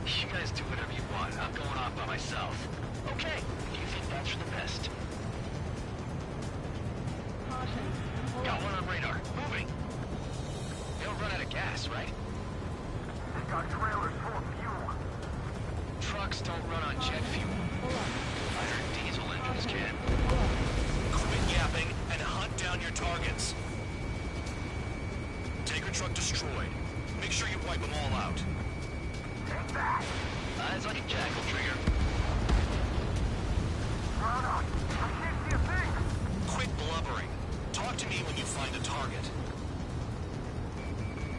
[SPEAKER 9] You guys do whatever you want. I'm going off by myself. Okay. Do you think that's for the best? Got one on radar. Moving. They'll run out of gas, right?
[SPEAKER 6] They got trailers full of fuel.
[SPEAKER 9] Trucks don't run on jet fuel. I heard diesel engines can.
[SPEAKER 21] Quit yapping and hunt down your targets. Tanker truck destroyed. Make sure you wipe them all out.
[SPEAKER 6] Take that.
[SPEAKER 9] It's like a jackal trigger.
[SPEAKER 6] Run on. I can't see a thing.
[SPEAKER 21] Quit blubbering. Talk to me when you find a target.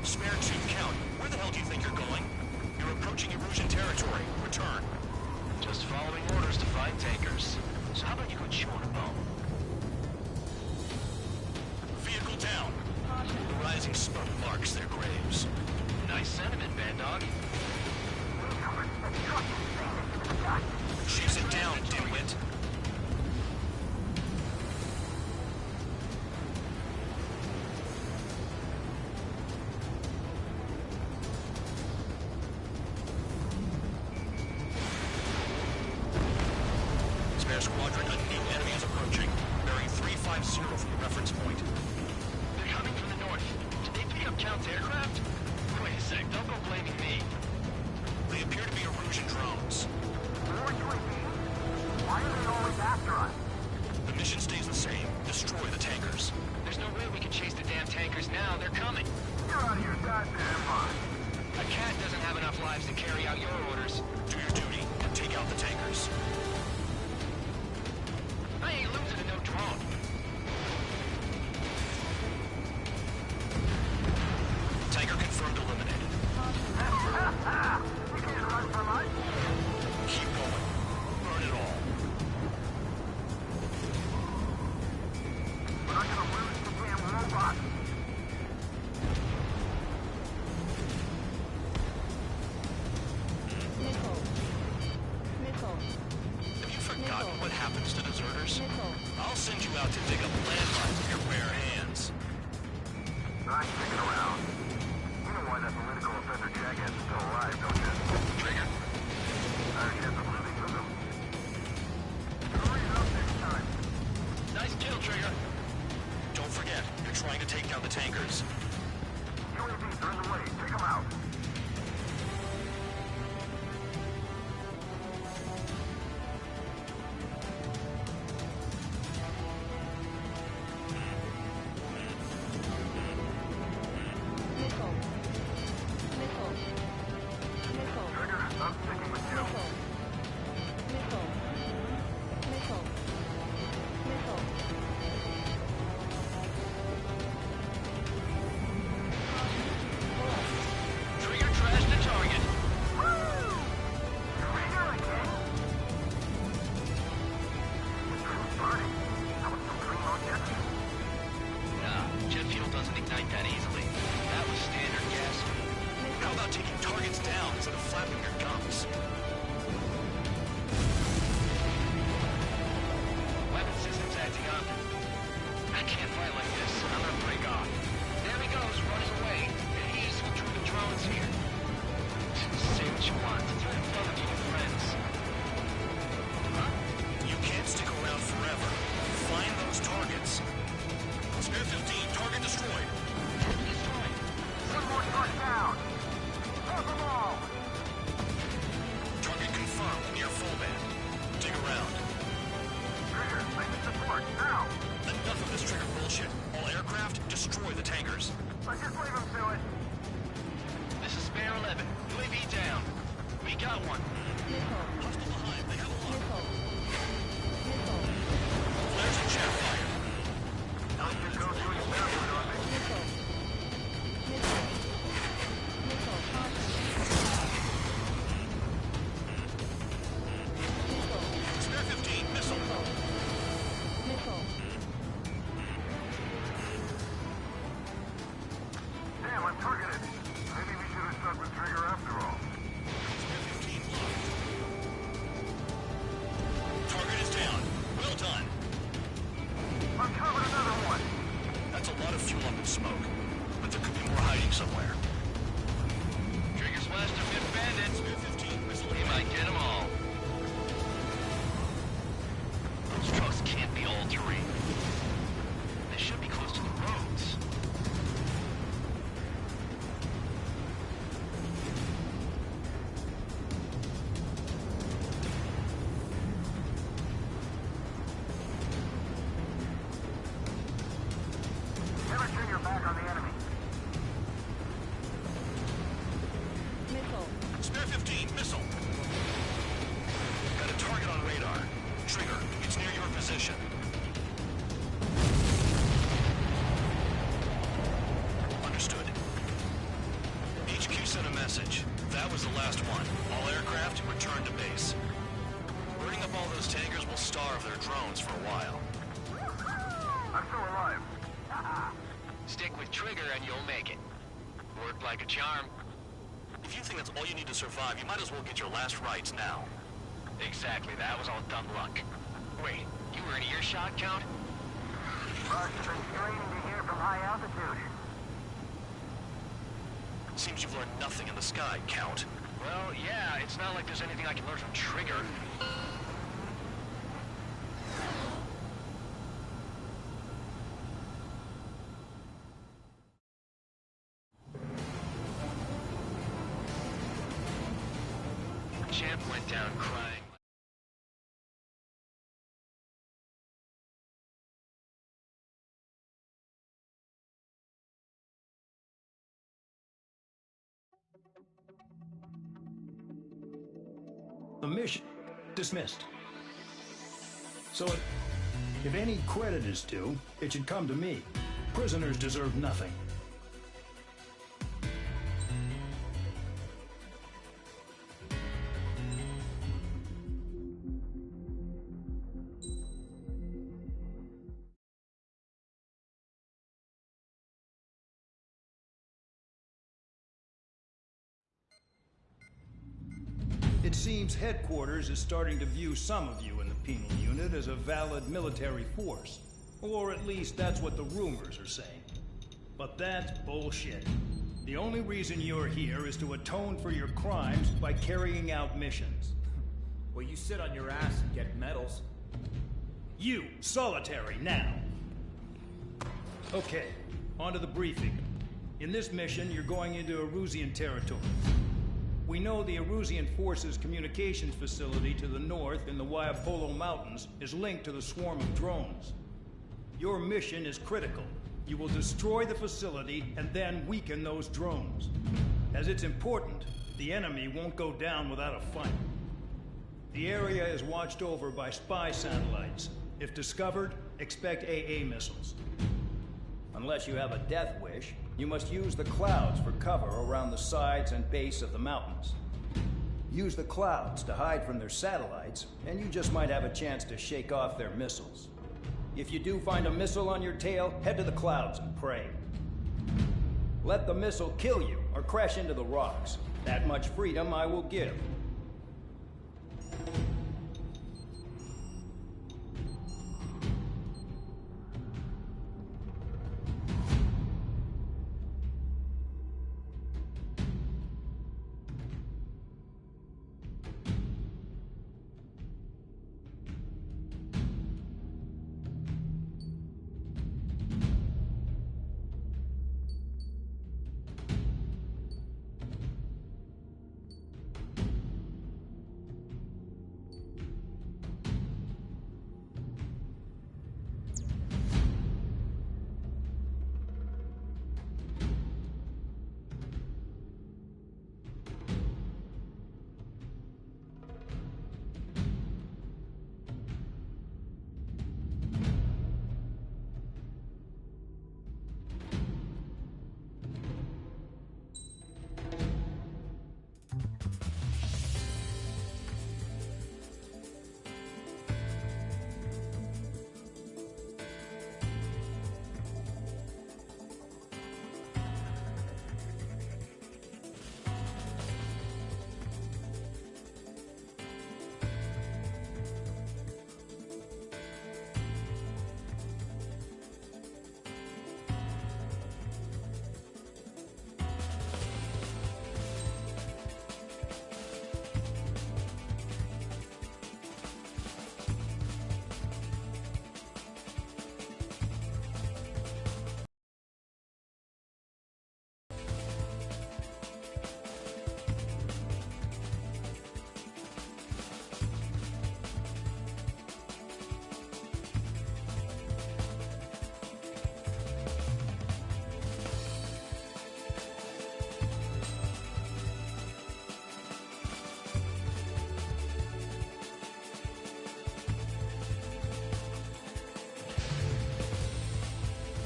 [SPEAKER 21] Spare 2 count. Where the hell do you think you're going? You're approaching Erusian territory. Return.
[SPEAKER 9] Just following orders to find tankers. So how about you go chew on a bone?
[SPEAKER 21] Vehicle down. The rising smoke marks their graves.
[SPEAKER 9] Nice sentiment, Bad Dog.
[SPEAKER 21] Chase it down, dimwit. Spare squadron, a new enemy is approaching. Bearing 350 from the reference point.
[SPEAKER 9] They're coming from the north. Did they pick up Count's aircraft? Wait a sec, don't go blaming me.
[SPEAKER 21] They appear to be Erusian drones.
[SPEAKER 6] More UAVs? Why are they always after us?
[SPEAKER 21] The mission stays the same. Destroy the tankers.
[SPEAKER 9] There's no way we can chase the damn tankers now. They're coming.
[SPEAKER 6] You're out of your goddamn mind.
[SPEAKER 9] A cat doesn't have enough lives to carry out your orders.
[SPEAKER 21] Do your duty and take out the tankers.
[SPEAKER 9] I ain't losing to no drone.
[SPEAKER 21] Tanker confirmed eliminated.
[SPEAKER 6] You can't run for life.
[SPEAKER 21] Keep going. Burn it all.
[SPEAKER 6] We're not gonna lose the damn robot.
[SPEAKER 21] Have you forgotten what happens to deserters? I'll send you out to dig up landmines with your bare hands.
[SPEAKER 6] I'm sticking around. You know why that political offender jackass is still alive, don't you?
[SPEAKER 21] Trigger?
[SPEAKER 6] I already have some living with him. Hurry it up next time.
[SPEAKER 9] Nice kill, Trigger.
[SPEAKER 21] Don't forget, you're trying to take down the tankers.
[SPEAKER 6] UAVs are in the way. Take them out. Trigger, I'm sticking with you.
[SPEAKER 9] doesn't ignite that easily. That was standard gas.
[SPEAKER 21] How about taking targets down instead of flapping your gums?
[SPEAKER 9] Weapon system's acting up. I can't fight like this. I'm gonna break off. There he goes, running away. He's through the drones here. Say what you want. Through the fun of your friends. Huh?
[SPEAKER 21] You can't stick around forever. Find those targets. Spare 15, target destroyed.
[SPEAKER 9] Destroyed.
[SPEAKER 6] One more truck down. Hold them all.
[SPEAKER 21] Target confirmed, near full band. Dig around.
[SPEAKER 6] Trigger, I need support, now.
[SPEAKER 21] Enough of this trigger bullshit. All aircraft, destroy the tankers.
[SPEAKER 6] Let's just leave them to it.
[SPEAKER 9] This is Spare 11. UAV down. We got one.
[SPEAKER 21] Hostile behind, they have a lock. Flares and chaff fire.
[SPEAKER 6] I'll just go through your bathroom on me.
[SPEAKER 21] Spare 15, missile.
[SPEAKER 6] Damn, I'm targeted. Maybe we should have stuck with Trigger after all.
[SPEAKER 21] Spare 15 locked. Target is down. Well done.
[SPEAKER 6] Uncovered another one.
[SPEAKER 21] That's a lot of fuel up in smoke. But there could be more hiding somewhere.
[SPEAKER 9] Trigger slashed a fifth bandit.
[SPEAKER 21] Spare 15, missile.
[SPEAKER 9] He might get them all. Those trucks can't be all terrain. They should be close to the roads.
[SPEAKER 6] Never turn your back on the enemy.
[SPEAKER 21] Spare 15, missile. Got a target on radar. Trigger, it's near your position. Understood. HQ sent a message. That was the last one. All aircraft, return to base. Burning up all those tankers will starve their drones for a while.
[SPEAKER 6] I'm still alive.
[SPEAKER 9] Stick with Trigger and you'll make it. Worked like a charm.
[SPEAKER 21] If you think that's all you need to survive, you might as well get your last rites now.
[SPEAKER 9] Exactly, that was all dumb luck. Wait, you were in earshot, Count?
[SPEAKER 6] Rush has been straining to here from high altitude.
[SPEAKER 21] Seems you've learned nothing in the sky, Count.
[SPEAKER 9] Well, yeah, it's not like there's anything I can learn from Trigger. Champ went down crying.
[SPEAKER 17] The mission dismissed. So if any credit is due, it should come to me. Prisoners deserve nothing. It seems headquarters is starting to view some of you in the penal unit as a valid military force. Or at least that's what the rumors are saying. But that's bullshit. The only reason you're here is to atone for your crimes by carrying out missions.
[SPEAKER 19] Well, you sit on your ass and get medals.
[SPEAKER 17] You, solitary, now. Okay, on to the briefing. In this mission, you're going into Erusian territory. We know the Erusian Forces communications facility to the north in the Waiapolo Mountains is linked to the swarm of drones. Your mission is critical. You will destroy the facility and then weaken those drones. As it's important, the enemy won't go down without a fight. The area is watched over by spy satellites. If discovered, expect AA missiles. Unless you have a death wish, you must use the clouds for cover around the sides and base of the mountains. Use the clouds to hide from their satellites, and you just might have a chance to shake off their missiles. If you do find a missile on your tail, head to the clouds and pray. Let the missile kill you or crash into the rocks. That much freedom I will give.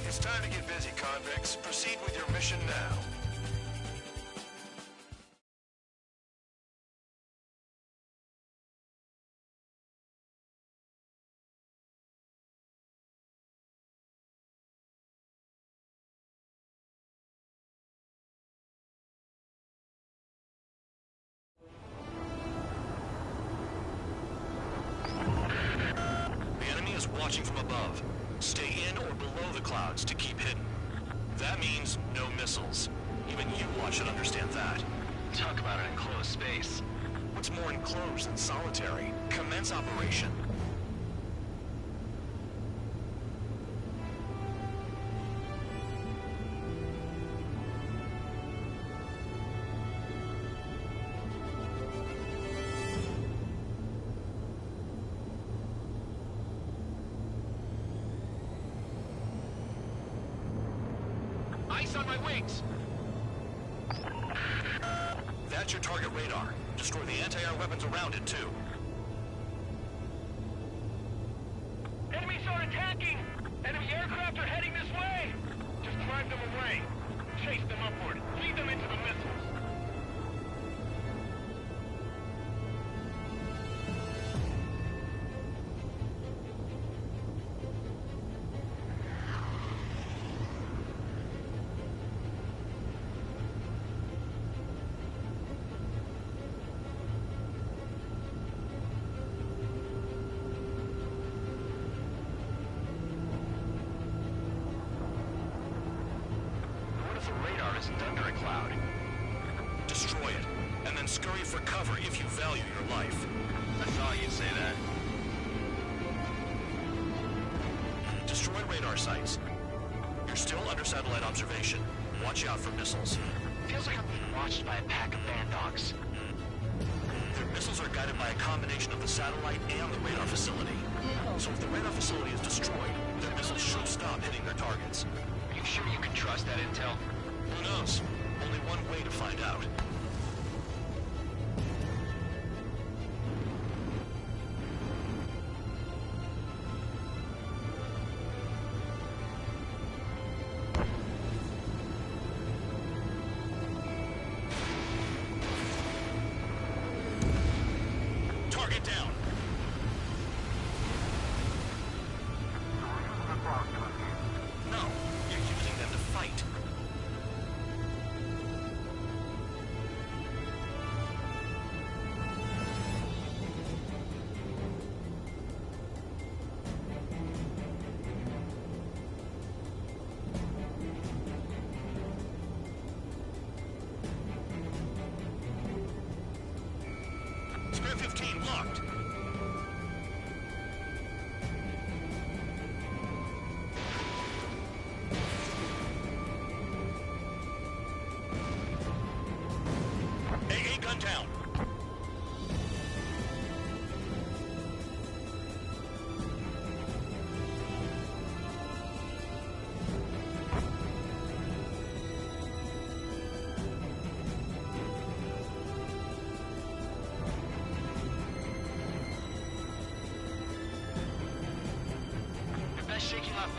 [SPEAKER 15] It's time to get busy, convicts. Proceed with your mission now. The enemy is watching from above. Stay in or below the clouds to keep hidden. That means no missiles. Even you lot should understand that.
[SPEAKER 14] Talk about an enclosed space.
[SPEAKER 15] What's more enclosed than solitary? Commence operation.
[SPEAKER 14] Ice on my wings!
[SPEAKER 15] That's your target radar. Destroy the anti-air weapons around it, too.
[SPEAKER 8] Enemies are attacking! Enemy aircraft are heading this way! Just drive them away. Chase them upward. Lead them into the missiles.
[SPEAKER 15] Under a cloud. Destroy it, and then scurry for cover if you value your life.
[SPEAKER 14] I thought you'd say that.
[SPEAKER 15] Destroy radar sites. You're still under satellite observation. Watch out for missiles.
[SPEAKER 14] Feels like I'm being watched by a pack of band dogs.
[SPEAKER 15] Their missiles are guided by a combination of the satellite and the radar facility. So if the radar facility is destroyed, their missiles should stop hitting their targets.
[SPEAKER 14] Are you sure you can trust that intel?
[SPEAKER 15] Who knows? Only one way to find out. Target down. No, you're using them to fight.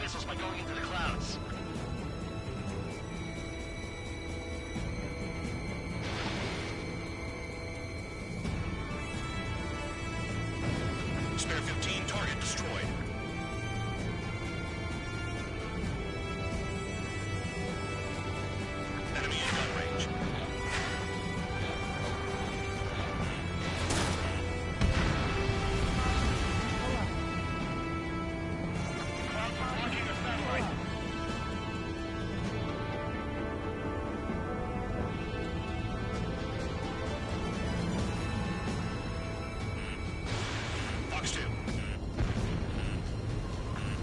[SPEAKER 14] missiles by going into the clouds.
[SPEAKER 15] Spare 15, target destroyed. Enemy in gun range.
[SPEAKER 8] Clouds are blocking the satellite.
[SPEAKER 15] Fox 2.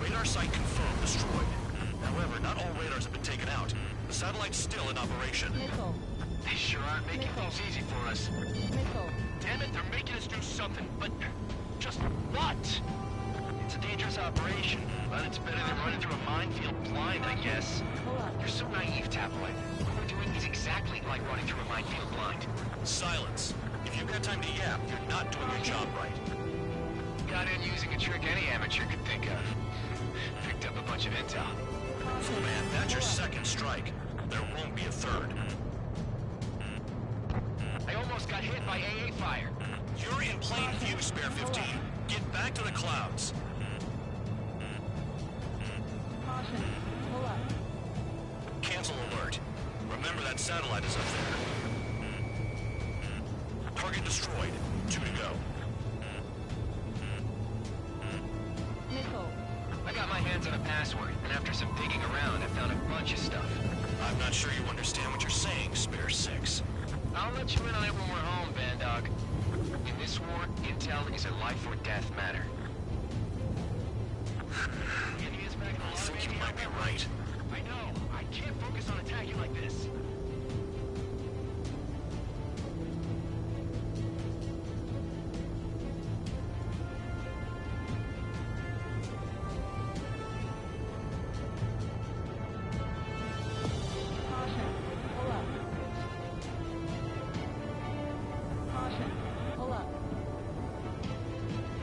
[SPEAKER 15] Radar site confirmed destroyed. However, not all radars have been taken out. The satellite's still in operation.
[SPEAKER 16] Missile.
[SPEAKER 14] They sure aren't making
[SPEAKER 16] Missile.
[SPEAKER 14] things easy for us.
[SPEAKER 16] Missile.
[SPEAKER 14] Damn it, they're making us do something, but just what? It's a dangerous operation, but it's better than running through a minefield blind, I guess. You're so naive, Tabloid. What we're doing is exactly like running through a minefield blind.
[SPEAKER 15] Silence. If you've got time to yap, you're not doing your job right.
[SPEAKER 14] Got in using a trick any amateur could think of. Picked up a bunch of intel.
[SPEAKER 15] Oh man, that's your second strike. There won't be a third.
[SPEAKER 14] I almost got hit by AA fire.
[SPEAKER 15] You're in plain view, Spare 15. Get back to the clouds.
[SPEAKER 16] Caution. Pull up.
[SPEAKER 15] Cancel alert. Remember that satellite is up there. Target destroyed. 2 to go.
[SPEAKER 16] Missile.
[SPEAKER 14] I got my hands on a password, and after some digging around, I found a bunch of stuff.
[SPEAKER 15] I'm not sure you understand what you're saying, Spare 6.
[SPEAKER 14] I'll let you in on it when we're home, Bandog. In this war, intel is a life or death matter.
[SPEAKER 15] I think you might be right.
[SPEAKER 14] I know. I can't focus on attacking like this.
[SPEAKER 16] Caution. Pull up. Caution. Pull up.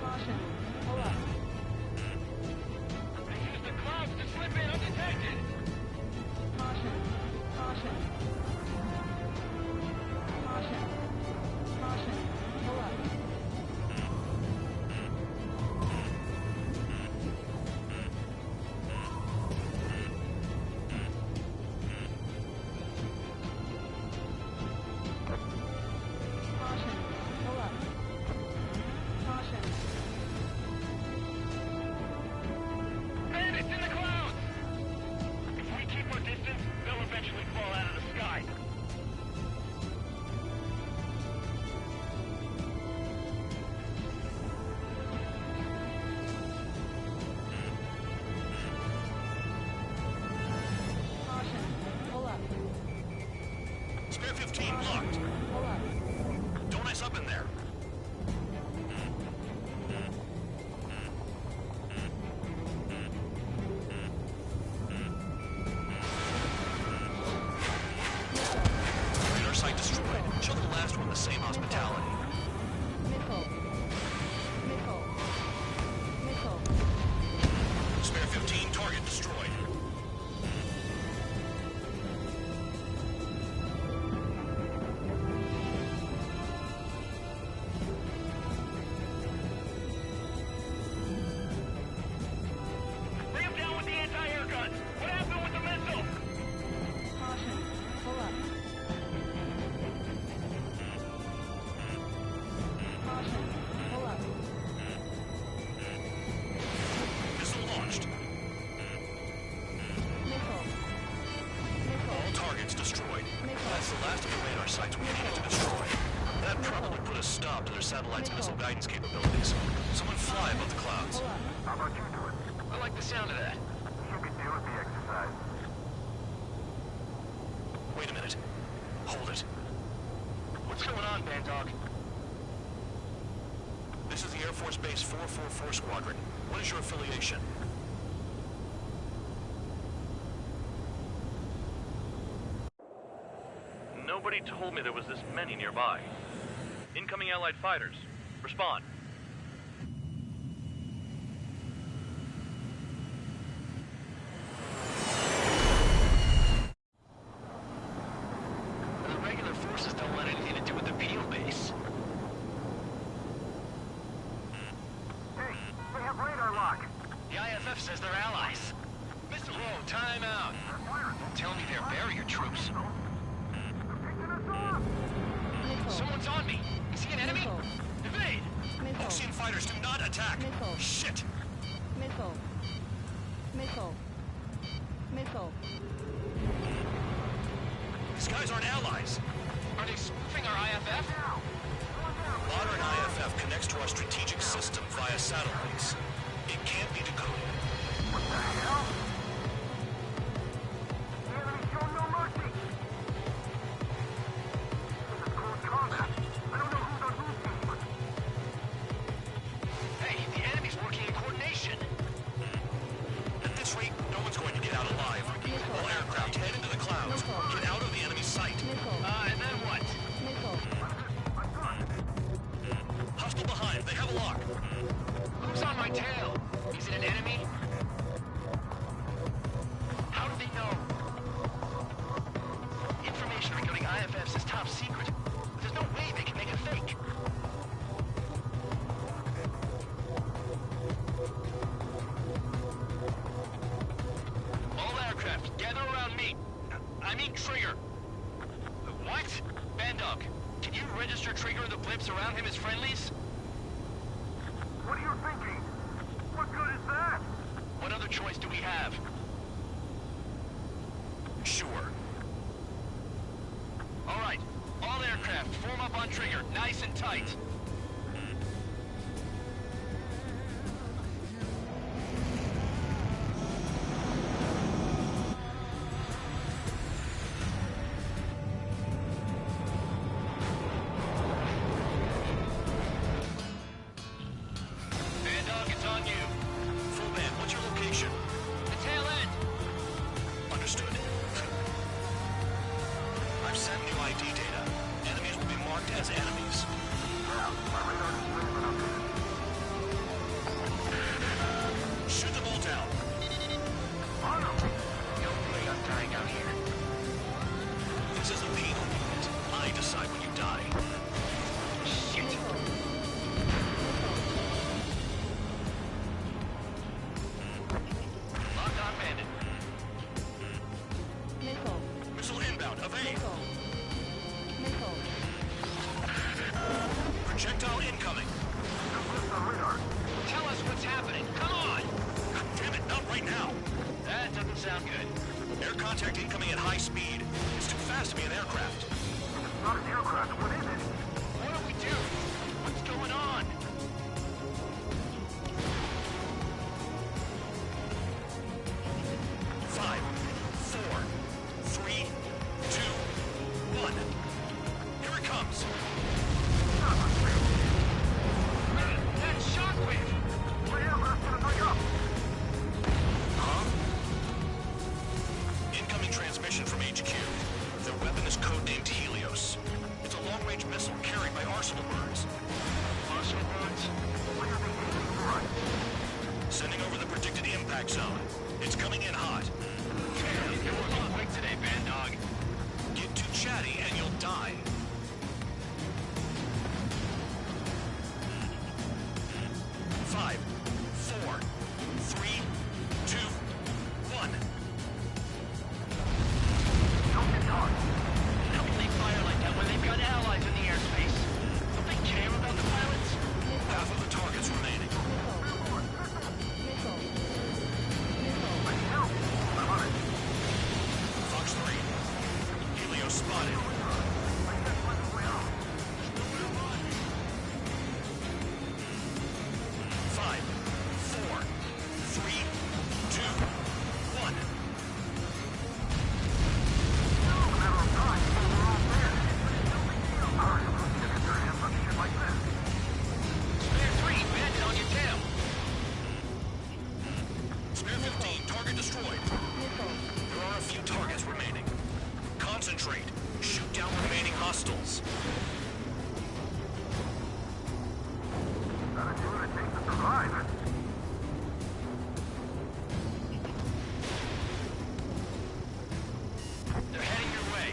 [SPEAKER 16] Caution. Pull up.
[SPEAKER 8] They use the clouds to slip in undetected.
[SPEAKER 16] Caution. Caution. Caution. Caution. Pull up. Caution. Pull up. Caution.
[SPEAKER 8] Bandits in the clouds! If we keep our distance, they'll eventually fall out of the sky.
[SPEAKER 16] Caution. Pull up.
[SPEAKER 15] Spare 15 blocked.
[SPEAKER 16] Pull up.
[SPEAKER 15] Don't ice up in there. Radar site destroyed. Show the last one the same hospitality.
[SPEAKER 16] Missile. Missile. Missile.
[SPEAKER 15] Spare 15, target destroyed.
[SPEAKER 8] Bring them down with the anti-air guns. What happened with the missile?
[SPEAKER 16] Caution. Pull up. Caution. Pull up.
[SPEAKER 15] Missile launched.
[SPEAKER 16] Missile.
[SPEAKER 15] All targets destroyed.
[SPEAKER 16] Missile.
[SPEAKER 15] That's the last of the radar sites we needed to destroy. That probably put a stop to their satellite's missile guidance capabilities. Someone fly above the clouds.
[SPEAKER 16] Pull up.
[SPEAKER 6] How about you do it?
[SPEAKER 14] I like the sound of that.
[SPEAKER 6] You could do with the exercise.
[SPEAKER 15] Wait a minute. Hold it.
[SPEAKER 14] What's going on, Bandog?
[SPEAKER 15] This is the Air Force Base 444 Squadron. What is your affiliation?
[SPEAKER 12] Nobody told me there was this many nearby. Incoming Allied fighters. Respond.
[SPEAKER 14] there, barrier troops. Someone's on me. Is he an enemy? Evade!
[SPEAKER 15] Ocean fighters do not attack! Shit!
[SPEAKER 16] Missile. Missile. Missile.
[SPEAKER 15] These guys aren't allies.
[SPEAKER 14] Are they spoofing our IFF?
[SPEAKER 15] Modern IFF connects to our strategic system via satellites. It can't be decoded.
[SPEAKER 6] What the hell? The enemy's shown no mercy. This is close combat. I don't know who's on whose team.
[SPEAKER 14] Hey, the enemy's working in coordination.
[SPEAKER 15] At this rate, no one's going to get out alive. All aircraft head into the clouds. Get out of the enemy's sight.
[SPEAKER 14] And then what?
[SPEAKER 15] Hostile behind. They have a lock.
[SPEAKER 14] Who's on my tail? Is it an enemy? How do they know? Information regarding IFFs is top secret. There's no way they can make it fake. All aircraft, gather around me. I mean Trigger. What? Bandog, can you register Trigger and the blips around him as friendlies?
[SPEAKER 6] What are you thinking? What good is that?
[SPEAKER 14] What other choice do we have?
[SPEAKER 15] Sure.
[SPEAKER 14] All right, all aircraft, form up on Trigger, nice and tight. Bandog, it's on you.
[SPEAKER 15] Full band, what's your location?
[SPEAKER 14] The tail end.
[SPEAKER 15] Understood. I've sent new ID data. Enemies will be marked as enemies. Shoot them all down.
[SPEAKER 14] No way I'm dying out here.
[SPEAKER 15] This isn't the Eagle movement. I decide when you die.
[SPEAKER 14] Shit. Locked on bandit.
[SPEAKER 16] Missile.
[SPEAKER 15] Missile inbound. Evade.
[SPEAKER 16] Missile.
[SPEAKER 15] Projectile incoming.
[SPEAKER 14] Tell us what's happening. Come on.
[SPEAKER 15] God damn it, not right now.
[SPEAKER 14] That doesn't sound good.
[SPEAKER 15] Air contact incoming at high speed. It's too fast to be an aircraft.
[SPEAKER 6] It's not an aircraft. What is it?
[SPEAKER 14] What do we do? What's going on?
[SPEAKER 15] Five, four, three, two, one. Here it comes.
[SPEAKER 14] That shockwave!
[SPEAKER 6] What aircraft gonna bring up?
[SPEAKER 15] Incoming transmission from HQ. Their weapon is codenamed Helios. It's a long-range missile carried by arsenal birds.
[SPEAKER 14] Arsenal birds?
[SPEAKER 6] What are they aiming for us?
[SPEAKER 15] Sending over the predicted impact zone. It's coming in hot.
[SPEAKER 14] You're working quick today, Bandog.
[SPEAKER 15] Get too chatty and you'll die. Five, four, three, two, one.
[SPEAKER 6] Don't get caught.
[SPEAKER 14] How can they fire like that when they've got allies in the airspace? Don't they care about the pilots?
[SPEAKER 15] Half of the targets remaining.
[SPEAKER 16] Missile.
[SPEAKER 15] Fox 3. Helios spotted. Five, four, three, two, one.
[SPEAKER 14] Spare 3, bandit on your tail.
[SPEAKER 15] Spare 15, target destroyed. There are a few targets remaining. Concentrate. Shoot down remaining hostiles.
[SPEAKER 6] Gotta do what it takes to survive.
[SPEAKER 14] They're heading your way.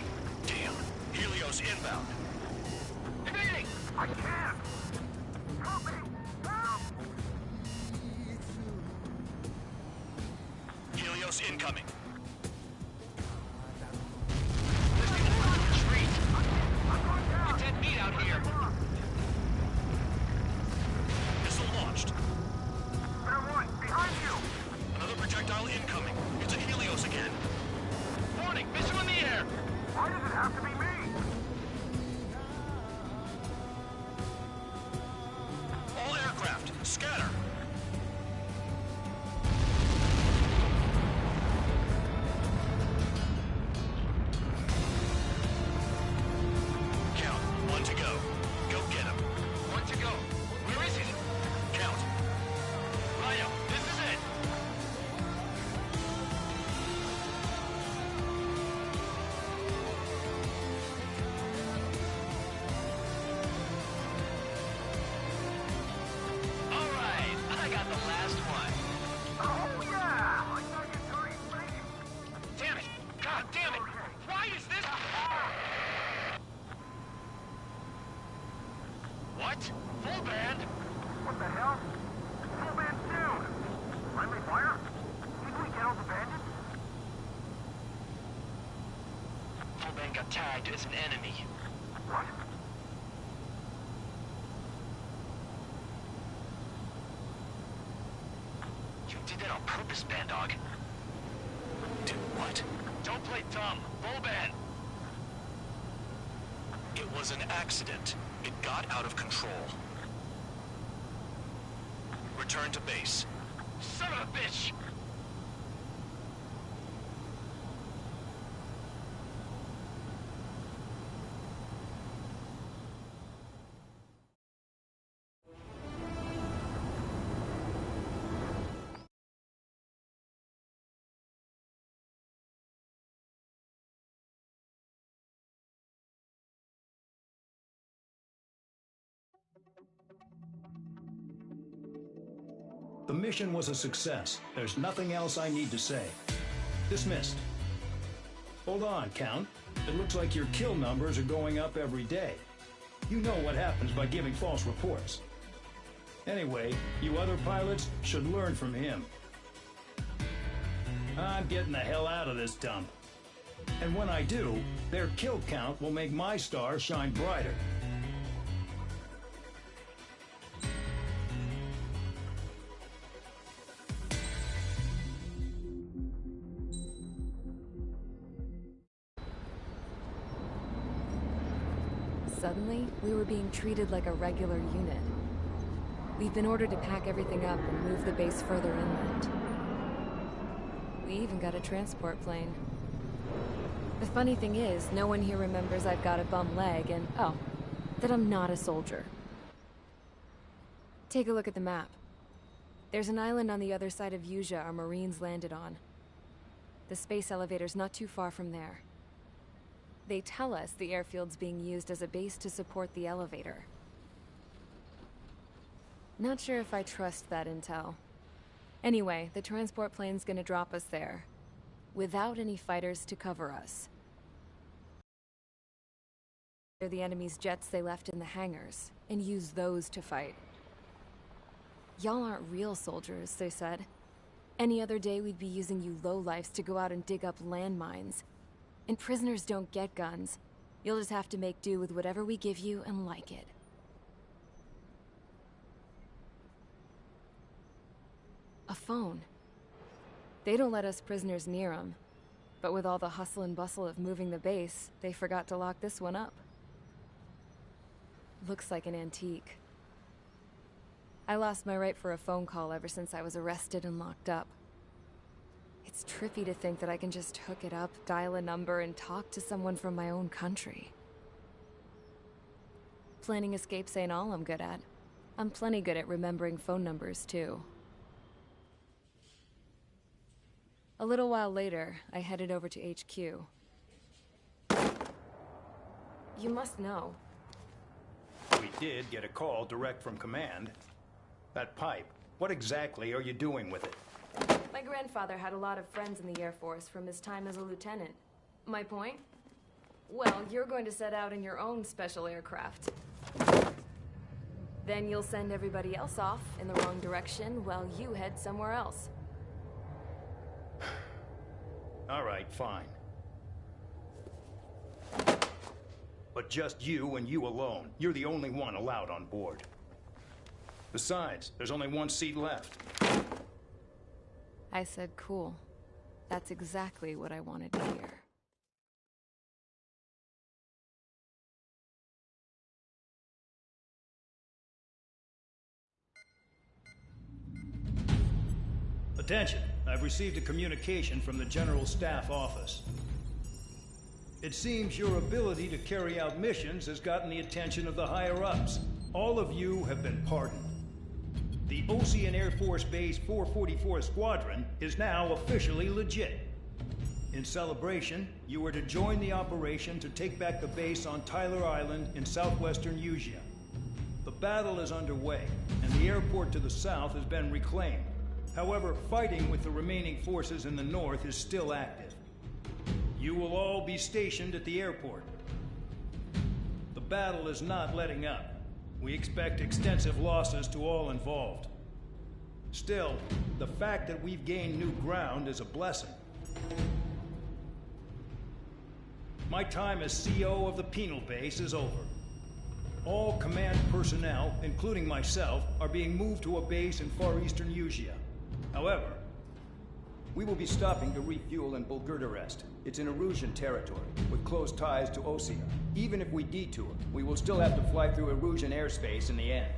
[SPEAKER 15] Damn. Helios inbound.
[SPEAKER 14] Evading!
[SPEAKER 6] I can't! Help me! Help!
[SPEAKER 15] Helios incoming.
[SPEAKER 6] have to be me!
[SPEAKER 15] All aircraft, scatter! Count, one to go. Go get him.
[SPEAKER 14] One to go. Where is it?
[SPEAKER 15] Count.
[SPEAKER 14] Rhino, this is it! All right, I got the last one.
[SPEAKER 6] Oh, yeah! I thought you three waiting.
[SPEAKER 14] Damn it! God damn it! Why is this? What? Full band?
[SPEAKER 6] What the hell? Full band soon! Friendly fire? Did we get all the bandits?
[SPEAKER 14] Full band got tagged as an enemy.
[SPEAKER 6] What?
[SPEAKER 14] You did that on purpose, Band Dog.
[SPEAKER 15] Do what?
[SPEAKER 14] Don't play dumb. Full band.
[SPEAKER 15] It was an accident. It got out of control. Return to base.
[SPEAKER 14] Son of a bitch!
[SPEAKER 17] The mission was a success. There's nothing else I need to say. Dismissed. Hold on, Count. It looks like your kill numbers are going up every day. You know what happens by giving false reports. Anyway, you other pilots should learn from him. I'm getting the hell out of this dump. And when I do, their kill count will make my star shine brighter.
[SPEAKER 1] Suddenly, we were being treated like a regular unit. We've been ordered to pack everything up and move the base further inland. We even got a transport plane. The funny thing is, no one here remembers I've got a bum leg and, oh, that I'm not a soldier. Take a look at the map. There's an island on the other side of Yuja our Marines landed on. The space elevator's not too far from there. They tell us the airfield's being used as a base to support the elevator. Not sure if I trust that intel. Anyway, the transport plane's gonna drop us there, without any fighters to cover us. They're the enemy's jets they left in the hangars, and use those to fight. Y'all aren't real soldiers, they said. Any other day we'd be using you lowlifes to go out and dig up landmines. And prisoners don't get guns. You'll just have to make do with whatever we give you and like it. A phone. They don't let us prisoners near them. But with all the hustle and bustle of moving the base, they forgot to lock this one up. Looks like an antique. I lost my right for a phone call ever since I was arrested and locked up. It's trippy to think that I can just hook it up, dial a number, and talk to someone from my own country. Planning escapes ain't all I'm good at. I'm plenty good at remembering phone numbers, too. A little while later, I headed over to HQ. You must know.
[SPEAKER 17] We did get a call direct from command. That pipe, what exactly are you doing with it?
[SPEAKER 1] My grandfather had a lot of friends in the Air Force from his time as a lieutenant. My point? Well, you're going to set out in your own special aircraft. Then you'll send everybody else off in the wrong direction while you head somewhere else.
[SPEAKER 17] All right, fine. But just you and you alone. You're the only one allowed on board. Besides, there's only one seat left.
[SPEAKER 1] I said cool. That's exactly what I wanted to hear.
[SPEAKER 17] Attention, I've received a communication from the General Staff Office. It seems your ability to carry out missions has gotten the attention of the higher-ups. All of you have been pardoned. The Ocean Air Force Base 444 Squadron is now officially legit. In celebration, you are to join the operation to take back the base on Tyler Island in southwestern Usea. The battle is underway, and the airport to the south has been reclaimed. However, fighting with the remaining forces in the north is still active. You will all be stationed at the airport. The battle is not letting up. We expect extensive losses to all involved. Still, the fact that we've gained new ground is a blessing. My time as CO of the penal base is over. All command personnel, including myself, are being moved to a base in far eastern Usea. However, we will be stopping to refuel in Bulgurdarest. It's in Erusian territory, with close ties to Osea. Even if we detour, we will still have to fly through Erusian airspace in the end.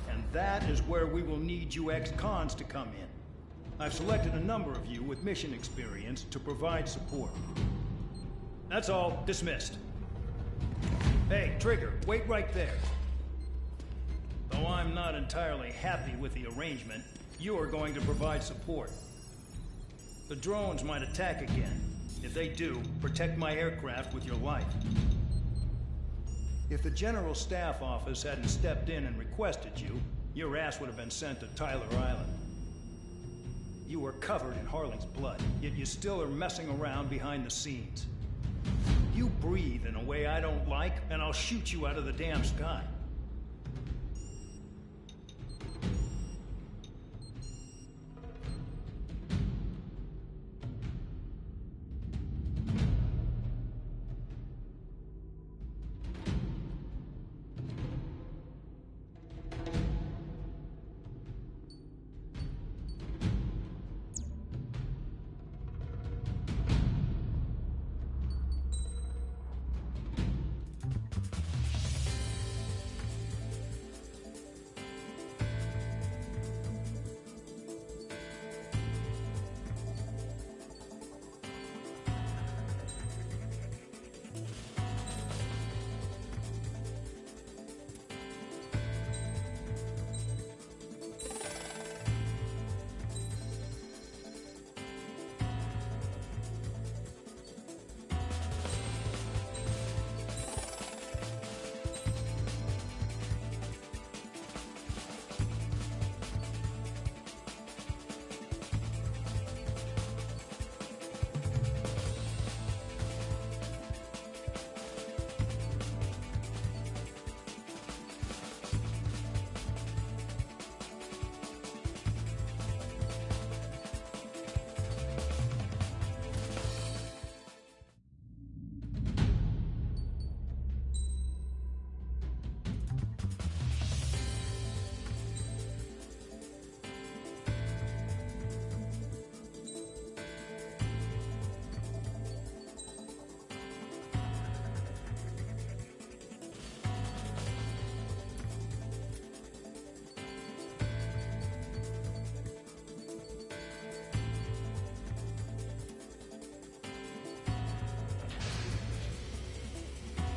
[SPEAKER 17] And that is where we will need you ex-cons to come in. I've selected a number of you with mission experience to provide support. That's all. Dismissed. Hey, Trigger, wait right there. Though I'm not entirely happy with the arrangement, you are going to provide support. The drones might attack again. If they do, protect my aircraft with your life. If the General Staff Office hadn't stepped in and requested you, your ass would have been sent to Tyler Island. You were covered in Harling's blood, yet you still are messing around behind the scenes. You breathe in a way I don't like, and I'll shoot you out of the damn sky.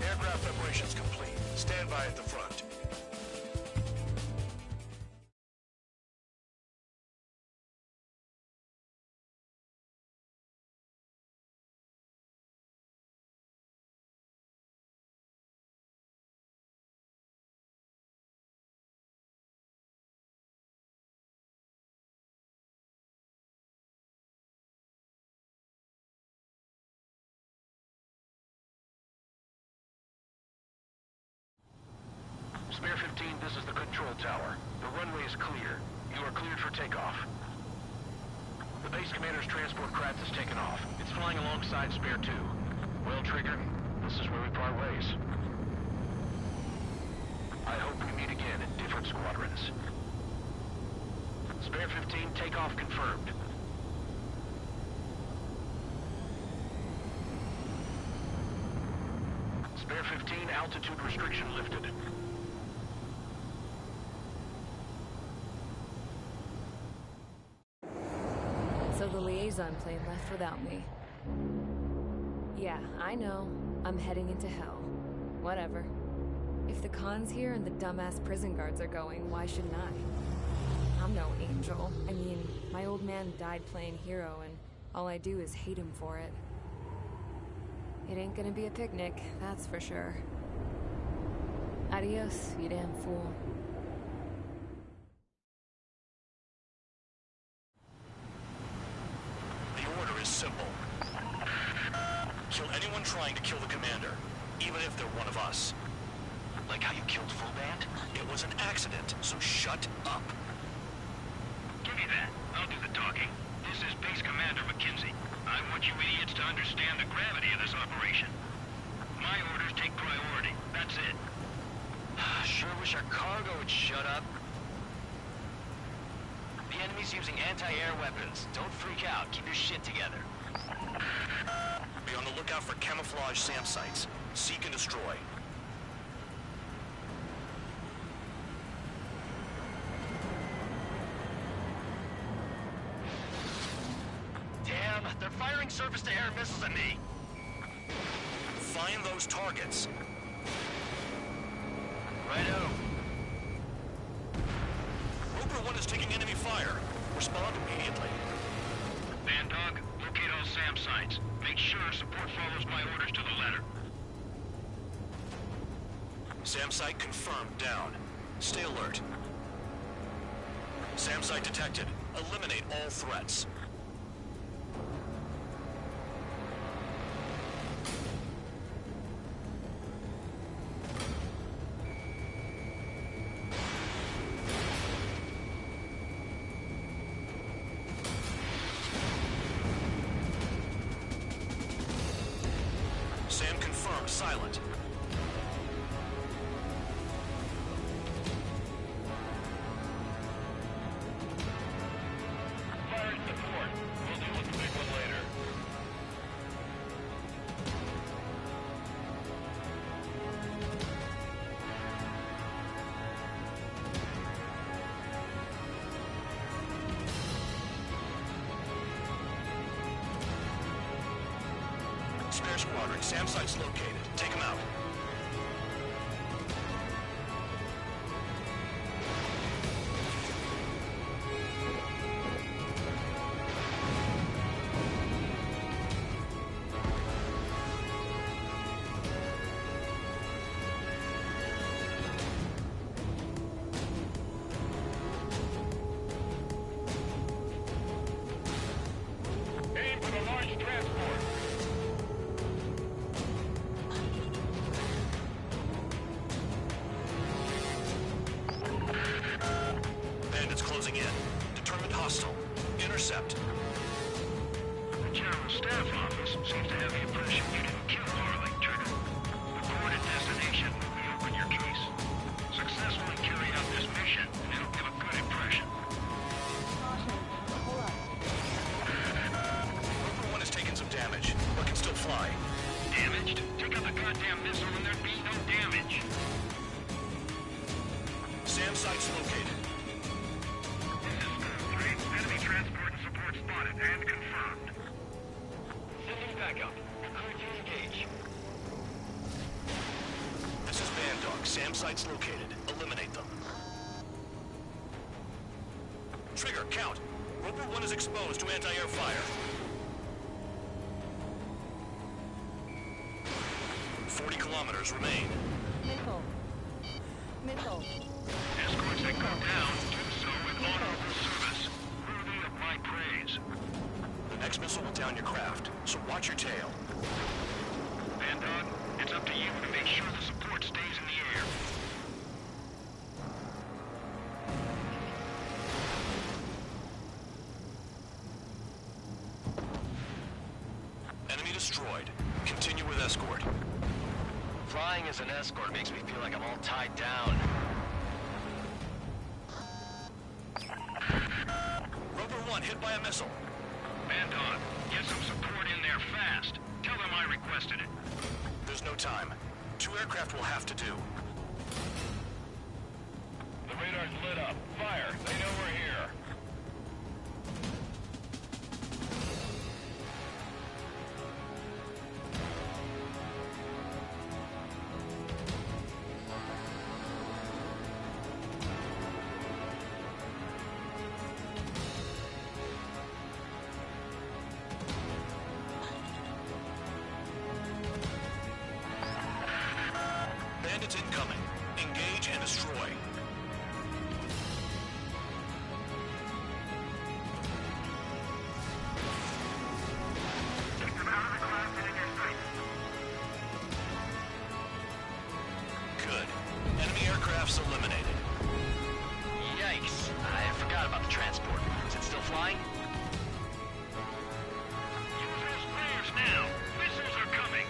[SPEAKER 15] Aircraft operations complete. Stand by at the front.
[SPEAKER 10] Spare 15, this is the control tower. The runway is clear. You are cleared for takeoff. The base commander's transport craft has taken off. It's flying alongside Spare 2. Well, Trigger, this is where we part ways. I hope we meet again in different squadrons. Spare 15, takeoff confirmed. Spare 15, altitude restriction lifted.
[SPEAKER 1] Zun plane left without me. Yeah, I know. I'm heading into hell. Whatever. If the Khan's here and the dumbass prison guards are going, why shouldn't I? I'm no angel. I mean, my old man died playing hero, and all I do is hate him for it. It ain't gonna be a picnic, that's for sure. Adios, you damn fool.
[SPEAKER 15] The order is simple. Kill anyone trying to kill the commander, even if they're one of us.
[SPEAKER 14] Like how you killed Full Band?
[SPEAKER 15] It was an accident, so shut up.
[SPEAKER 8] Give me that. I'll do the talking. This is Base Commander McKenzie. I want you idiots to understand the gravity of this operation. My orders take priority. That's it.
[SPEAKER 14] Sure wish our cargo would shut up. The enemy's using anti-air weapons. Don't freak out. Keep your shit together.
[SPEAKER 15] Be on the lookout for camouflage SAM sites. Seek and destroy.
[SPEAKER 14] Damn, they're firing surface-to-air missiles at me.
[SPEAKER 15] Find those targets.
[SPEAKER 14] Righto.
[SPEAKER 15] Roper 1 is taking enemy fire. Respond immediately.
[SPEAKER 8] Bandog, locate all SAM sites. Make sure support follows my orders to the letter.
[SPEAKER 15] SAM site confirmed down. Stay alert. SAM site detected. Eliminate all threats. SAM confirmed silent.
[SPEAKER 8] Firing support. We'll deal with the big one later.
[SPEAKER 15] Spare squadron. SAM site's located. Take him out.
[SPEAKER 8] Aim for the large transport.
[SPEAKER 15] Bandits closing in. Determined hostile. Intercept.
[SPEAKER 8] The General Staff Office seems to have the impression you didn't kill Harling, Trigger. Report at destination when we open your case. Successfully carry out this mission, and it'll give a good impression.
[SPEAKER 15] Roper 1 has taken some damage, but can still fly.
[SPEAKER 8] Damaged? Take out the goddamn missile and there'd be no damage.
[SPEAKER 15] SAM site's located.
[SPEAKER 8] This is School 3. Enemy transport and support spotted and confirmed.
[SPEAKER 14] Sending backup. Crew to engage.
[SPEAKER 15] This is Bandog. SAM site's located. Eliminate them. Trigger, count. Roper 1 is exposed to anti-air fire. 40 kilometers remain.
[SPEAKER 16] Missile. Missile.
[SPEAKER 8] Escorts that go down do so with honorable service, worthy of my praise.
[SPEAKER 15] The next missile will down your craft, so watch your tail.
[SPEAKER 8] Bandog, it's up to you to make sure the support stays in the air.
[SPEAKER 15] Enemy destroyed. Continue with escort.
[SPEAKER 14] Flying as an escort makes me feel like I'm all tied down.
[SPEAKER 15] Roper 1 hit by a missile.
[SPEAKER 8] Bandog, get some support in there fast. Tell them I requested it.
[SPEAKER 15] There's no time. 2 aircraft will have to do.
[SPEAKER 8] The radar's lit up. Fire. They know we're here.
[SPEAKER 15] engage and destroy. Good. Enemy aircraft's eliminated.
[SPEAKER 14] Yikes. I forgot about the transport. Is it still flying?
[SPEAKER 8] Use those flares now. Missiles are coming.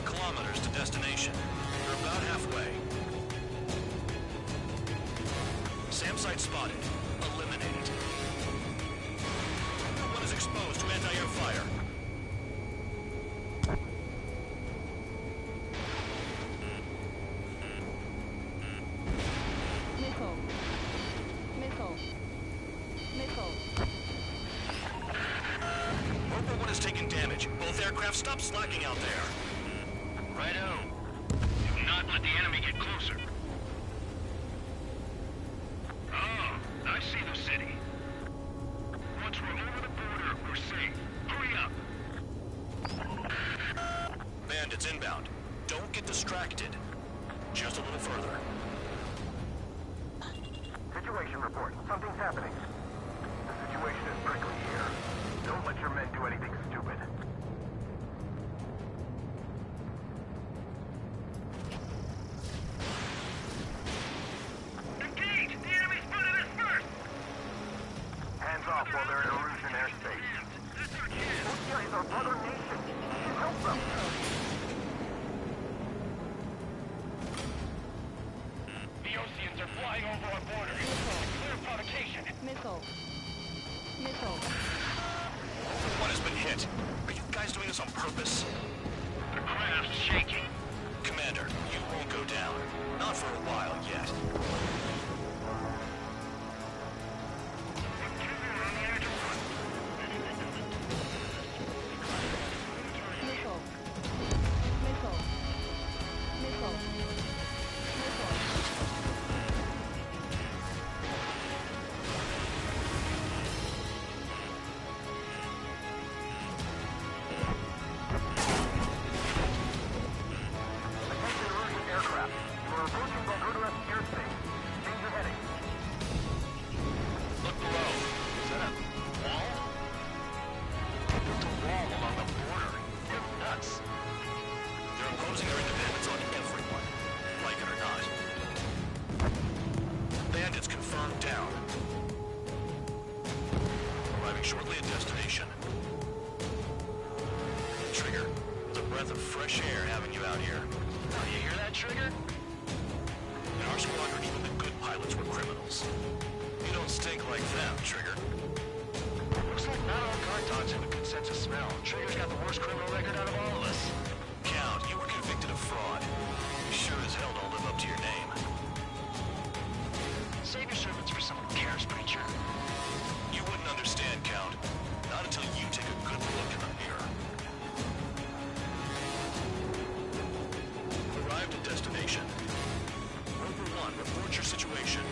[SPEAKER 15] Kilometers to destination. You're about halfway. SAM site spotted. Eliminated. One is exposed to anti-air fire.
[SPEAKER 16] Missile. Missile. Missile.
[SPEAKER 15] Roper 1 is taking damage. Both aircraft stop slacking out there.
[SPEAKER 8] Righto. Do not let the enemy get closer. Oh, I see the city. Once we're over the border, we're safe. Hurry up.
[SPEAKER 15] Bandits inbound. Don't get distracted. Just a little further.
[SPEAKER 6] Situation report. Something's happening. The situation is prickly here. Don't let your men do anything stupid.
[SPEAKER 8] Engage! The enemy spotted us first!
[SPEAKER 6] Hands off while they're in Erusian airspace.
[SPEAKER 8] That's our chance!
[SPEAKER 6] Russia is our brother nation. We should help them.
[SPEAKER 8] The Oceans are flying over our border. Clear provocation.
[SPEAKER 16] Missile. Missile.
[SPEAKER 15] One has been hit. Are you guys doing this on purpose?
[SPEAKER 8] The craft's shaking.
[SPEAKER 15] Commander, you won't go down. Not for a while yet.
[SPEAKER 16] Missile. Missile. Missile. Missile.
[SPEAKER 6] Attention Erusian aircraft. You are approaching Belgorod airspace. Change your heading.
[SPEAKER 15] Look below. Is that a wall? They built a wall along the border. You're nuts. They're imposing their independence on everyone, like it or not. Bandits confirmed down. Arriving shortly at destination. Trigger, it's a breath of fresh air having you out here.
[SPEAKER 14] Oh, you hear that, Trigger?
[SPEAKER 15] In our squadron, even the good pilots were criminals. You don't stink like them, Trigger.
[SPEAKER 14] Looks like not all guard dogs have a good sense of smell. Trigger's got the worst criminal record out of all of us.
[SPEAKER 15] Count, you were convicted of fraud. You sure as hell don't live up to your name.
[SPEAKER 14] Save your servants for someone who cares, preacher.
[SPEAKER 15] You wouldn't understand, Count. Not until you take a good look in the mirror. Arrived at destination. Roper 1, report your situation.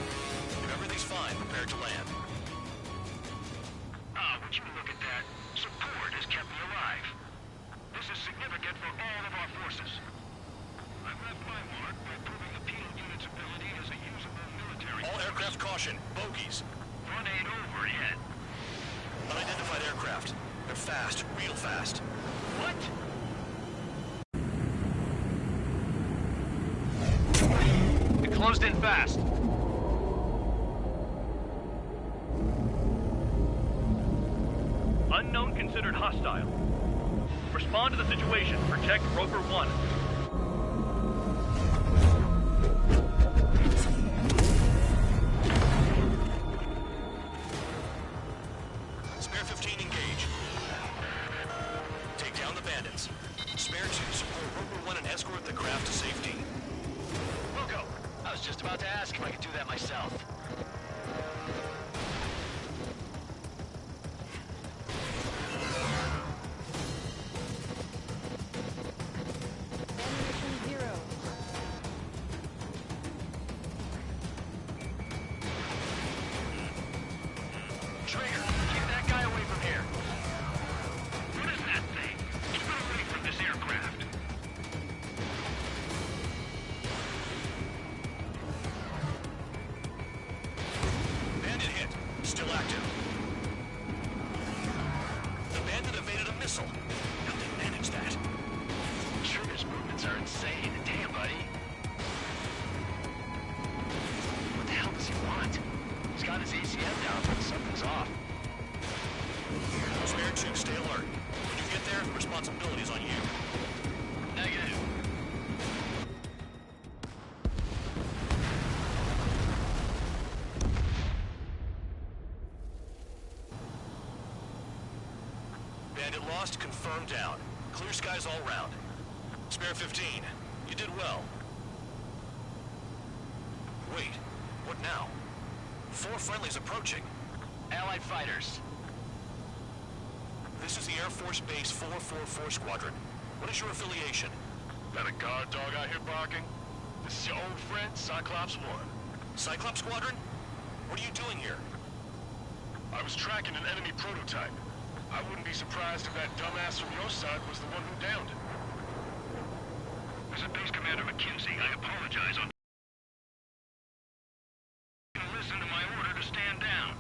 [SPEAKER 15] If everything's fine, prepare to land.
[SPEAKER 8] Ah, would you look at that? Support has kept me alive. This is significant for all of our forces. I've left my mark by proving the penal unit's ability as a usable military...
[SPEAKER 15] All aircraft caution. Bogies.
[SPEAKER 8] Run ain't over yet.
[SPEAKER 15] Unidentified aircraft. They're fast. Real fast.
[SPEAKER 8] What?
[SPEAKER 9] It closed in fast.
[SPEAKER 12] Unknown considered hostile. Respond to the situation. Protect Roper 1.
[SPEAKER 14] to ask if I could do that myself.
[SPEAKER 16] Ammunition 0.
[SPEAKER 14] Trigger, keep that guy away from here.
[SPEAKER 8] What is that thing? Keep it away from this aircraft.
[SPEAKER 15] Bandit hit. Still active. The bandit evaded a missile. How'd they manage that?
[SPEAKER 14] Trigger's movements are insane. Damn, buddy. What the hell does he want? He's got his ACM down, but something's off.
[SPEAKER 15] Spare 2, stay alert. When you get there, the responsibility is on you.
[SPEAKER 14] Negative.
[SPEAKER 15] Bandit lost, confirmed down. Clear skies all round. Spare 15, you did well. Wait, what now? 4 friendlies approaching.
[SPEAKER 14] Allied fighters.
[SPEAKER 15] This is the Air Force Base 444 Squadron. What is your affiliation?
[SPEAKER 10] That a guard dog out here barking? This is your old friend, Cyclops 1.
[SPEAKER 15] Cyclops Squadron? What are you doing here?
[SPEAKER 10] I was tracking an enemy prototype. I wouldn't be surprised if that dumbass from your side was the one who downed it.
[SPEAKER 8] This is Base Commander McKenzie. I apologize on... Listen to my order to stand down.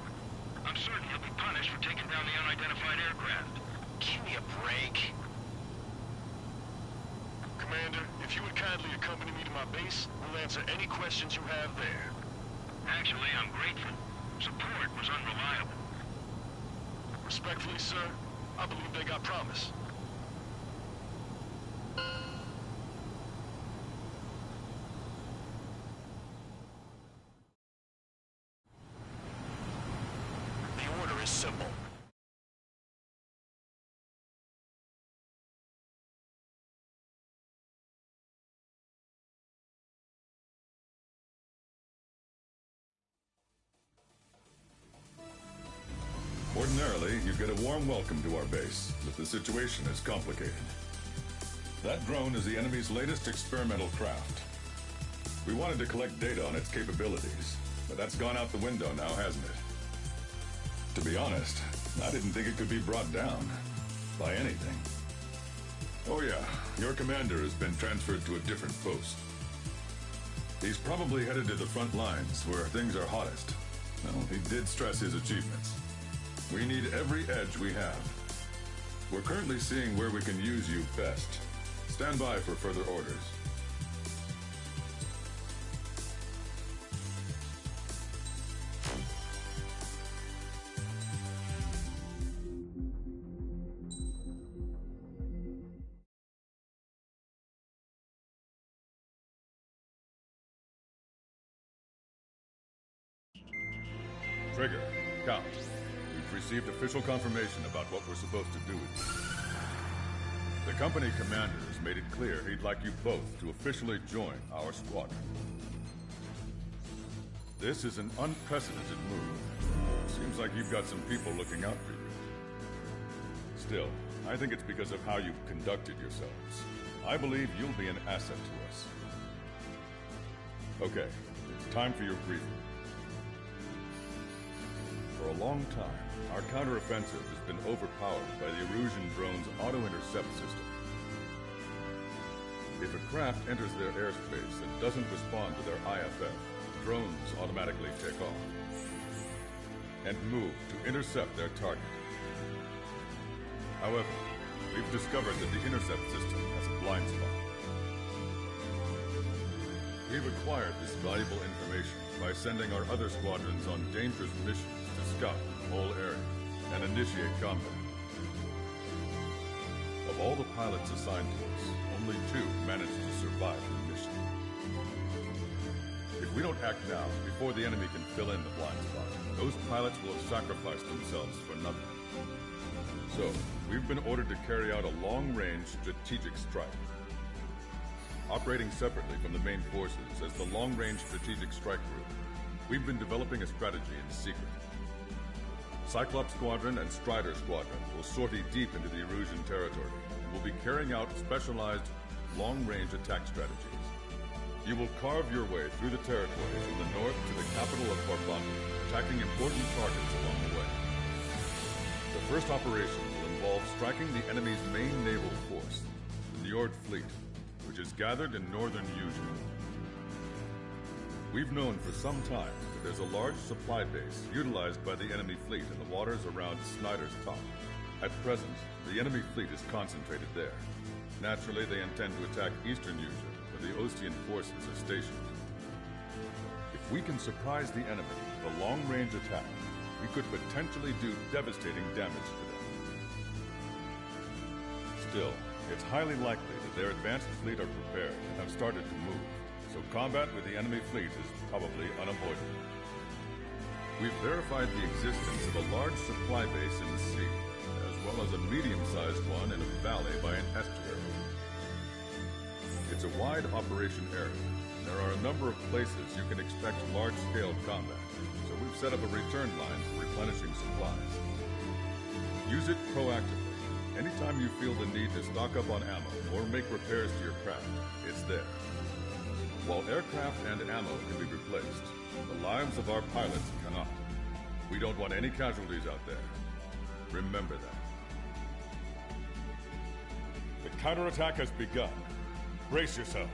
[SPEAKER 8] I'm certain you'll be punished for taking down the unidentified aircraft.
[SPEAKER 14] Give me a break.
[SPEAKER 10] Commander, if you would kindly accompany me to my base, we'll answer any questions you have there.
[SPEAKER 8] Actually, I'm grateful. Support was unreliable.
[SPEAKER 10] Respectfully, sir, I believe they got promise.
[SPEAKER 15] The order is simple.
[SPEAKER 3] Ordinarily, you get a warm welcome to our base, but the situation is complicated. That drone is the enemy's latest experimental craft. We wanted to collect data on its capabilities, but that's gone out the window now, hasn't it? To be honest, I didn't think it could be brought down by anything. Oh yeah, your commander has been transferred to a different post. He's probably headed to the front lines, where things are hottest. Well, he did stress his achievements. We need every edge we have. We're currently seeing where we can use you best. Stand by for further orders. Trigger, Count. We've received official confirmation about what we're supposed to do with you. The company commander has made it clear he'd like you both to officially join our squadron. This is an unprecedented move. Seems like you've got some people looking out for you. Still, I think it's because of how you've conducted yourselves. I believe you'll be an asset to us. Okay, it's time for your briefing. For a long time, our counteroffensive has been overpowered by the Erusian drone's auto-intercept system. If a craft enters their airspace and doesn't respond to their IFF, drones automatically take off and move to intercept their target. However, we've discovered that the intercept system has a blind spot. We've acquired this valuable information by sending our other squadrons on dangerous missions to scout the whole area and initiate combat. Of all the pilots assigned to us, only 2 managed to survive the mission. If we don't act now, before the enemy can fill in the blind spot, those pilots will have sacrificed themselves for nothing. So, we've been ordered to carry out a long-range strategic strike. operating separately from the main forces as the Long-Range Strategic Strike Group. We've been developing a strategy in secret. Cyclops Squadron and Strider Squadron will sortie deep into the Erusian territory and will be carrying out specialized long-range attack strategies. You will carve your way through the territory from the north to the capital of Farbanti, attacking important targets along the way. The first operation will involve striking the enemy's main naval force, the Njord Fleet, which is gathered in northern Eugene. We've known for some time that there's a large supply base utilized by the enemy fleet in the waters around Snyder's Top. At present, the enemy fleet is concentrated there. Naturally, they intend to attack eastern Eugene, where the Osean forces are stationed. If we can surprise the enemy with a long-range attack, we could potentially do devastating damage to them. Still, it's highly likely that their advanced fleet are prepared and have started to move, so combat with the enemy fleet is probably unavoidable. We've verified the existence of a large supply base in the sea, as well as a medium-sized one in a valley by an estuary. It's a wide operation area. There are a number of places you can expect large-scale combat, so we've set up a return line for replenishing supplies. Use it proactively. Anytime you feel the need to stock up on ammo or make repairs to your craft, it's there. While aircraft and ammo can be replaced, the lives of our pilots cannot. We don't want any casualties out there. Remember that. The counterattack has begun. Brace yourselves.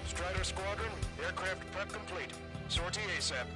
[SPEAKER 10] Strider Squadron, aircraft prep complete. Sortie ASAP.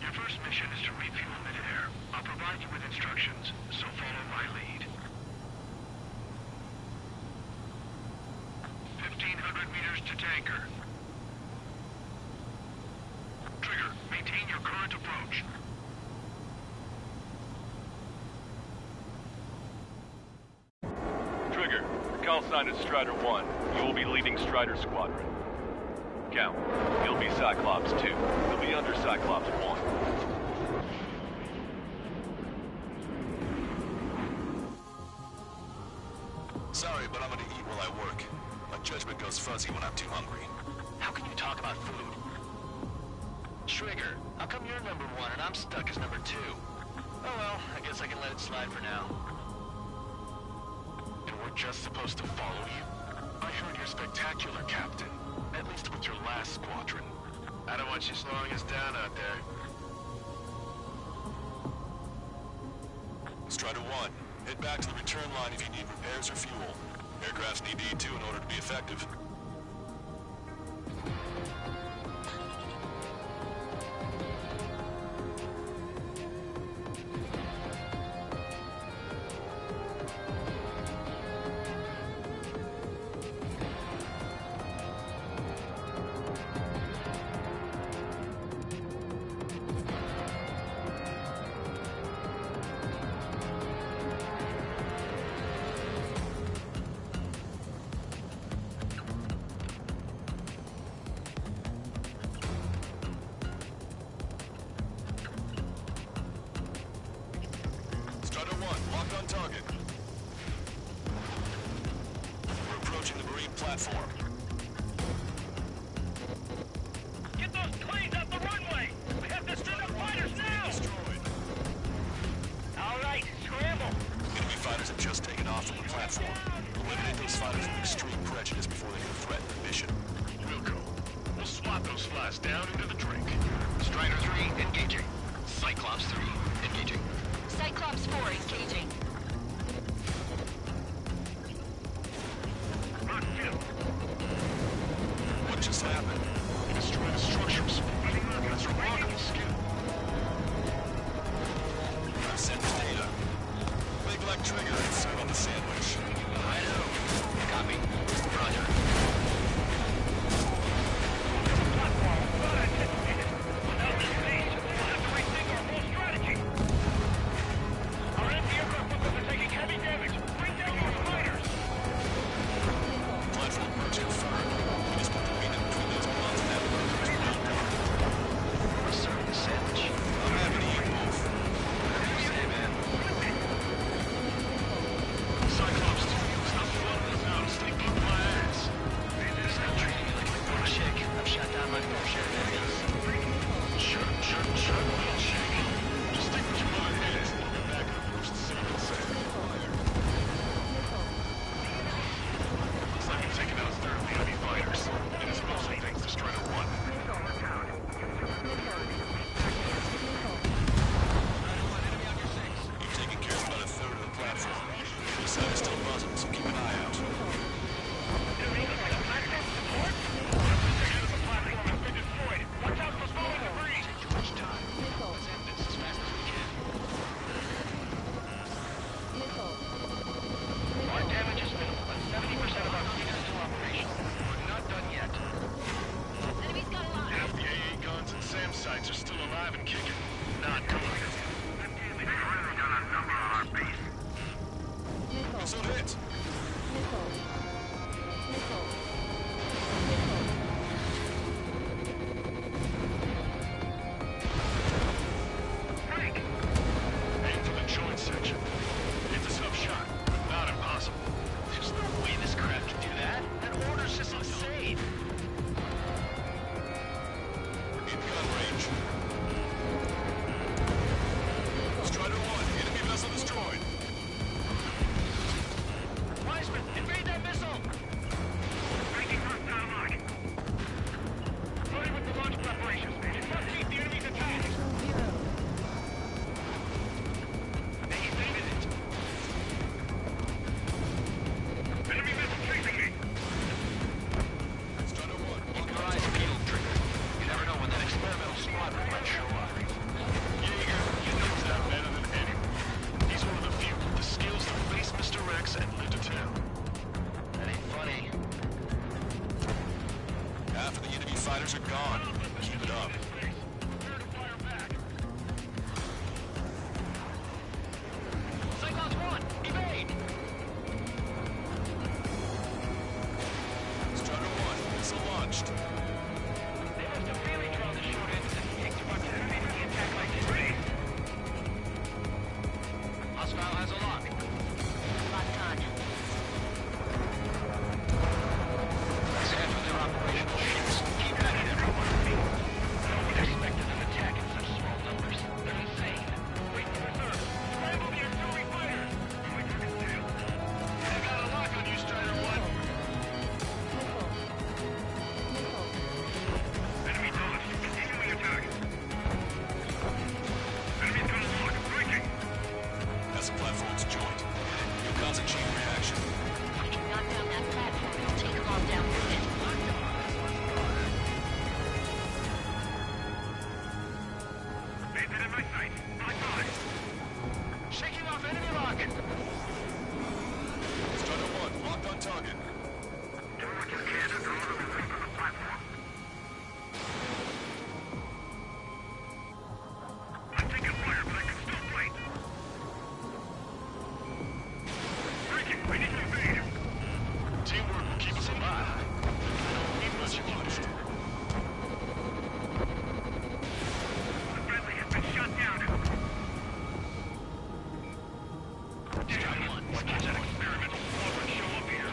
[SPEAKER 8] Your first mission is to refuel midair. I'll provide you with instructions, so follow my lead. 1,500 meters to tanker. Trigger, maintain your current approach.
[SPEAKER 12] Trigger, the call sign is Strider 1. You will be leading Strider Squadron. Count, you'll be Cyclops 2. You'll be under Cyclops 1.
[SPEAKER 15] Sorry, but I'm gonna eat while I work. My judgment goes fuzzy when I'm too hungry.
[SPEAKER 14] How can you talk about food? Trigger, how come you're number 1 and I'm stuck as number 2? Oh well, I guess I can let it slide for now.
[SPEAKER 10] And we're just supposed to follow you? I heard you're spectacular, Captain. At least with your last squadron. I don't want you slowing us down out there.
[SPEAKER 15] Strider 1, head back to the return line if you need repairs or fuel. Aircrafts need E2 in order to be effective. Locked on target. We're approaching the marine platform.
[SPEAKER 8] Get those planes off the runway! We have to send up fighters now!
[SPEAKER 15] Destroyed.
[SPEAKER 8] All right, scramble!
[SPEAKER 15] Enemy fighters have just taken off from the platform. Eliminate those fighters with extreme prejudice
[SPEAKER 8] Blast down into the drink.
[SPEAKER 14] Strider 3, engaging. Cyclops 3, engaging.
[SPEAKER 11] Cyclops 4, engaging.
[SPEAKER 8] What just happened? He destroyed the structures. That's remarkable skill.
[SPEAKER 15] I've sent data. Big leg trigger and serve on the sandwich.
[SPEAKER 14] I know. Copy. Roger.
[SPEAKER 8] Sites are still alive and kicking. Not good. They've really done a number on our base.
[SPEAKER 15] So hit.
[SPEAKER 8] Frank! Aim for the joint section. It's a tough shot, but not impossible.
[SPEAKER 14] There's no way this crap can do that. That order's just insane.
[SPEAKER 15] Strider 1, enemy vessel destroyed.
[SPEAKER 14] Wiseman, invade that missile!
[SPEAKER 8] Breaking hostile lock. Loading with the launch preparations. It must meet the enemy's attack. They evaded it. Enemy missile chasing me.
[SPEAKER 15] Strider 1,
[SPEAKER 14] Keep your eyes peeled, Trigger. You never know when that experimental squadron might show up.
[SPEAKER 8] Jaeger, he knows that better than anyone. He's one of the few with the skills to face Mr. Rex and live to tell.
[SPEAKER 14] That ain't funny.
[SPEAKER 15] half of the enemy fighters are gone. Keep it up.
[SPEAKER 14] Cyclops 1, evade!
[SPEAKER 15] Strider 1, missile launched.
[SPEAKER 8] They must have really drawn the short end since it takes too much energy to attack like this.
[SPEAKER 14] Hostile has a lock.
[SPEAKER 11] Locked on.
[SPEAKER 14] Stand for their operational ships. Keep at it, everyone.
[SPEAKER 8] No one expected an attack in such small numbers. They're insane. Wait for reserve. Scramble the auxiliary fighters. We took it too. They got a lock on you, Strider 1. Enemy dodge. Continuing attack. Enemy's got a lock. Breaking.
[SPEAKER 15] As the platforms joint, you'll cause a chain reaction.
[SPEAKER 11] If we can knock down that platform, it'll take them all down with it.
[SPEAKER 8] Bandit in my sight. I got it.
[SPEAKER 14] Shaking off enemy lock!
[SPEAKER 15] Strider 1, locked on target.
[SPEAKER 8] Do what you can to draw them away from the platform. I'm taking fire, but I can still fight. Breaking! I need to evade! Teamwork will keep us alive. I don't need much obliged. The friendly has been shot down. Strider 1, when does that experimental squadron show up here?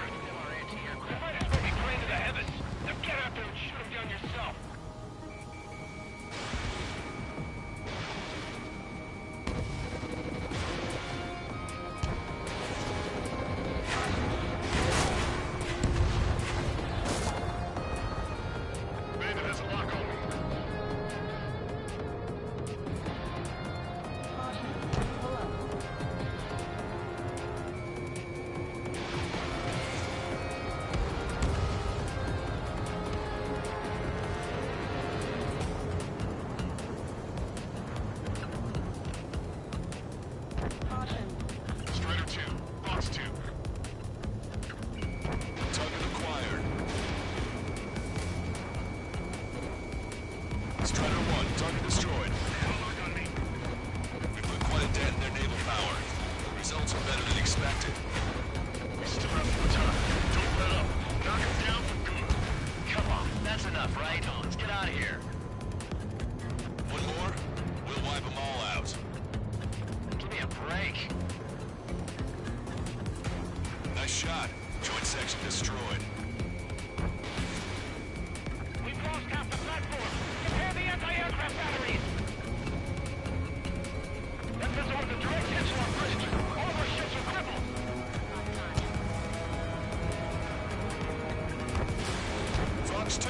[SPEAKER 15] Strider 1, target destroyed. We put quite a dent in their naval power. The results are better than expected.
[SPEAKER 8] We still have more time. Don't let up. Knock him down for good.
[SPEAKER 14] Come on, that's enough, right? Let's get out of here.
[SPEAKER 15] One more, we'll wipe them all out.
[SPEAKER 14] Give me a break.
[SPEAKER 15] Nice shot. Joint section destroyed.
[SPEAKER 8] We've lost half the platform. Prepare the anti-aircraft batteries. That missile was a direct hit to our bridge. All of our ships are crippled.
[SPEAKER 15] Fox 2.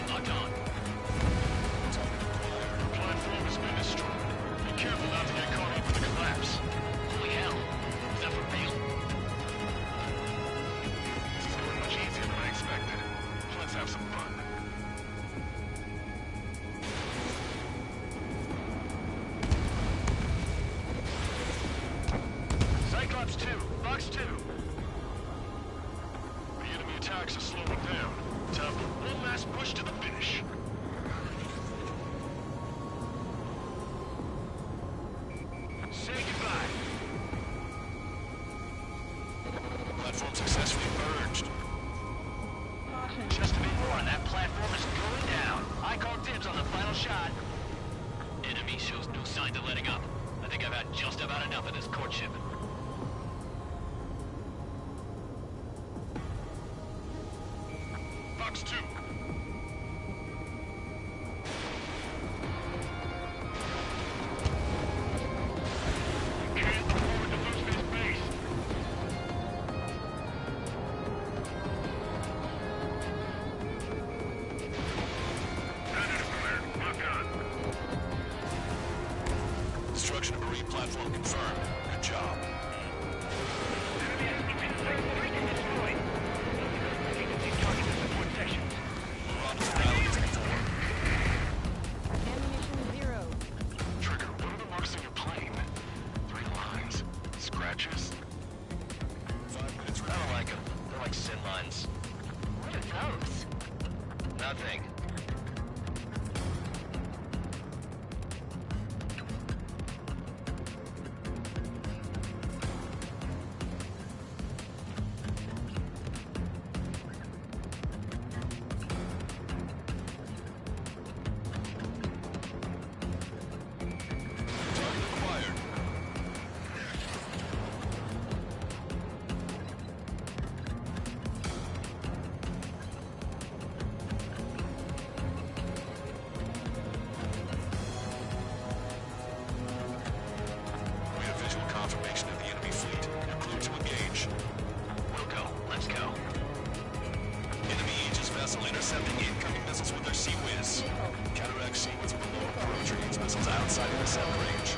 [SPEAKER 14] Locked on.
[SPEAKER 8] The platform has been destroyed. Be careful not to get caught up in the collapse.
[SPEAKER 14] Holy hell. Is that for real?
[SPEAKER 8] This is going much easier than I expected. Let's have some fun. Cyclops 2, Fox 2. The enemy attacks are slowing down. Time for one last push to the finish. Say goodbye.
[SPEAKER 15] Platform successfully purged.
[SPEAKER 14] Just a bit more and that platform is going down. I call dibs on the final shot. Enemy shows no signs of letting up. I think I've had just about enough of this courtship.
[SPEAKER 8] Fox 2. You can't afford to lose this base. Predator cleared. Lock on.
[SPEAKER 15] Destruction of marine platform confirmed. Good job.
[SPEAKER 8] Enemy has been destroyed. Target the support sections.
[SPEAKER 15] We're on to the rally as before.
[SPEAKER 16] Ammunition 0.
[SPEAKER 8] Trigger, what are the marks on your plane? 3 lines. Scratches?
[SPEAKER 15] 5 minutes
[SPEAKER 14] I don't like them. They're like sin lines.
[SPEAKER 11] What are those?
[SPEAKER 14] Nothing.
[SPEAKER 15] Target acquired. We have visual confirmation of the enemy fleet. You're clear to engage.
[SPEAKER 14] We'll go. Let's go.
[SPEAKER 15] Enemy Aegis vessel intercepting incoming missiles with their Sea Whiz. Counteract Sea Whiz with a low approach or use missiles outside intercept range.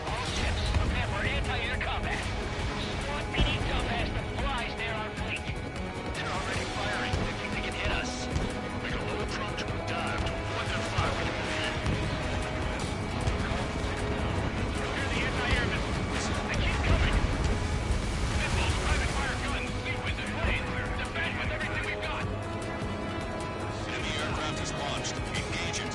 [SPEAKER 8] All ships, prepare for anti-air combat. Squad PD dumbass that flies near our fleet.
[SPEAKER 14] They're already firing. They think they can hit us.
[SPEAKER 8] Make a low approach or dive to avoid their fire when you move in. Prepare the anti-air missiles. They keep coming. Missiles, private fire guns, sequence, and planes. Defend with everything we've got.
[SPEAKER 15] Enemy aircraft is launched. Engage it.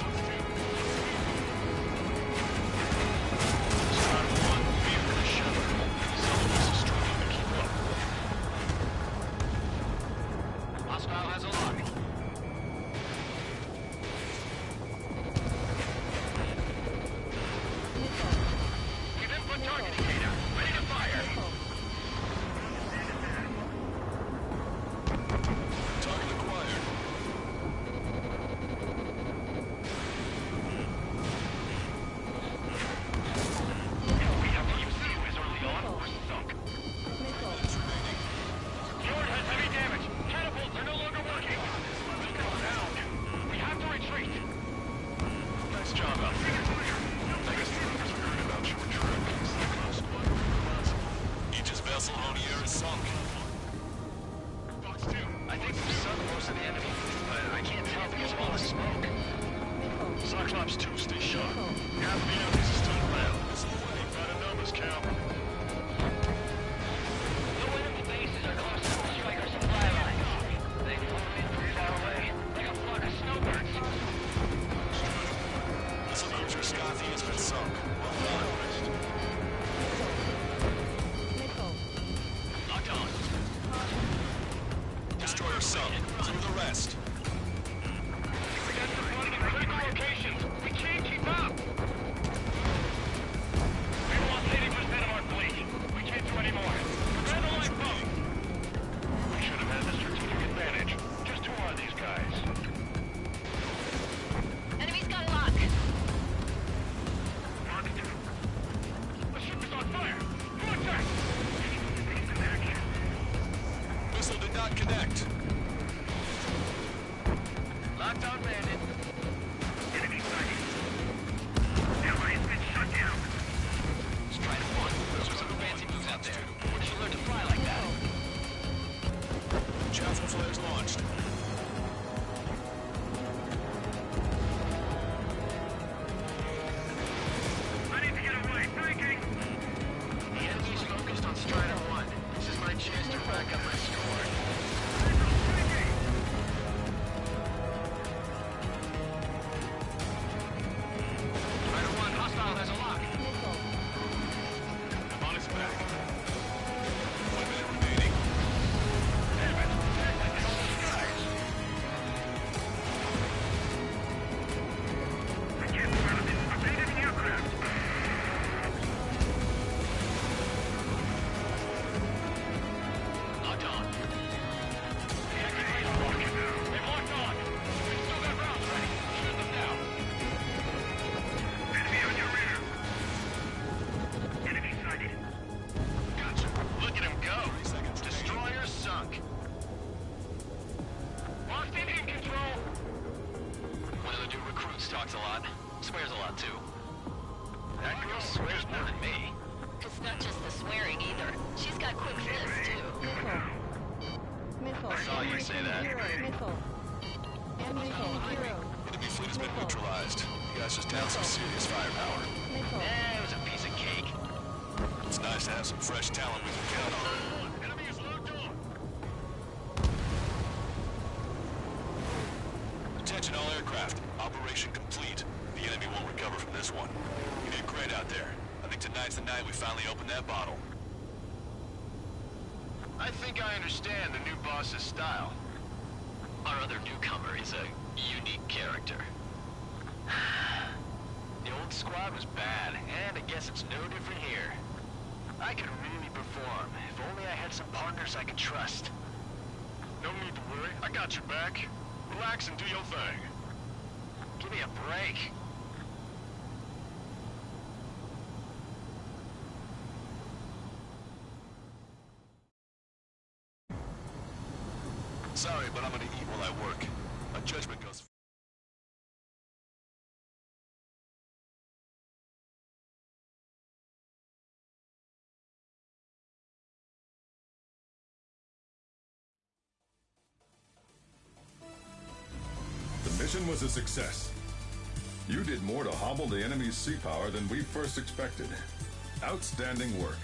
[SPEAKER 8] Cyclops 2, stay sharp. Half the enemies are still around. It's in the way. Better numbers, Cal.
[SPEAKER 14] No enemy bases are close to the Striker supply lines. They flew in from far away, like a flock of snowbirds.
[SPEAKER 15] Missile launcher Scothy has been sunk. Well done.
[SPEAKER 9] Locked on.
[SPEAKER 15] Destroyer sunk. Through the rest.
[SPEAKER 8] Critical locations. We can't keep up. We lost 80% of our fleet. We can't do any more. Red line boat. We should have had the strategic advantage. Just who are these guys?
[SPEAKER 11] Enemy's got a lock.
[SPEAKER 8] Mark 2. The ship is on fire. Contact.
[SPEAKER 15] Missile did not connect.
[SPEAKER 8] Locked on bandit. Enemy sighted. Allies been shut down.
[SPEAKER 14] Strider 1, those are some fancy moves out there. Where did you learn to fly like that?
[SPEAKER 15] Chaffle flares launched.
[SPEAKER 8] Ready to get away. Breaking.
[SPEAKER 14] The enemy's focused on Strider 1. This is my chance to rack up my score. Strider 1, hostile has a lock.
[SPEAKER 15] On its back. 1 minute remaining.
[SPEAKER 8] Damn it. There's the hell of skies. I can't move out of this. I'm made enemy aircraft.
[SPEAKER 9] Locked on.
[SPEAKER 8] The enemies are locking now. They've locked on. We've still got rounds ready. Shoot them now. Enemy on your rear. Enemy sighted.
[SPEAKER 9] Gotcha. Look at him go. Destroyer sunk.
[SPEAKER 8] Lost in control.
[SPEAKER 14] One of the new recruits talks a lot. Swears a lot, too. That girl swears more than me.
[SPEAKER 11] It's not just the swearing either. She's got quick lips, too.
[SPEAKER 16] Missile.
[SPEAKER 14] I saw you say that.
[SPEAKER 16] Missile. Missile. Hero.
[SPEAKER 15] Enemy fleet has been neutralized. You guys just down some serious firepower.
[SPEAKER 16] Missile.
[SPEAKER 14] It was a piece of cake.
[SPEAKER 15] It's nice to have some fresh talent we can count on.
[SPEAKER 8] Enemy is locked on.
[SPEAKER 15] Attention all aircraft. Operation complete. The enemy won't recover from this one. You did great out there. I think tonight's the night we finally open that bottle.
[SPEAKER 9] I think I understand the new boss's style.
[SPEAKER 14] Our other newcomer is a unique character.
[SPEAKER 9] The old squad was bad, and I guess it's no different here. I could really perform, if only I had some partners I could trust.
[SPEAKER 8] No need to worry. I got your back. Relax and do your thing.
[SPEAKER 9] Give me a break.
[SPEAKER 15] Sorry, but I'm gonna eat while I work. My judgment goes...
[SPEAKER 3] The mission was a success. You did more to hobble the enemy's sea power than we first expected. Outstanding work.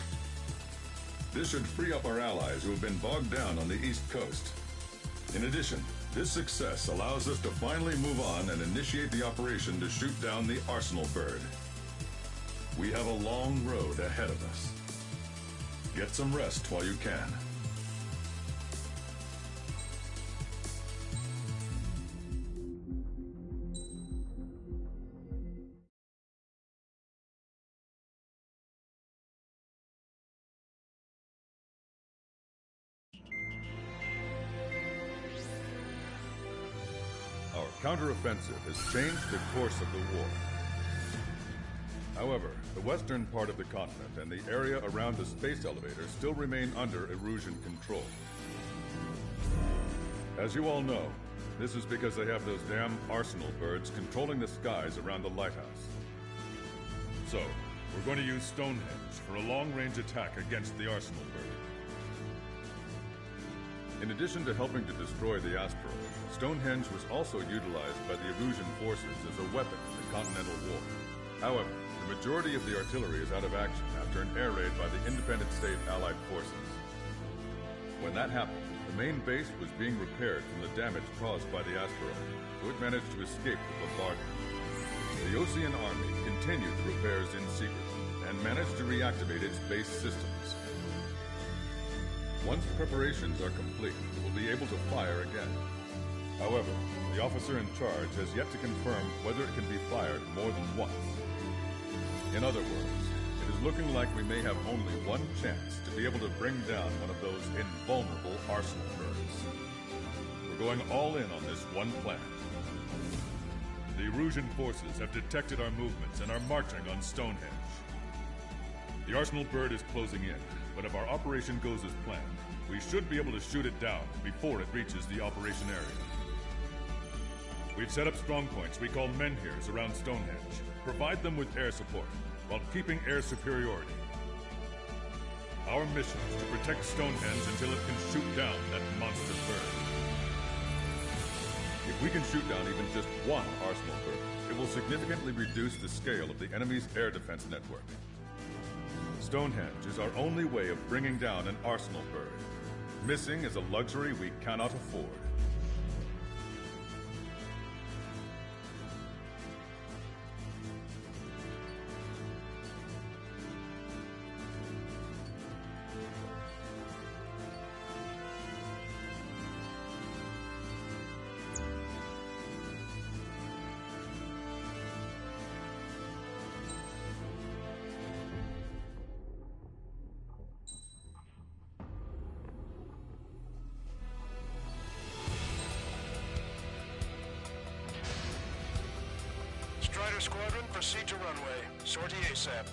[SPEAKER 3] This should free up our allies who have been bogged down on the East Coast. In addition, this success allows us to finally move on and initiate the operation to shoot down the Arsenal bird. We have a long road ahead of us. Get some rest while you can. Our counteroffensive has changed the course of the war. However, the western part of the continent and the area around the space elevator still remain under Erusian control. As you all know, this is because they have those damn Arsenal birds controlling the skies around the lighthouse. So, we're going to use Stonehenge for a long-range attack against the Arsenal bird. In addition to helping to destroy the asteroid, Stonehenge was also utilized by the Erusian forces as a weapon in the Continental War. However, the majority of the artillery is out of action after an air raid by the Independent State Allied forces. When that happened, the main base was being repaired from the damage caused by the asteroid, so it managed to escape the bombardment. The Osean Army continued the repairs in secret and managed to reactivate its base systems. Once preparations are complete, it will be able to fire again. However, the officer in charge has yet to confirm whether it can be fired more than once. In other words, it is looking like we may have only one chance to be able to bring down one of those invulnerable arsenal birds. We're going all in on this one plan. The Erusian forces have detected our movements and are marching on Stonehenge. The arsenal bird is closing in, but if our operation goes as planned, we should be able to shoot it down before it reaches the operation area. We've set up strong points we call menhirs around Stonehenge. Provide them with air support, while keeping air superiority. Our mission is to protect Stonehenge until it can shoot down that monster bird. If we can shoot down even just one arsenal bird, it will significantly reduce the scale of the enemy's air defense network. Stonehenge is our only way of bringing down an arsenal bird. Missing is a luxury we cannot afford.
[SPEAKER 10] Strider Squadron, proceed to runway. Sortie ASAP.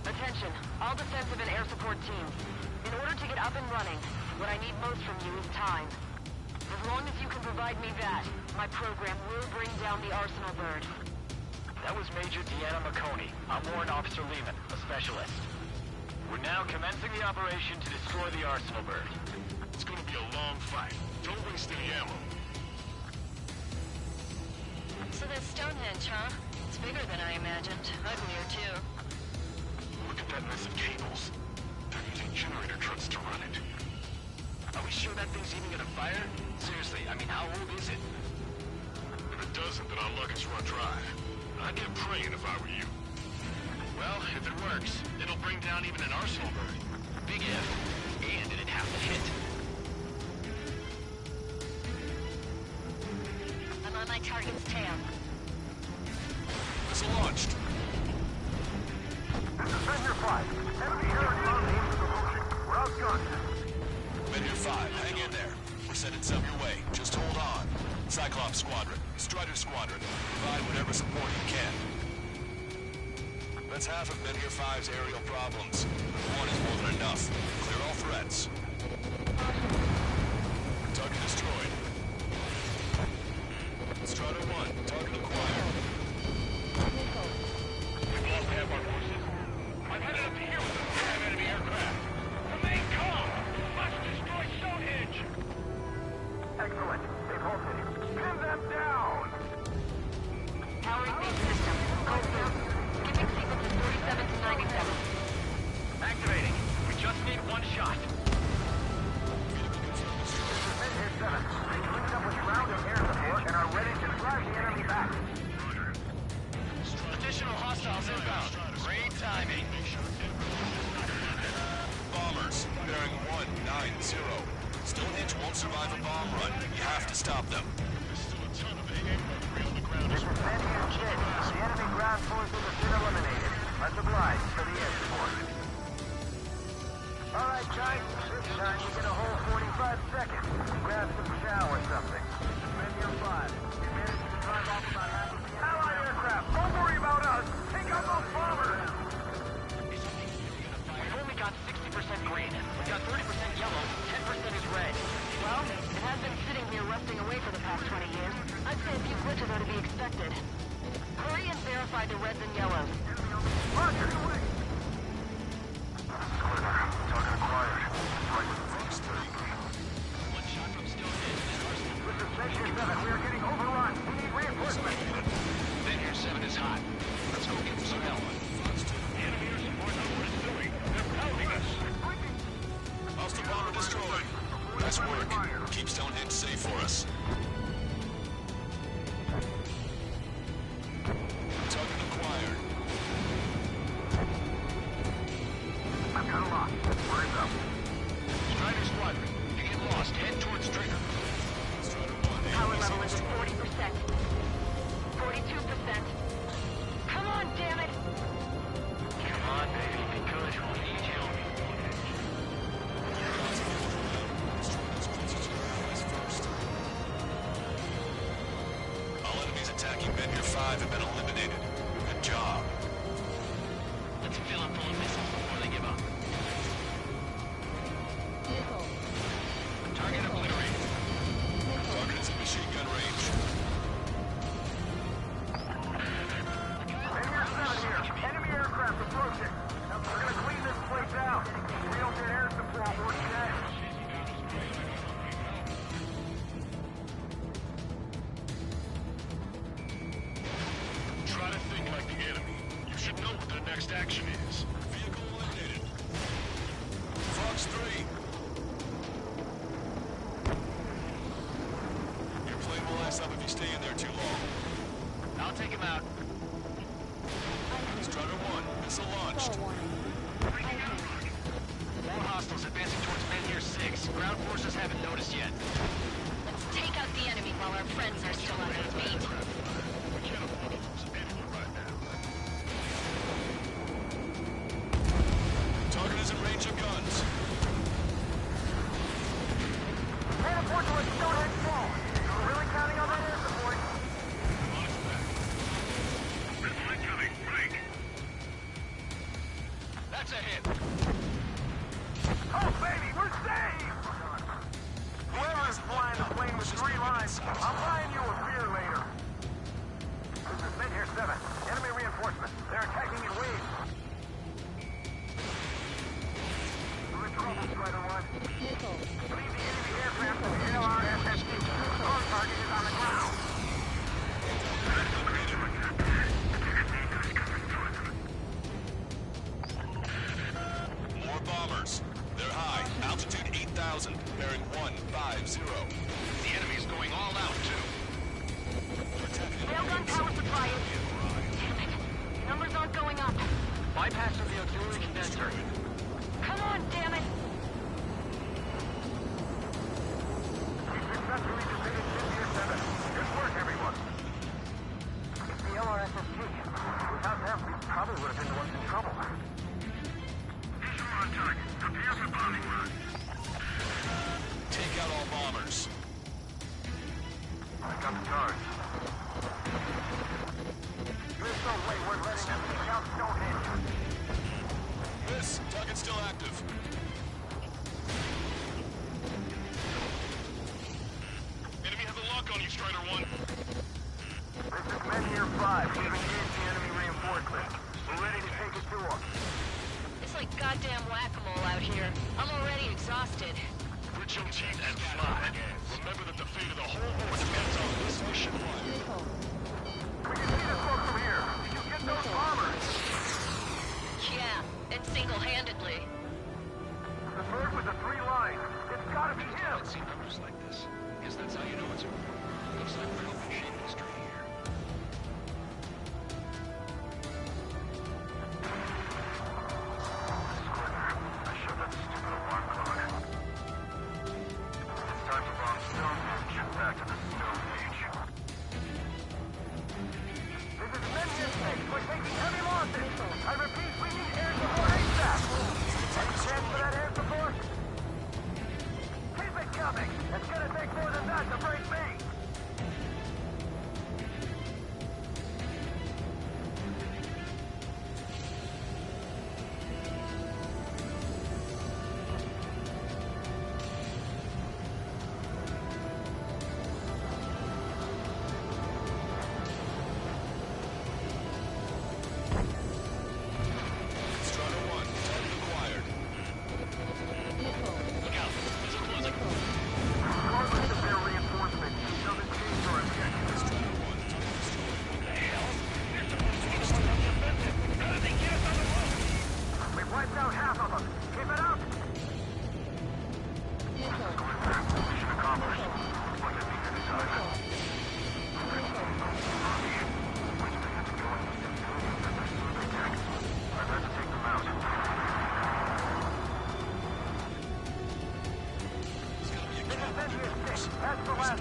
[SPEAKER 2] Attention, all defensive and air support teams. In order to get up and running, what I need most from you is time. As long as you can provide me that, my program will bring down the Arsenal bird.
[SPEAKER 8] That was Major Deanna McConey. I'm Warrant Officer Lehman, a specialist. We're now commencing the operation to destroy the Arsenal bird.
[SPEAKER 10] It's gonna be a long fight. Don't waste any ammo.
[SPEAKER 11] So that's Stonehenge, huh? It's bigger than I imagined. Uglier, too.
[SPEAKER 10] Look at that mess of cables. They're using generator trucks to run it.
[SPEAKER 8] Are we sure that thing's even gonna fire? Seriously, I mean, how old is it?
[SPEAKER 10] If it doesn't, then our luck is run dry. I'd get praying if I were you.
[SPEAKER 8] Well, if it works, it'll bring down even an Arsenal bird. Big if. And it'd have to hit.
[SPEAKER 11] I'm on my target's tail.
[SPEAKER 10] Missile launched.
[SPEAKER 6] This is Menhir 5. Enemy air and ground aims at Erusian. We're outgunned.
[SPEAKER 15] Menhir 5, hang in there. We're sending some your way. Just hold on. Cyclops Squadron, Strider Squadron, provide whatever support you can. That's half of Menhir 5's aerial problems. One is more than enough. Clear all threats. Target destroyed. Strider 1, target acquired.
[SPEAKER 8] We've lost half our forces. I'm headed up to here with them. We have enemy aircraft. Remain calm! Must destroy Stonehenge!
[SPEAKER 6] Excellent. They've halted. Pin them down!
[SPEAKER 2] Powering main system. Go through. Skipping sequences 47 to 97.
[SPEAKER 8] Activating. We just need one shot.
[SPEAKER 6] Menhir 7. They've linked up with ground and air support and are ready to drive the enemy back.
[SPEAKER 8] Additional hostile
[SPEAKER 15] survive a bomb run. You have to stop them.
[SPEAKER 6] This is a Pentium kit. The enemy ground forces have been eliminated. Much obliged for the air support. All right, guys. This time you get a whole 45 seconds. Grab some chow or something. Pentium 5. You managed to drive off about half of the Allied aircraft. Don't worry about us. Take out those bombers.
[SPEAKER 2] We've only got 60% green. We got 30% yellow. 10% is red. Well, it has been sitting here rusting away for the past 20 years. I'd say a few glitches are to be expected. Hurry and verify the reds and yellows.
[SPEAKER 6] Roger. Talking acquired. Fox 3.
[SPEAKER 9] One shot from Stonehenge.
[SPEAKER 6] This is Measure 7. We are getting overrun. We need reinforcements.
[SPEAKER 9] Ben here 7 is hot. Let's go give him some help.
[SPEAKER 8] The enemy air support knows what it's doing. They're pounding us.
[SPEAKER 15] Hostile bomber destroyed. Nice work. Keep Stonehenge safe for us. Target acquired.
[SPEAKER 6] I've got a lock. Where's up?
[SPEAKER 9] Strider Squadron, if you get lost, head towards trigger.
[SPEAKER 2] Power level is at 40%. 42%. Come on, damn it!
[SPEAKER 9] Come on, baby. Be good. We need you.
[SPEAKER 15] All enemies attacking Bender 5 have been eliminated. Good job.
[SPEAKER 9] Let's fill up full of missiles before they give up.
[SPEAKER 16] Vehicle.
[SPEAKER 9] Target obliterated.
[SPEAKER 15] Target is in machine gun range.
[SPEAKER 6] Measure 7 here. Enemy aircraft approaching. We're gonna clean this place out. We don't get air support, we're dead.
[SPEAKER 8] Try to think like the enemy. You should know what their next action is.
[SPEAKER 15] Vehicle eliminated. Fox 3. Your plane will ice up if you stay in there too long.
[SPEAKER 9] I'll take him out.
[SPEAKER 15] Strider 1, missile launched.
[SPEAKER 16] Call warning.
[SPEAKER 9] More hostiles advancing towards Men here 6. Ground forces haven't noticed yet.
[SPEAKER 11] Let's take out the enemy while our friends are still on their feet.
[SPEAKER 8] We can't afford to lose anyone right now.
[SPEAKER 15] Target is in range of guns.
[SPEAKER 6] Can't afford to let Stonehenge fall. We're really counting on that air support.
[SPEAKER 8] Red light coming. Break.
[SPEAKER 9] That's a hit.
[SPEAKER 6] Oh, baby, we're saved! Whoever's flying the plane with 3 lines, I'm buying you a beer later. This is Measure 7. Enemy reinforcements. They're attacking in waves. We're in trouble, Strider 1.
[SPEAKER 16] Vehicle.
[SPEAKER 6] Leave the enemy aircraft to the LRSSD. Our target is on the ground.
[SPEAKER 15] More bombers. They're high. Altitude 8,000. Bearing 150.
[SPEAKER 9] The enemy's going all out, too.
[SPEAKER 2] Railgun power supply is... Damn it. Numbers aren't going up.
[SPEAKER 9] Bypass through the auxiliary condenser.
[SPEAKER 2] Come on, damn it!
[SPEAKER 6] We successfully defeated Measure 7. Good work, everyone. It's the LRSSD. Without them, we probably would have been the ones in trouble.
[SPEAKER 8] Visual on target. Prepare for bombing run.
[SPEAKER 15] Take out all bombers.
[SPEAKER 6] I got the charge. There's no way we're letting them take out Stonehenge.
[SPEAKER 15] Miss, target's still active.
[SPEAKER 8] Enemy has a lock on you, Strider 1.
[SPEAKER 6] This is Measure 5. We've engaged the enemy reinforcements. We're ready to take it to them.
[SPEAKER 11] It's like goddamn whack-a-mole out here. I'm already exhausted.
[SPEAKER 8] Bridge your teeth and fly. Remember that the fate of the whole war depends on this mission.
[SPEAKER 16] Vehicle.
[SPEAKER 6] We can see the smoke from here. Did you get those bombers?
[SPEAKER 11] Yeah, and single-handedly.
[SPEAKER 6] The bird with the 3 lines. It's gotta be him.
[SPEAKER 9] I've seen numbers like this. Guess that's how you know it's over. Looks like we're helping shape history here.
[SPEAKER 6] I shut that stupid alarm clock. It's time to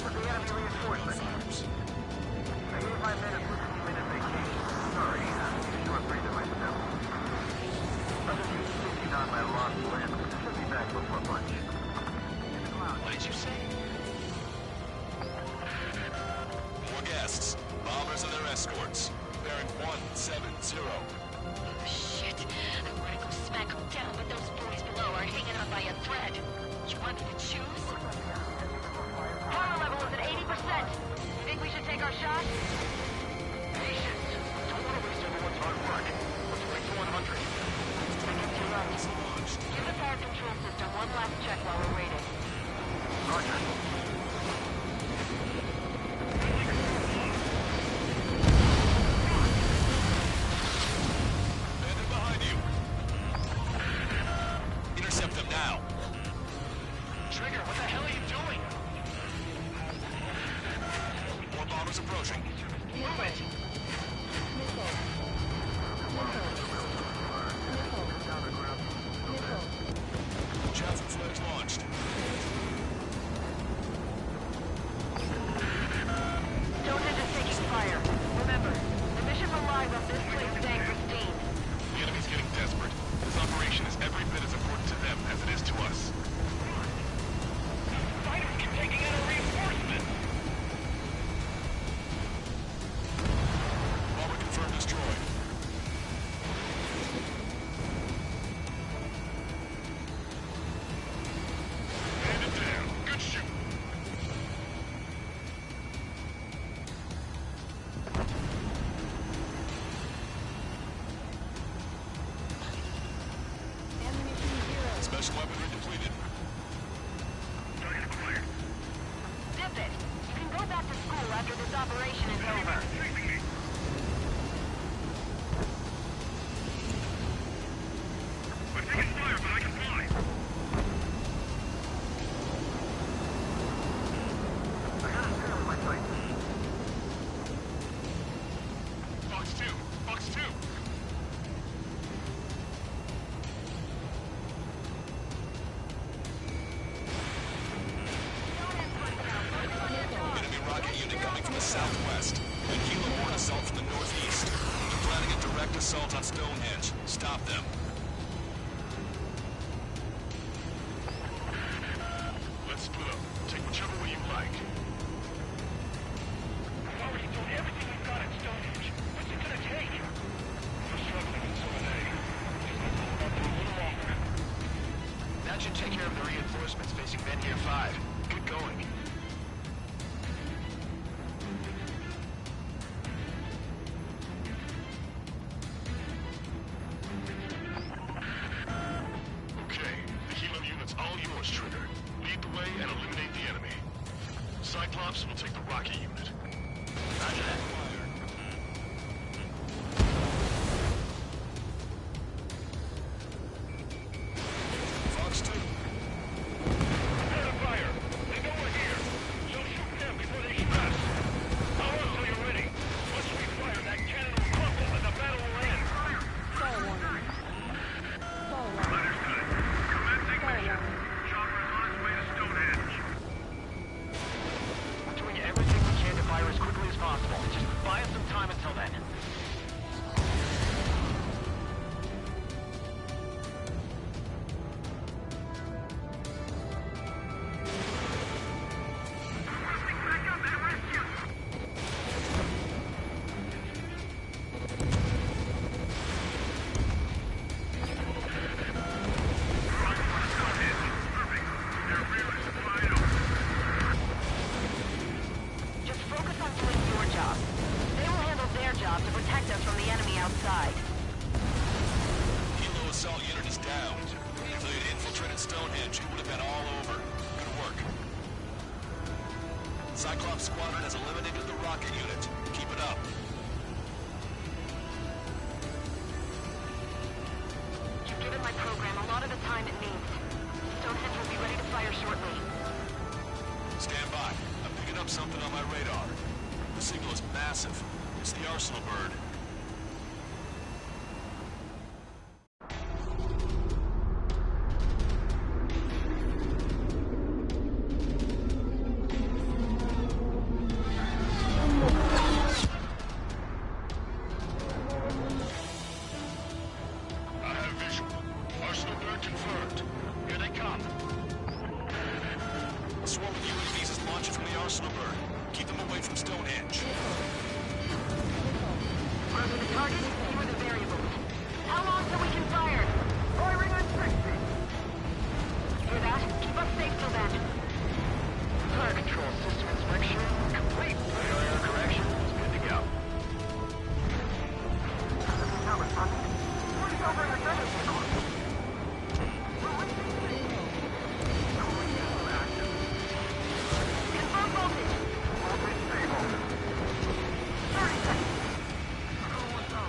[SPEAKER 6] with the enemy reinforcements. I gave my men a 15-minute vacation. Sorry, I'm too afraid of myself. I'll just use 50 on my lost limb. Should be back before lunch.
[SPEAKER 14] What did you say?
[SPEAKER 15] More guests. Bombers and their escorts. Bearing 170.
[SPEAKER 11] Oh, shit. I want to go smack them down, but those boys below are hanging on by a thread. You want me to choose?
[SPEAKER 2] Power level is at 80%. Think we should take our shot?
[SPEAKER 8] Patience. Don't want to waste everyone's hard work. Let's wait to 100.
[SPEAKER 2] I guess you're right. Give the power control system one last check while we're waiting.
[SPEAKER 6] Roger.
[SPEAKER 15] Bandit behind you. Intercept them now.
[SPEAKER 8] Trigger, what the hell are you doing?
[SPEAKER 15] More bombers approaching.
[SPEAKER 8] Move it!
[SPEAKER 15] Chaff flares launched.
[SPEAKER 2] Stonehenge is taking fire. Remember, the mission relies on this place staying pristine.
[SPEAKER 8] The enemy's getting desperate. This operation is every bit as important to them as it is to us. Fighters keep taking out a reinforcement!
[SPEAKER 15] Bomber confirmed destroyed.
[SPEAKER 8] Bandit down. Good shoot.
[SPEAKER 15] Special weaponry depleted.
[SPEAKER 2] Dip it. You can go back to school after this operation is over.
[SPEAKER 8] We're taking fire, but I can fly.
[SPEAKER 6] I got a spare with my sight.
[SPEAKER 8] Fox 2. Fox 2.
[SPEAKER 15] Enemy rocket unit coming from the southwest. And Kilo-borne assault from the northeast. They're planning a direct assault on Stonehenge. Stop them.
[SPEAKER 8] Let's split up. Take whichever way you like. We've already done everything we've got at Stonehenge. What's it gonna take? We're struggling in Zone A. Just need to hold on for a little longer.
[SPEAKER 14] That should take care of the reinforcements facing Benhir 5. Get going.
[SPEAKER 8] Okay, the helo unit's all yours, Trigger. Lead the way and eliminate the enemy. Cyclops will take the rocket unit.
[SPEAKER 14] Roger that.
[SPEAKER 15] Fox 2.
[SPEAKER 8] Prepare to fire! They know we're here! So shoot them before they shoot us! Power up till you're ready! Once we fire, that cannon will crumble and the battle will end!
[SPEAKER 16] Fall warning. Fall warning.
[SPEAKER 8] Understood. Commencing
[SPEAKER 16] Fall
[SPEAKER 8] mission.
[SPEAKER 16] warning.
[SPEAKER 8] Chopper is on its way to Stonehenge.
[SPEAKER 14] We're doing everything we can to fire as quickly as possible. Just buy us some time until then.
[SPEAKER 2] Just focus on doing your job. They will handle their job to protect us from the enemy outside.
[SPEAKER 15] Helo assault unit is down. If they had infiltrated Stonehenge, it would have been all over. Good work. Cyclops Squadron has eliminated the rocket unit. Keep it up.
[SPEAKER 2] You've given my program a lot of the time it needs. Stonehenge will be ready to fire shortly.
[SPEAKER 15] Stand by. I'm picking up something on my radar. The signal is massive. It's the Arsenal bird. arsenal burn. Keep them away from Stonehenge.
[SPEAKER 2] Closer the target, fewer the variables. How long till we can fire?
[SPEAKER 6] Firing on 60.
[SPEAKER 2] Hear that? Keep us safe till then.
[SPEAKER 8] Fire control system inspection complete. Radar correction is good to go.
[SPEAKER 2] Confirm voltage.
[SPEAKER 6] Voltage stable.
[SPEAKER 2] 30 seconds.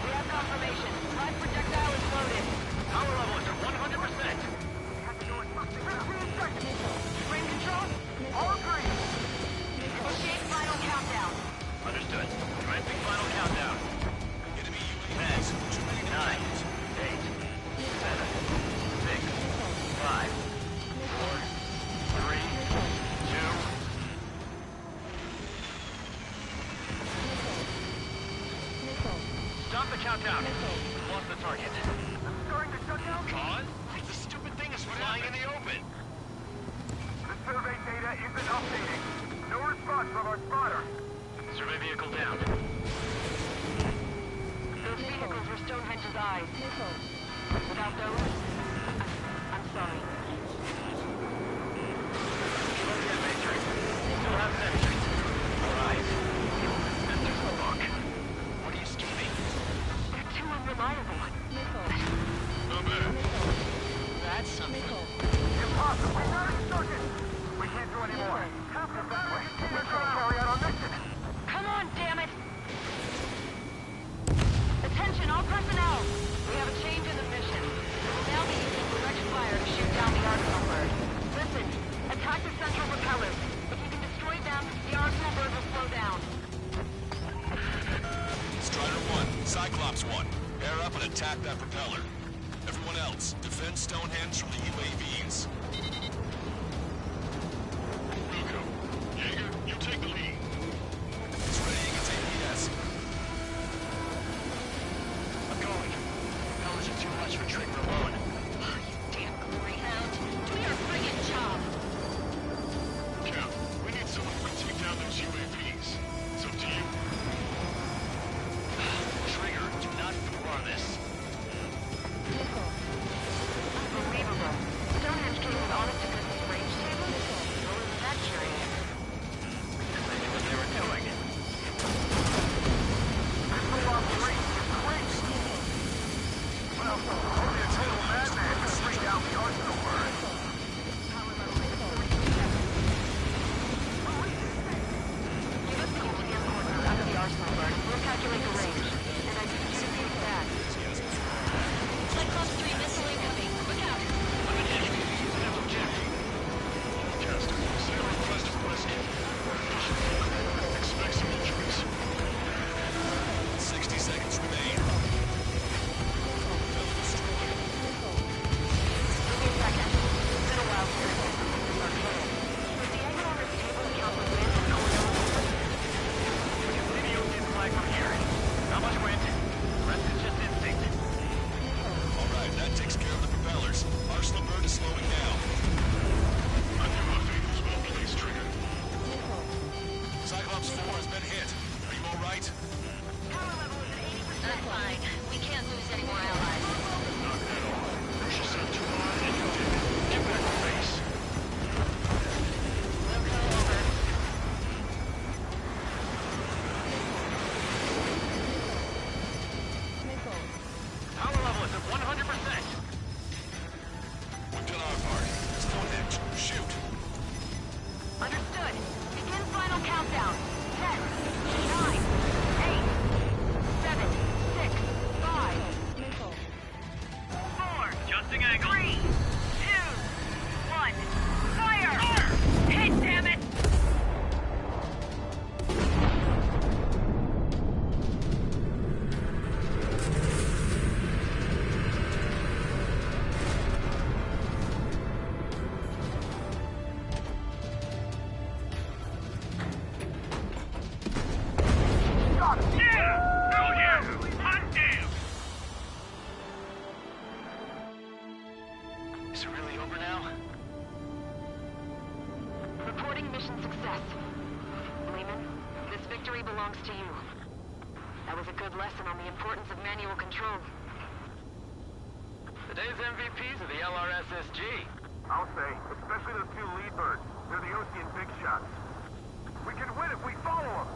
[SPEAKER 2] We have confirmation. Live projectile is loaded.
[SPEAKER 8] Power level is at 100%.
[SPEAKER 6] 15 seconds.
[SPEAKER 2] Frame control?
[SPEAKER 6] All green.
[SPEAKER 2] Initiate final countdown.
[SPEAKER 8] Understood. Commencing final countdown.
[SPEAKER 15] Enemy
[SPEAKER 8] 10, 9, 8, 7, 6, 5, 4, 3, 2. Stop the countdown. We've lost the target.
[SPEAKER 6] Starting to shut down.
[SPEAKER 8] Cause? The stupid thing is flying in the open.
[SPEAKER 6] The survey data isn't updating. No response from our spotter.
[SPEAKER 8] Survey vehicle down.
[SPEAKER 2] Those vehicles were Stonehenge's eyes. Without those, I'm sorry.
[SPEAKER 8] Look at Matrix. Still have sensors. Alright. Sensors lock. What are you scheming?
[SPEAKER 2] They're too unreliable.
[SPEAKER 8] No better.
[SPEAKER 2] That's something.
[SPEAKER 6] Impossible. Circuit. We can't do any more. Half the battery. We're trying to carry out our mission.
[SPEAKER 2] Come on, damn it! Attention, all personnel! We have a change in the mission. We will now be using direct fire to shoot down the arsenal bird. Listen, attack the central propellers. If you can destroy them, the arsenal bird will slow down.
[SPEAKER 15] Strider 1, Cyclops 1. Pair up and attack that propeller. Everyone else, defend Stonehenge from the UAVs.
[SPEAKER 8] Wilco. Jaeger, you take the lead.
[SPEAKER 15] It's ready against APS.
[SPEAKER 8] I'm going. Propellers are too much for Trigger alone.
[SPEAKER 11] Oh, you damn greyhound. Do your friggin' job.
[SPEAKER 8] Cap, we need someone who can take down those UAVs. It's up to you. Trigger, do not fool on this.
[SPEAKER 2] Unbelievable. Stonehenge came with honest-to-goodness range tables? What was that curious?
[SPEAKER 8] They knew what they were doing.
[SPEAKER 6] This long range is crazy. Well, only a total madman can bring down the arsenal bird.
[SPEAKER 2] Give us the UTM coordinates under the arsenal bird. We'll calculate the range. And I need you to use that.
[SPEAKER 11] Cyclops 3 missile incoming. Look out.
[SPEAKER 8] I'm an enemy. That's objective. Caster, send a request for rescue. Expect some injuries.
[SPEAKER 15] 60 seconds remain. Propeller destroyed.
[SPEAKER 2] Give me a second. It's been a while since I did this our total. Was the angle on this table account for wind and coordinate?
[SPEAKER 8] We can see the ocean flag from here. Not much wind. The rest is just instinct.
[SPEAKER 15] Alright, that takes care of the propellers. Arsenal bird is slowing down.
[SPEAKER 8] I knew our fate was well placed, Trigger.
[SPEAKER 15] Cyclops 4 has been hit. Are you alright?
[SPEAKER 2] Power level is at 80%.
[SPEAKER 11] I'm fine. We can't lose any more allies.
[SPEAKER 8] Not at all. She said too hard and you did. Get back to base.
[SPEAKER 2] We'll go over.
[SPEAKER 8] Power level is at 100%.
[SPEAKER 15] We've done our part. Stonehenge, shoot.
[SPEAKER 2] Understood. Begin final countdown. 10, 9, 8, 7, 6, 5, 4,
[SPEAKER 8] Adjusting angle.
[SPEAKER 2] 3, 2, 1. Fire! Hit, damn it!
[SPEAKER 8] Is it really over now?
[SPEAKER 2] Reporting mission success. victory belongs to you. That was a good lesson on the importance of manual control.
[SPEAKER 9] Today's MVPs are the LRSSG.
[SPEAKER 6] I'll say, especially those two lead birds. They're the Ocean big shots. We can win if we follow them.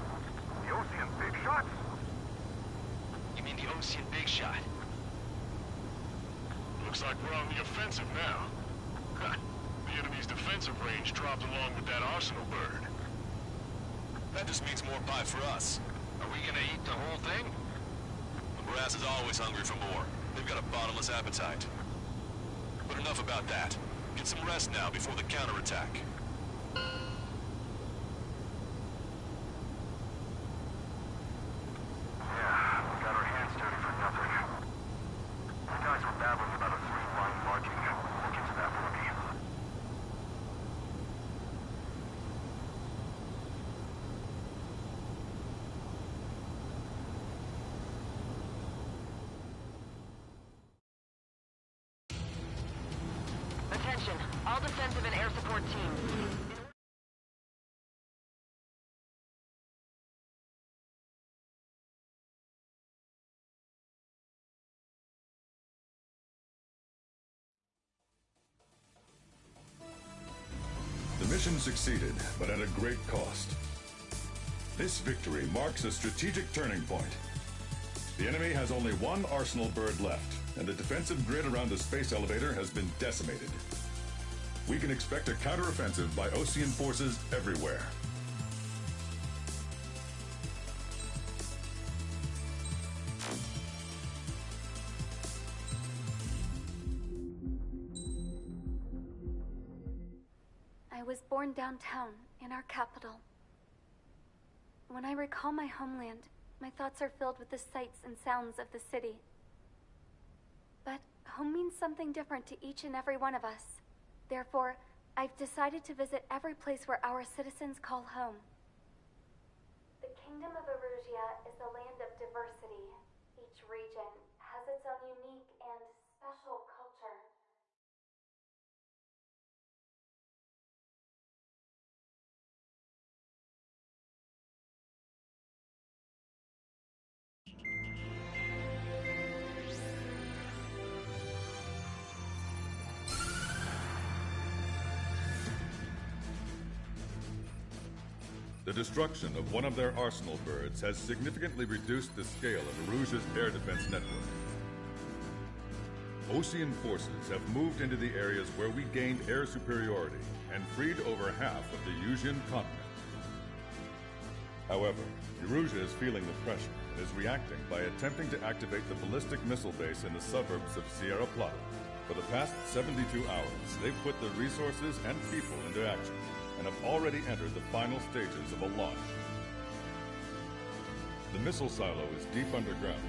[SPEAKER 6] The Ocean big shots?
[SPEAKER 14] You mean the Ocean big shot?
[SPEAKER 10] Looks like we're on the offensive now. The enemy's defensive range dropped along with that arsenal bird.
[SPEAKER 15] That just means more pie for us.
[SPEAKER 9] Are we gonna eat the whole thing?
[SPEAKER 15] The brass is always hungry for more. They've got a bottomless appetite. But enough about that. Get some rest now before the counterattack.
[SPEAKER 6] Yeah, we got our hands dirty for nothing. The guys were babbling about a three-line marking. We'll get to that for me.
[SPEAKER 2] Attention, all defensive and air support teams.
[SPEAKER 3] The mission succeeded, but at a great cost. This victory marks a strategic turning point. The enemy has only one arsenal bird left, and the defensive grid around the space elevator has been decimated. We can expect a counteroffensive by Ocean forces everywhere.
[SPEAKER 4] I was born downtown, in our capital. When I recall my homeland, my thoughts are filled with the sights and sounds of the city. But home means something different to each and every one of us. Therefore, I've decided to visit every place where our citizens call home. The Kingdom of Erusia is a land of diversity. Each region has its own unique and special culture.
[SPEAKER 3] The destruction of one of their arsenal birds has significantly reduced the scale of Erusia's air defense network. Ocean forces have moved into the areas where we gained air superiority and freed over half of the Eusian continent. However, Erusia is feeling the pressure and is reacting by attempting to activate the ballistic missile base in the suburbs of Sierra Plata. For the past 72 hours, they've put their resources and people into action, and have already entered the final stages of a launch. The missile silo is deep underground.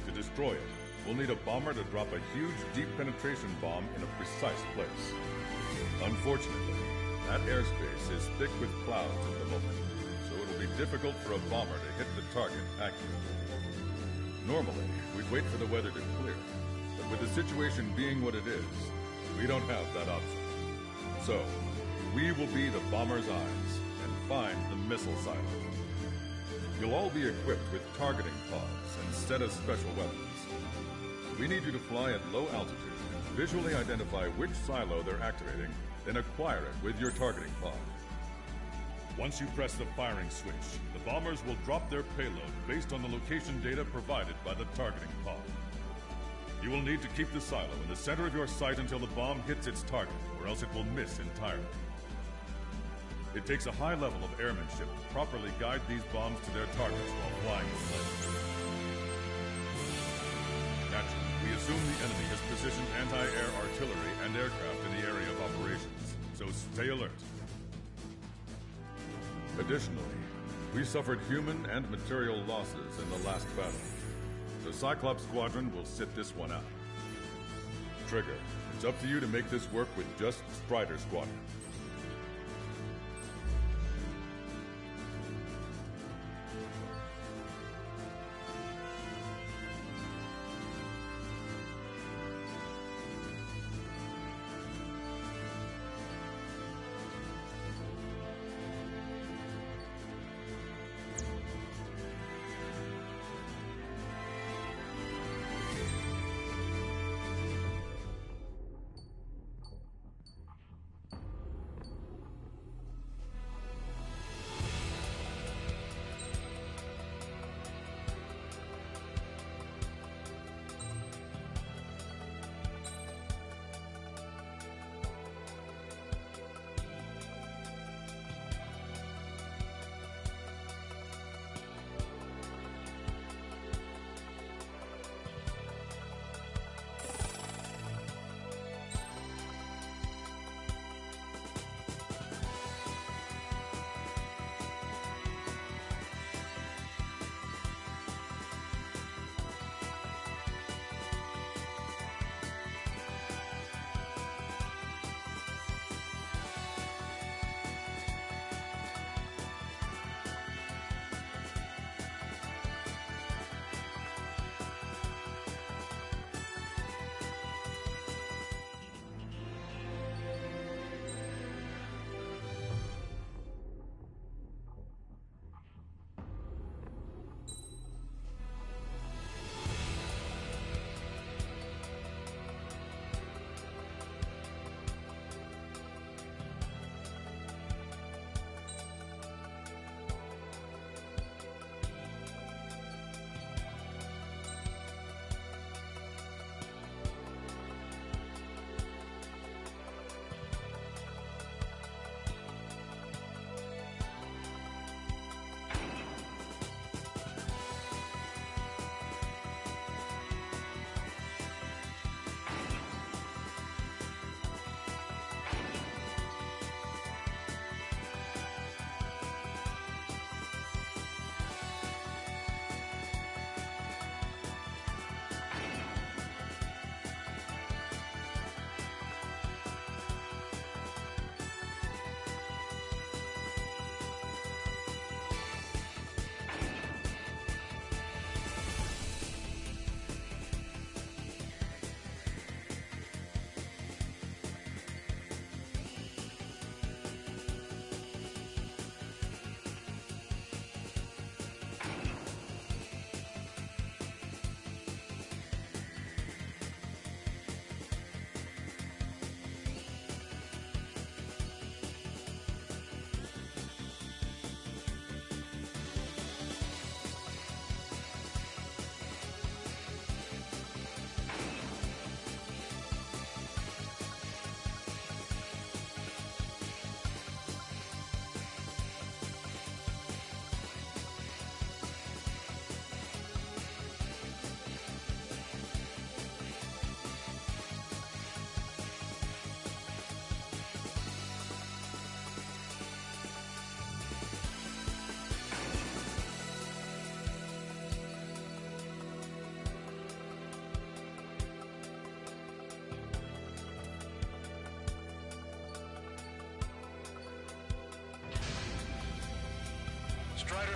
[SPEAKER 3] To destroy it, we'll need a bomber to drop a huge deep penetration bomb in a precise place. Unfortunately, that airspace is thick with clouds at the moment, so it'll be difficult for a bomber to hit the target accurately. Normally, we'd wait for the weather to clear, but with the situation being what it is, we don't have that option. So, we will be the bomber's eyes and find the missile silo. You'll all be equipped with targeting pods and set of special weapons. We need you to fly at low altitude and visually identify which silo they're activating, then acquire it with your targeting pod. Once you press the firing switch, the bombers will drop their payload based on the location data provided by the targeting pod. You will need to keep the silo in the center of your sight until the bomb hits its target, or else it will miss entirely. It takes a high level of airmanship to properly guide these bombs to their targets while flying the plane. Naturally, we assume the enemy has positioned anti-air artillery and aircraft in the area of operations, so stay alert. Additionally, we suffered human and material losses in the last battle, so Cyclops Squadron will sit this one out. Trigger, it's up to you to make this work with just Strider Squadron.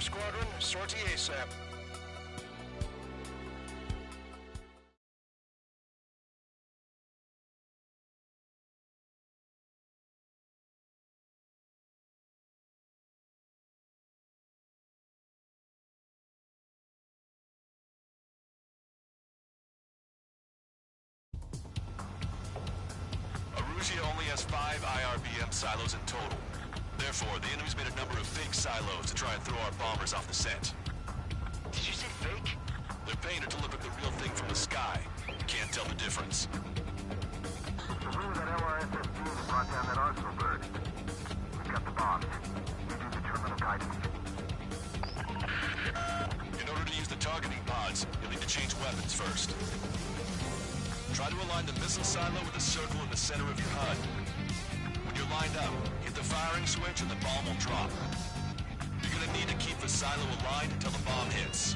[SPEAKER 6] Squadron, sortie ASAP.
[SPEAKER 15] Arusia only has 5 IRBM silos in total. Therefore, the enemy's made a number of fake silos to try and throw our bombers off the scent.
[SPEAKER 14] Did you say fake?
[SPEAKER 15] They're painted to look like the real thing from the sky. Can't tell the difference.
[SPEAKER 6] The room that LRSS brought down that Arsenal bird. We've got the bombs. We do the terminal guidance.
[SPEAKER 15] In order to use the targeting pods, you'll need to change weapons first. Try to align the missile silo with a circle in the center of your HUD. When you're lined up, hit the firing switch and the bomb will drop. You're gonna need to keep the silo aligned until the bomb hits.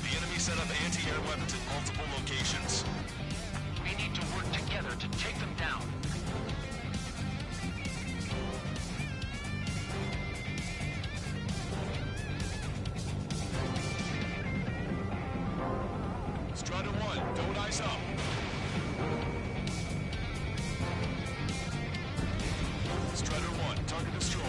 [SPEAKER 15] The enemy set up anti-air weapons in multiple locations.
[SPEAKER 14] We need to work together to take them down.
[SPEAKER 15] Strider 1, don't ice up. Strider 1, target destroyed.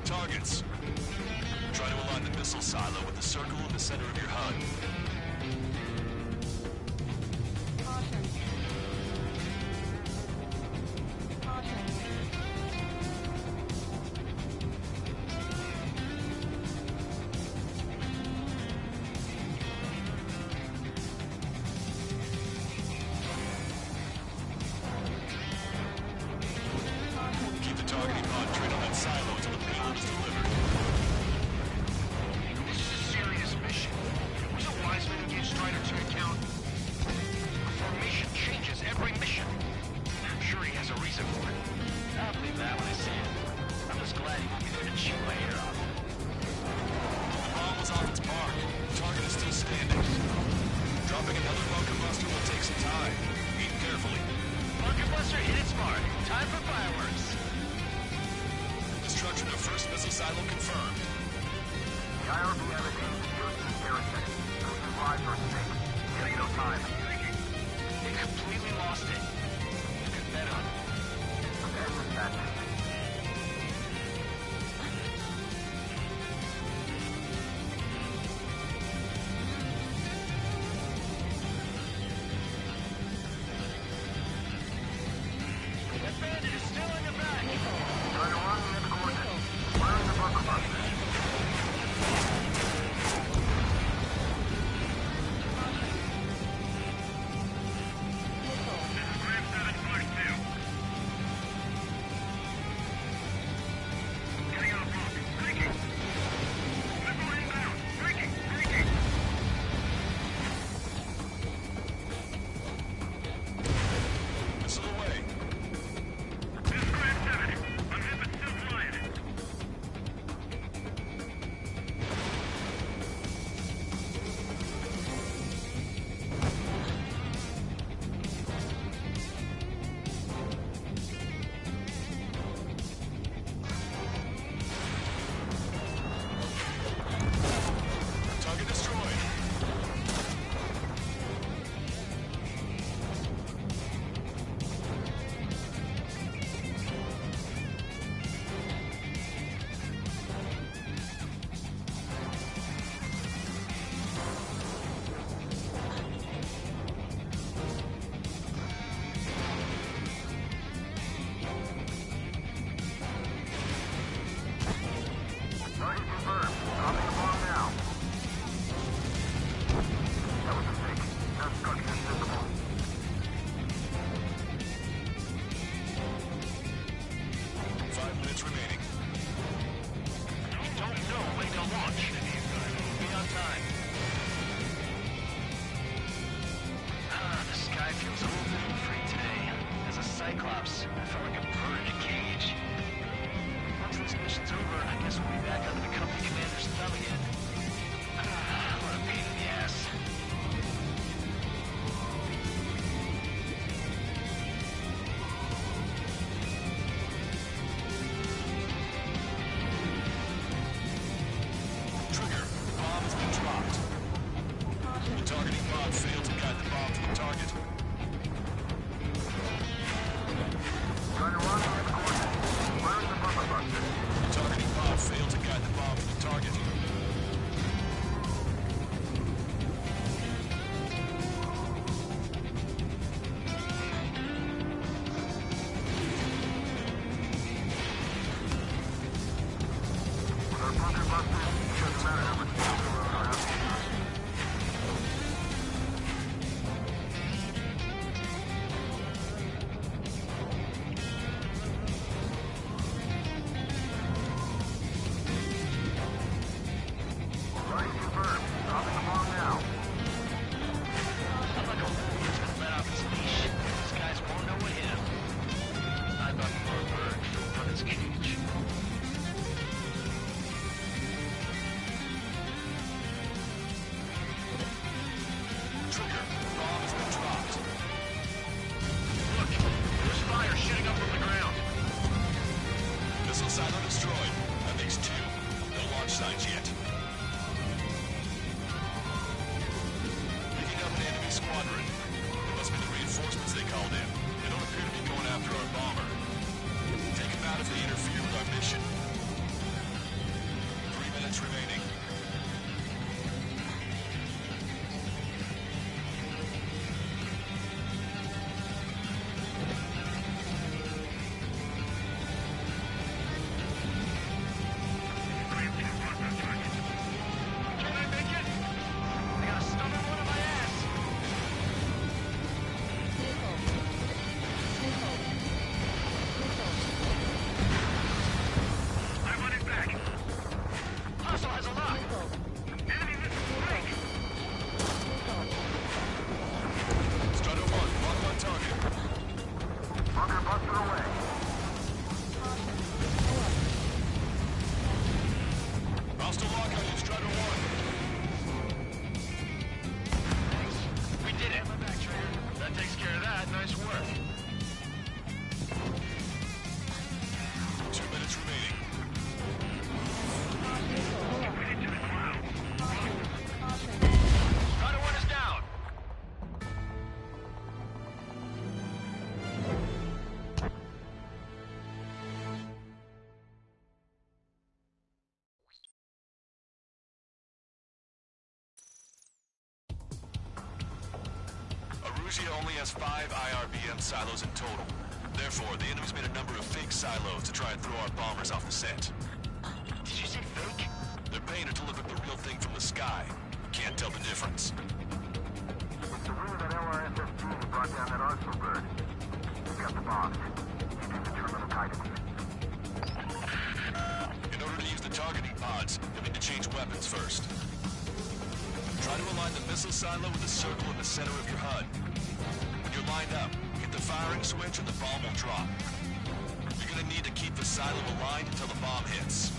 [SPEAKER 15] Targets. Try to align the missile silo with the circle in the center of your HUD.
[SPEAKER 16] Caution. Caution.
[SPEAKER 15] Keep the targeting pod trained on that silo until the payload is delivered.
[SPEAKER 6] This is a serious mission. Was it wise for me to give Strider to account? Formation changes every mission. I'm sure he has a reason for it.
[SPEAKER 14] I'll believe that when I see it. I'm just glad he won't be there to chew my ear off.
[SPEAKER 15] The bomb was off its mark. The target is still standing. Dropping another bunker buster will take some time. Aim carefully.
[SPEAKER 14] Bunker buster hit its mark. Time for fireworks.
[SPEAKER 15] Destruction of first missile silo confirmed.
[SPEAKER 6] The IRBM is aimed to use the aerostat. Those lives are at stake. Killing no time.
[SPEAKER 14] They completely lost it. You can bet on it.
[SPEAKER 6] Prepare for that.
[SPEAKER 14] That bandit is still on your back.
[SPEAKER 6] Strider 1, we have coordinates. Firing the bunker buster.
[SPEAKER 15] Erusea only has 5 IRBM silos in total. Therefore, the enemy's made a number of fake silos to try and throw our bombers off the scent.
[SPEAKER 14] Did you say fake?
[SPEAKER 15] They're paying it to look like the real thing from the sky. Can't tell the difference.
[SPEAKER 6] It's the rumor that LRSSG brought down that Arsenal bird. We got the bombs. It is a terminal guidance.
[SPEAKER 15] In order to use the targeting pods, you'll need to change weapons first. Try to align the missile silo with the circle in the center of your HUD. When you're lined up, hit the firing switch and the bomb will drop. You're gonna need to keep the silo aligned until the bomb hits.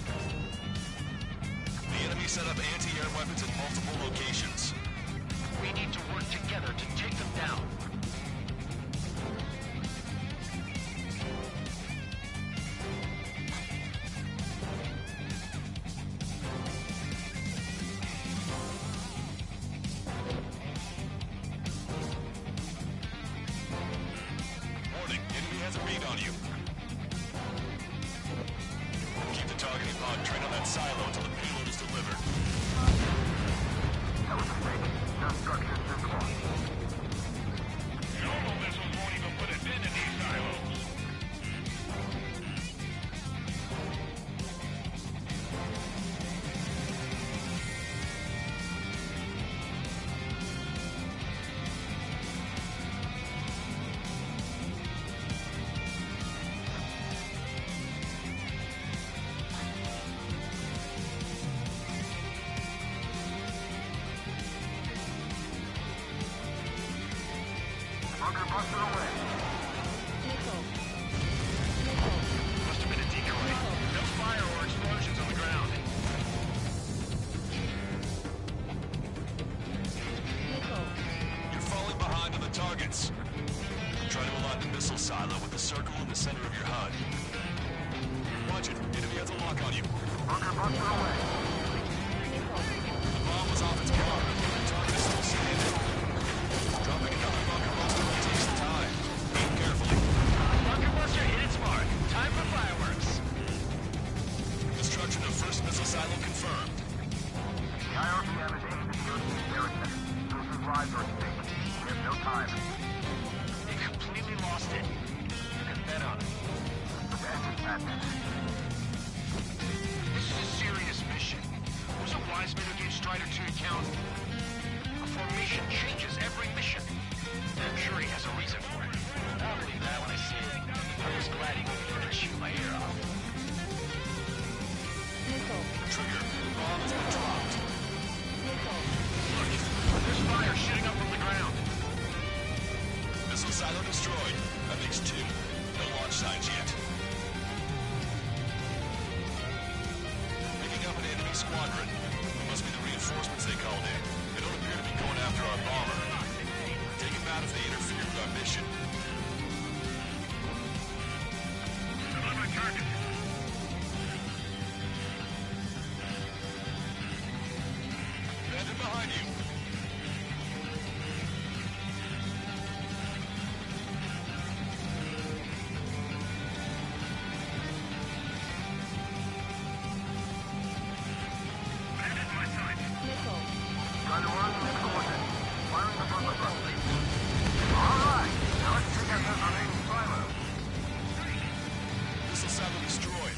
[SPEAKER 15] The enemy set up anti-air weapons in multiple locations.
[SPEAKER 14] We need to work together to take them down.
[SPEAKER 15] Warning, enemy has a bead on you. Keep the targeting pod trained on that silo until the payload is delivered.
[SPEAKER 6] That was a mistake. No structures visible.
[SPEAKER 8] Normal missiles won't even put a dent in these silos.
[SPEAKER 6] Bunker busted away.
[SPEAKER 14] Must have been a decoy. No fire or explosions on the ground.
[SPEAKER 15] You're falling behind on the targets. Try to align the missile silo with the circle in the center of your HUD. Watch it. Enemy has a lock on you.
[SPEAKER 6] Bunker busted away.
[SPEAKER 15] The bomb was off its guard. The target is still standing. Dropping another bunker buster takes time. Aim carefully.
[SPEAKER 14] Bunker buster hit its mark. Time for fireworks.
[SPEAKER 15] Destruction of first missile silo confirmed.
[SPEAKER 6] The IRBM is aimed at the OC garrison. Those whose lives are at stake. We have no time.
[SPEAKER 14] They completely lost it. You can bet on it.
[SPEAKER 6] Let's end this madness.
[SPEAKER 14] This is a serious mission. Wasn't Wiseman who gave Strider 2 a count? A formation changes every mission. I'm sure he has a reason for it. I'll believe that when I see it. I was glad he wouldn't shoot my ear off.
[SPEAKER 15] Trigger. Bomb has been dropped.
[SPEAKER 14] Look, there's fire shooting up from the ground.
[SPEAKER 15] Missile silo destroyed. That makes 2. No launch signs yet. Picking up an enemy squadron. It must be the reinforcements they called in. They don't appear to be going after our bomber. Take them out if they interfere with our mission.
[SPEAKER 8] Still on my target.
[SPEAKER 15] Bandit behind you.
[SPEAKER 8] Bandit in my sight.
[SPEAKER 6] Trying to run the coordinates. Firing the bunker buster. All right. Now let's take out those remaining silos.
[SPEAKER 15] Missile silo destroyed.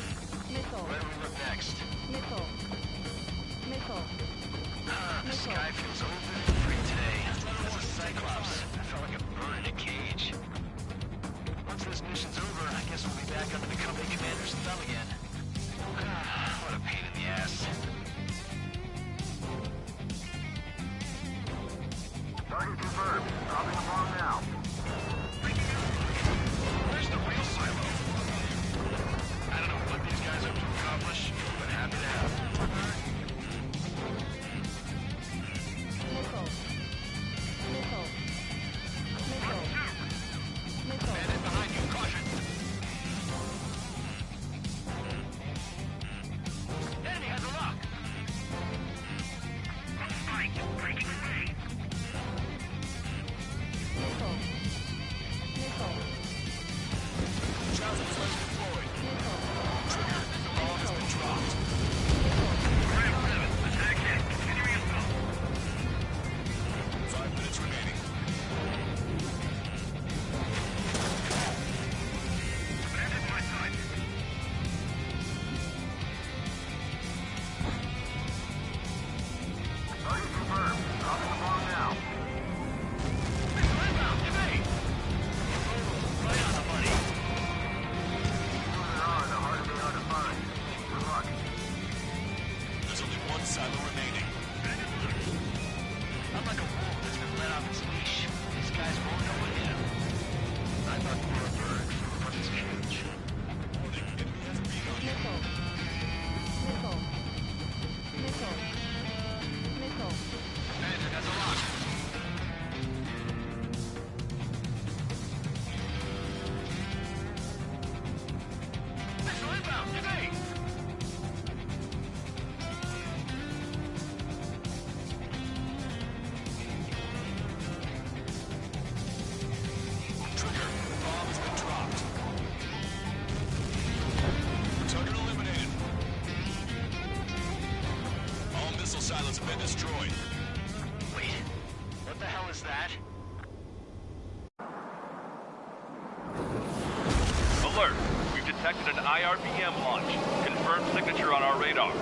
[SPEAKER 14] Where do we look next? The sky feels open and free today. As a Cyclops, I felt like a bird in a cage. Once this mission's over, I guess we'll be back under the company commander's thumb again. What a pain in the ass.
[SPEAKER 6] Target confirmed. Dropping the bomb now.
[SPEAKER 14] Where's the real silo? I don't know what these guys hope to accomplish, but happy to have them. Bandit behind you, caution! Enemy has a lock!
[SPEAKER 8] Fight, breaking away.
[SPEAKER 15] Chasm flash deployed. Trigger. The bomb has been dropped.
[SPEAKER 8] Ram 7, attack hit. Continuing assault.
[SPEAKER 15] 5 minutes remaining. missiles have been destroyed.
[SPEAKER 14] Wait, what the hell is that?
[SPEAKER 12] Alert! We've detected an IRBM launch. Confirmed signature on our radar.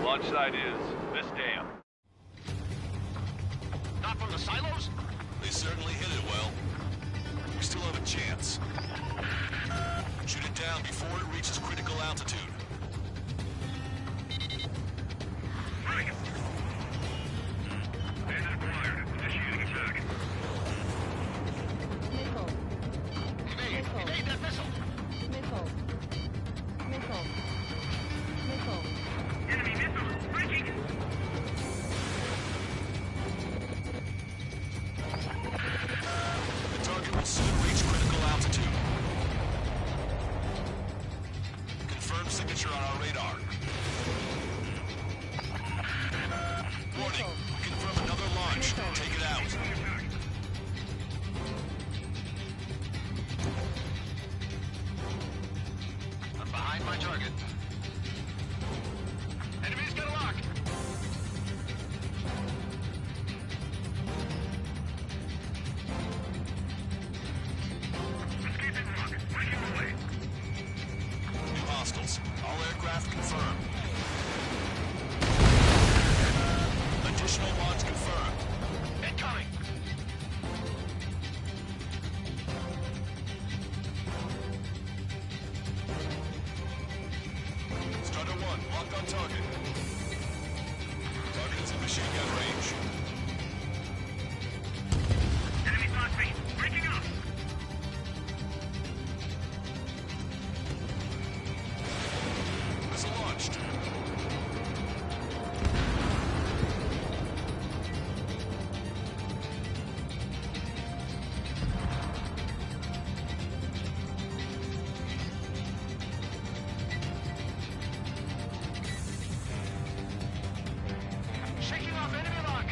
[SPEAKER 12] Launch site is this dam.
[SPEAKER 14] Not from the silos?
[SPEAKER 15] They certainly hit it well. We still have a chance. Shoot it down before it reaches critical altitude.
[SPEAKER 8] Bandit acquired. Initiating attack.
[SPEAKER 16] Missile.
[SPEAKER 14] Evade that missile!
[SPEAKER 16] Missile. Missile. Missile.
[SPEAKER 8] Enemy missile. Breaking.
[SPEAKER 15] The target will soon reach critical altitude. Confirmed signature on our radar. Warning. Confirm another launch. Take it out.
[SPEAKER 14] I'm behind my target. Enemy's got a lock!
[SPEAKER 8] Escaping lock. Breaking away.
[SPEAKER 15] New hostiles. All aircraft confirmed. Additional launch confirmed.
[SPEAKER 14] Incoming!
[SPEAKER 15] Strider 1, locked on target. Target is in machine gun range.
[SPEAKER 8] Enemy spot me. Breaking up.
[SPEAKER 15] Missile launched.
[SPEAKER 14] Shaking off enemy lock!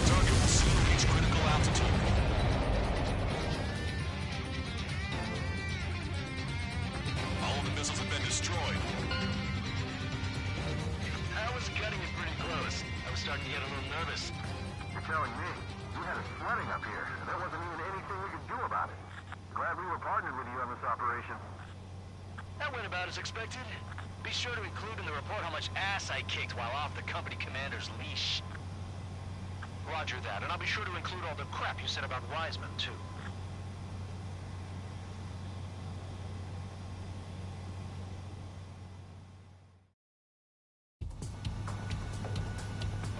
[SPEAKER 15] Target will soon reach critical altitude. All of the missiles have been destroyed.
[SPEAKER 14] I was cutting it pretty close. I was starting to get a little nervous.
[SPEAKER 6] You're telling me you had it flooding up here, and there wasn't even anything we could do about it. Glad we were partnered with you on this operation.
[SPEAKER 14] That went about as expected. Be sure to include in the report how much ass I kicked while off the company commander's leash. Roger that, and I'll be sure to include all the crap you said about Wiseman, too.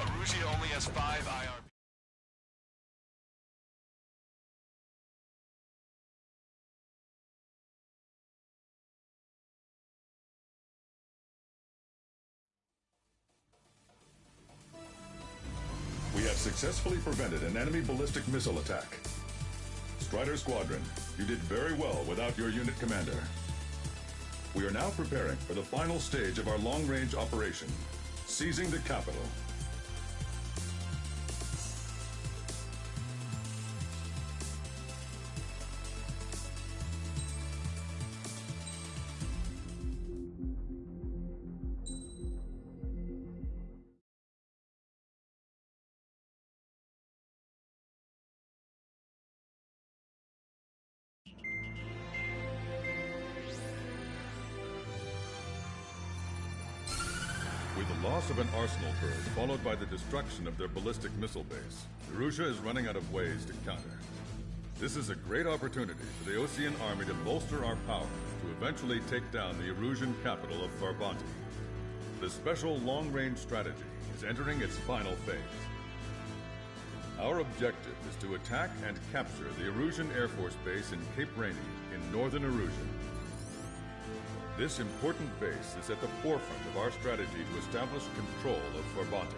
[SPEAKER 15] Arusia only has 5 IR.
[SPEAKER 3] We have successfully prevented an enemy ballistic missile attack. Strider Squadron, you did very well without your unit commander. We are now preparing for the final stage of our long-range operation, seizing the capital. With the loss of an arsenal bird, followed by the destruction of their ballistic missile base, Erussia is running out of ways to counter. This is a great opportunity for the Osean army to bolster our power to eventually take down the Erusian capital of Farbanti. The special long-range strategy is entering its final phase. Our objective is to attack and capture the Erusian Air Force Base in Cape Rainy in northern Erusia. This important base is at the forefront of our strategy to establish control of Farbanti.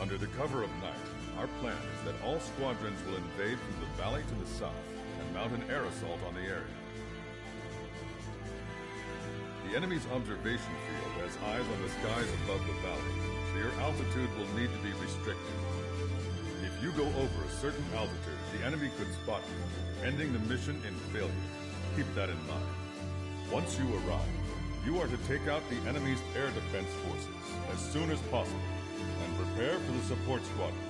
[SPEAKER 3] Under the cover of night, Our plan is that all squadrons will invade from the valley to the south and mount an air assault on the area. The enemy's observation field has eyes on the skies above the valley, so your altitude will need to be restricted. If you go over a certain altitude, the enemy could spot you, ending the mission in failure. Keep that in mind. Once you arrive, you are to take out the enemy's air defense forces as soon as possible and prepare for the support squadrons.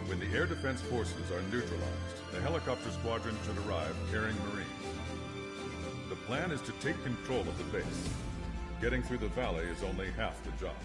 [SPEAKER 3] When the air defense forces are neutralized, the helicopter squadron should arrive carrying Marines. The plan is to take control of the base. Getting through the valley is only half the job.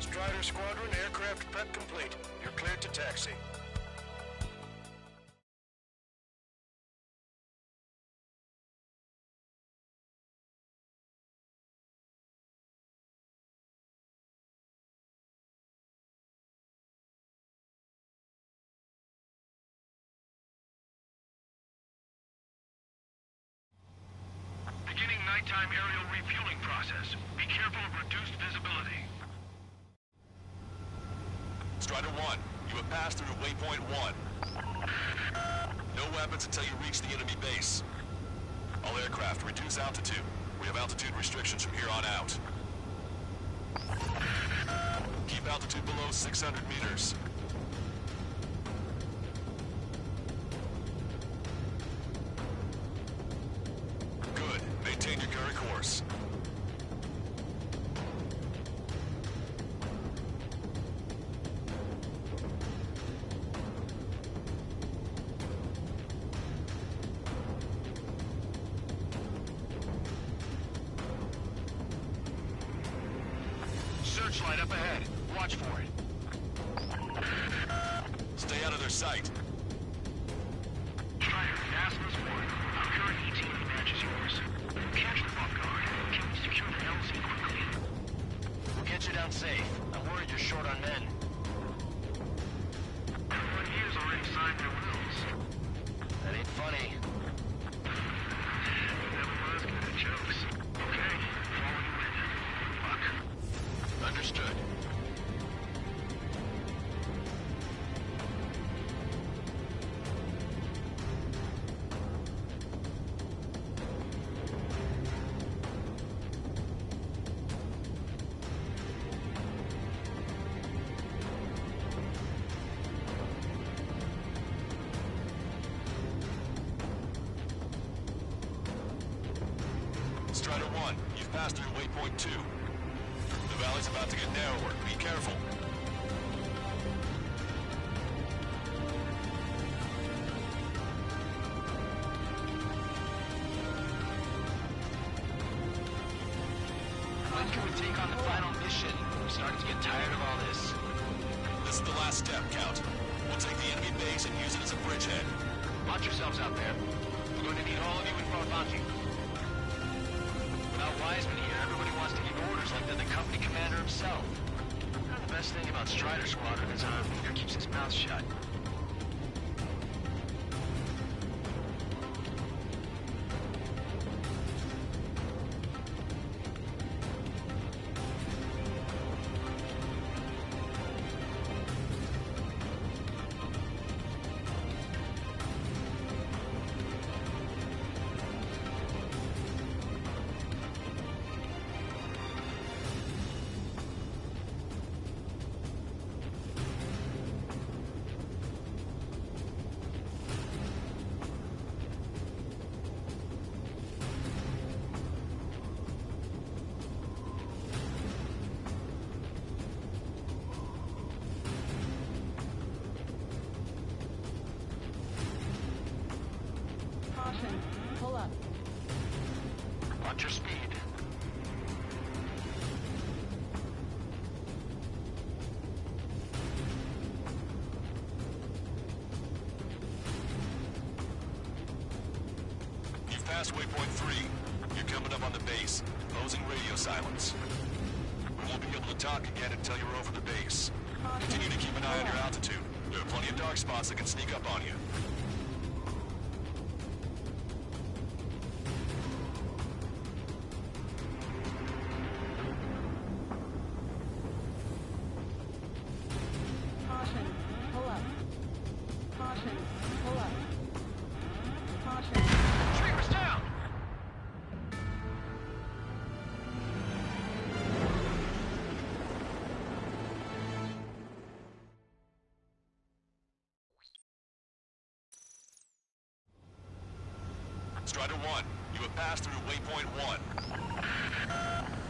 [SPEAKER 15] Strider Squadron, aircraft prep complete. You're cleared to taxi.
[SPEAKER 8] Beginning nighttime aerial refueling process. Be careful of reduced visibility.
[SPEAKER 15] Strider 1, you have passed through waypoint 1. No weapons until you reach the enemy base. All aircraft, reduce altitude. We have altitude restrictions from here on out. Keep altitude below 600 meters. Good. Maintain your current course.
[SPEAKER 8] Searchlight up ahead. Watch for it.
[SPEAKER 15] Stay out of their sight.
[SPEAKER 8] Strider, Asmus 1. Our current ETA matches yours. Catch them off guard. Can we secure the LZ quickly?
[SPEAKER 14] We'll get you down safe. I'm worried you're short on men.
[SPEAKER 8] Everyone here's already signed their wills.
[SPEAKER 14] That ain't funny.
[SPEAKER 8] Never was good at jokes. Okay, follow you in. Good luck.
[SPEAKER 14] Understood.
[SPEAKER 15] Strider 1, you've passed through waypoint 2. The valley's about to get narrower. Be careful.
[SPEAKER 14] When can we take on the final mission? I'm starting to get tired of all this.
[SPEAKER 15] This is the last step, Count. We'll take the enemy base and use it as a bridgehead.
[SPEAKER 14] Watch yourselves out there. We're going to need all of you in front Bonji. Without Wiseman here, everybody wants to give orders like they're the company commander himself. The best thing about Strider Squadron is our leader keeps his mouth shut.
[SPEAKER 16] pull up.
[SPEAKER 9] Watch your speed.
[SPEAKER 15] You've passed waypoint 3. You're coming up on the base. Closing radio silence. We won't be able to talk again until you're over the base. Continue to keep an eye on your altitude. There are plenty of dark spots that can sneak up on you.
[SPEAKER 16] Caution, pull up. Caution, pull up. Caution.
[SPEAKER 9] Trigger's down!
[SPEAKER 15] Strider 1, you have passed through waypoint 1.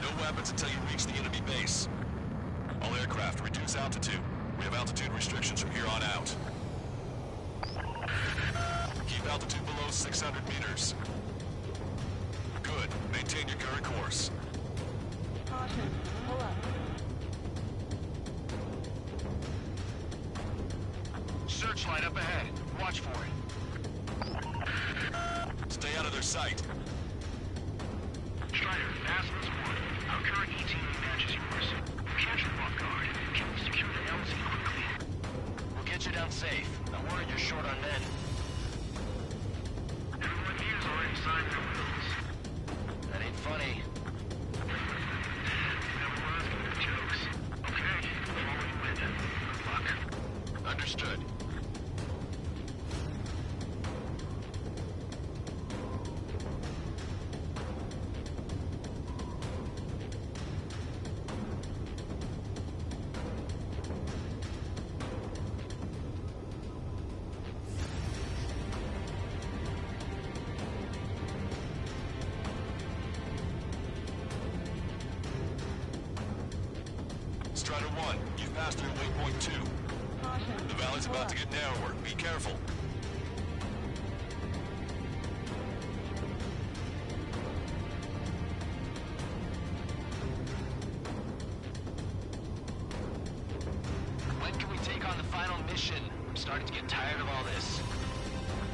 [SPEAKER 15] No weapons until you reach the enemy base. All aircraft, reduce altitude. We have altitude restrictions from here on out. Keep altitude below 600 meters. Good. Maintain your current course.
[SPEAKER 16] Caution, pull up.
[SPEAKER 9] Searchlight up ahead. Watch for it.
[SPEAKER 15] Stay out of their sight.
[SPEAKER 8] Strider, fast as one. Our current ETA matches yours. Catch them off guard. Can we secure the LZ quickly?
[SPEAKER 14] We'll get you down safe. I'm worried you're short on men.
[SPEAKER 8] Everyone here's already signed their wills.
[SPEAKER 14] That ain't funny.
[SPEAKER 8] Never was good at jokes. Okay, follow you in. Good luck.
[SPEAKER 14] Understood.
[SPEAKER 15] Strider 1, you've passed through waypoint 2.
[SPEAKER 16] Caution.
[SPEAKER 15] The valley's about to get narrower. Be careful.
[SPEAKER 14] When can we take on the final mission? I'm starting to get tired of all this.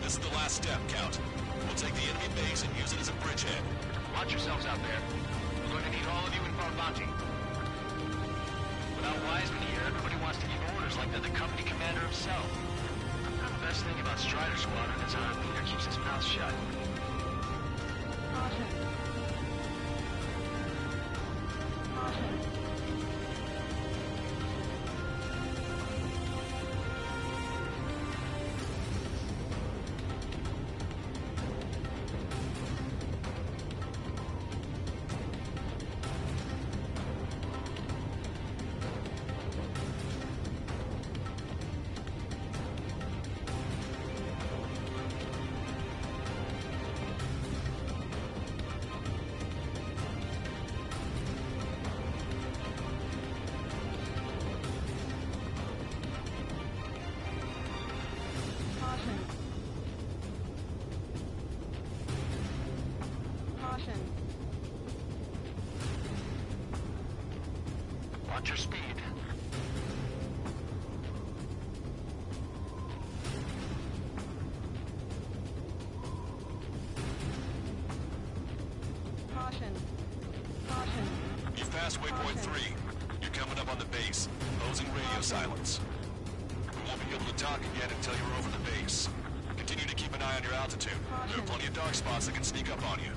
[SPEAKER 15] This is the last step, Count. We'll take the enemy base and use it as a bridgehead.
[SPEAKER 14] Watch yourselves out there. We're going to need all of you in Farbanti. Without Wiseman here, everybody wants to give orders like they're the company commander himself. The best thing about Strider Squadron is our leader keeps his mouth shut.
[SPEAKER 16] Caution. Caution. Caution. Caution.
[SPEAKER 14] Watch your speed.
[SPEAKER 16] Caution. Caution.
[SPEAKER 15] You've passed waypoint 3. You're coming up on the base. Closing radio silence. We won't be able to talk again until you're over the base. Continue to keep an eye on your altitude. There are plenty of dark spots that can sneak up on you.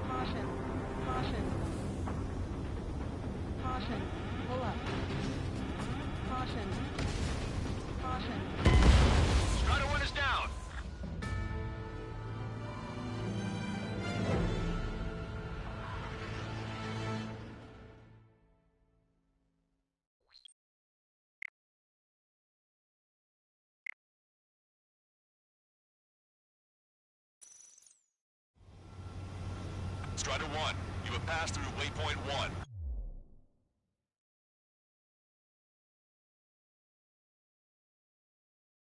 [SPEAKER 16] Caution. Caution. Caution. Pull up. Caution. Caution.
[SPEAKER 9] Strider 1 is down!
[SPEAKER 15] Strider 1, you have passed through waypoint 1.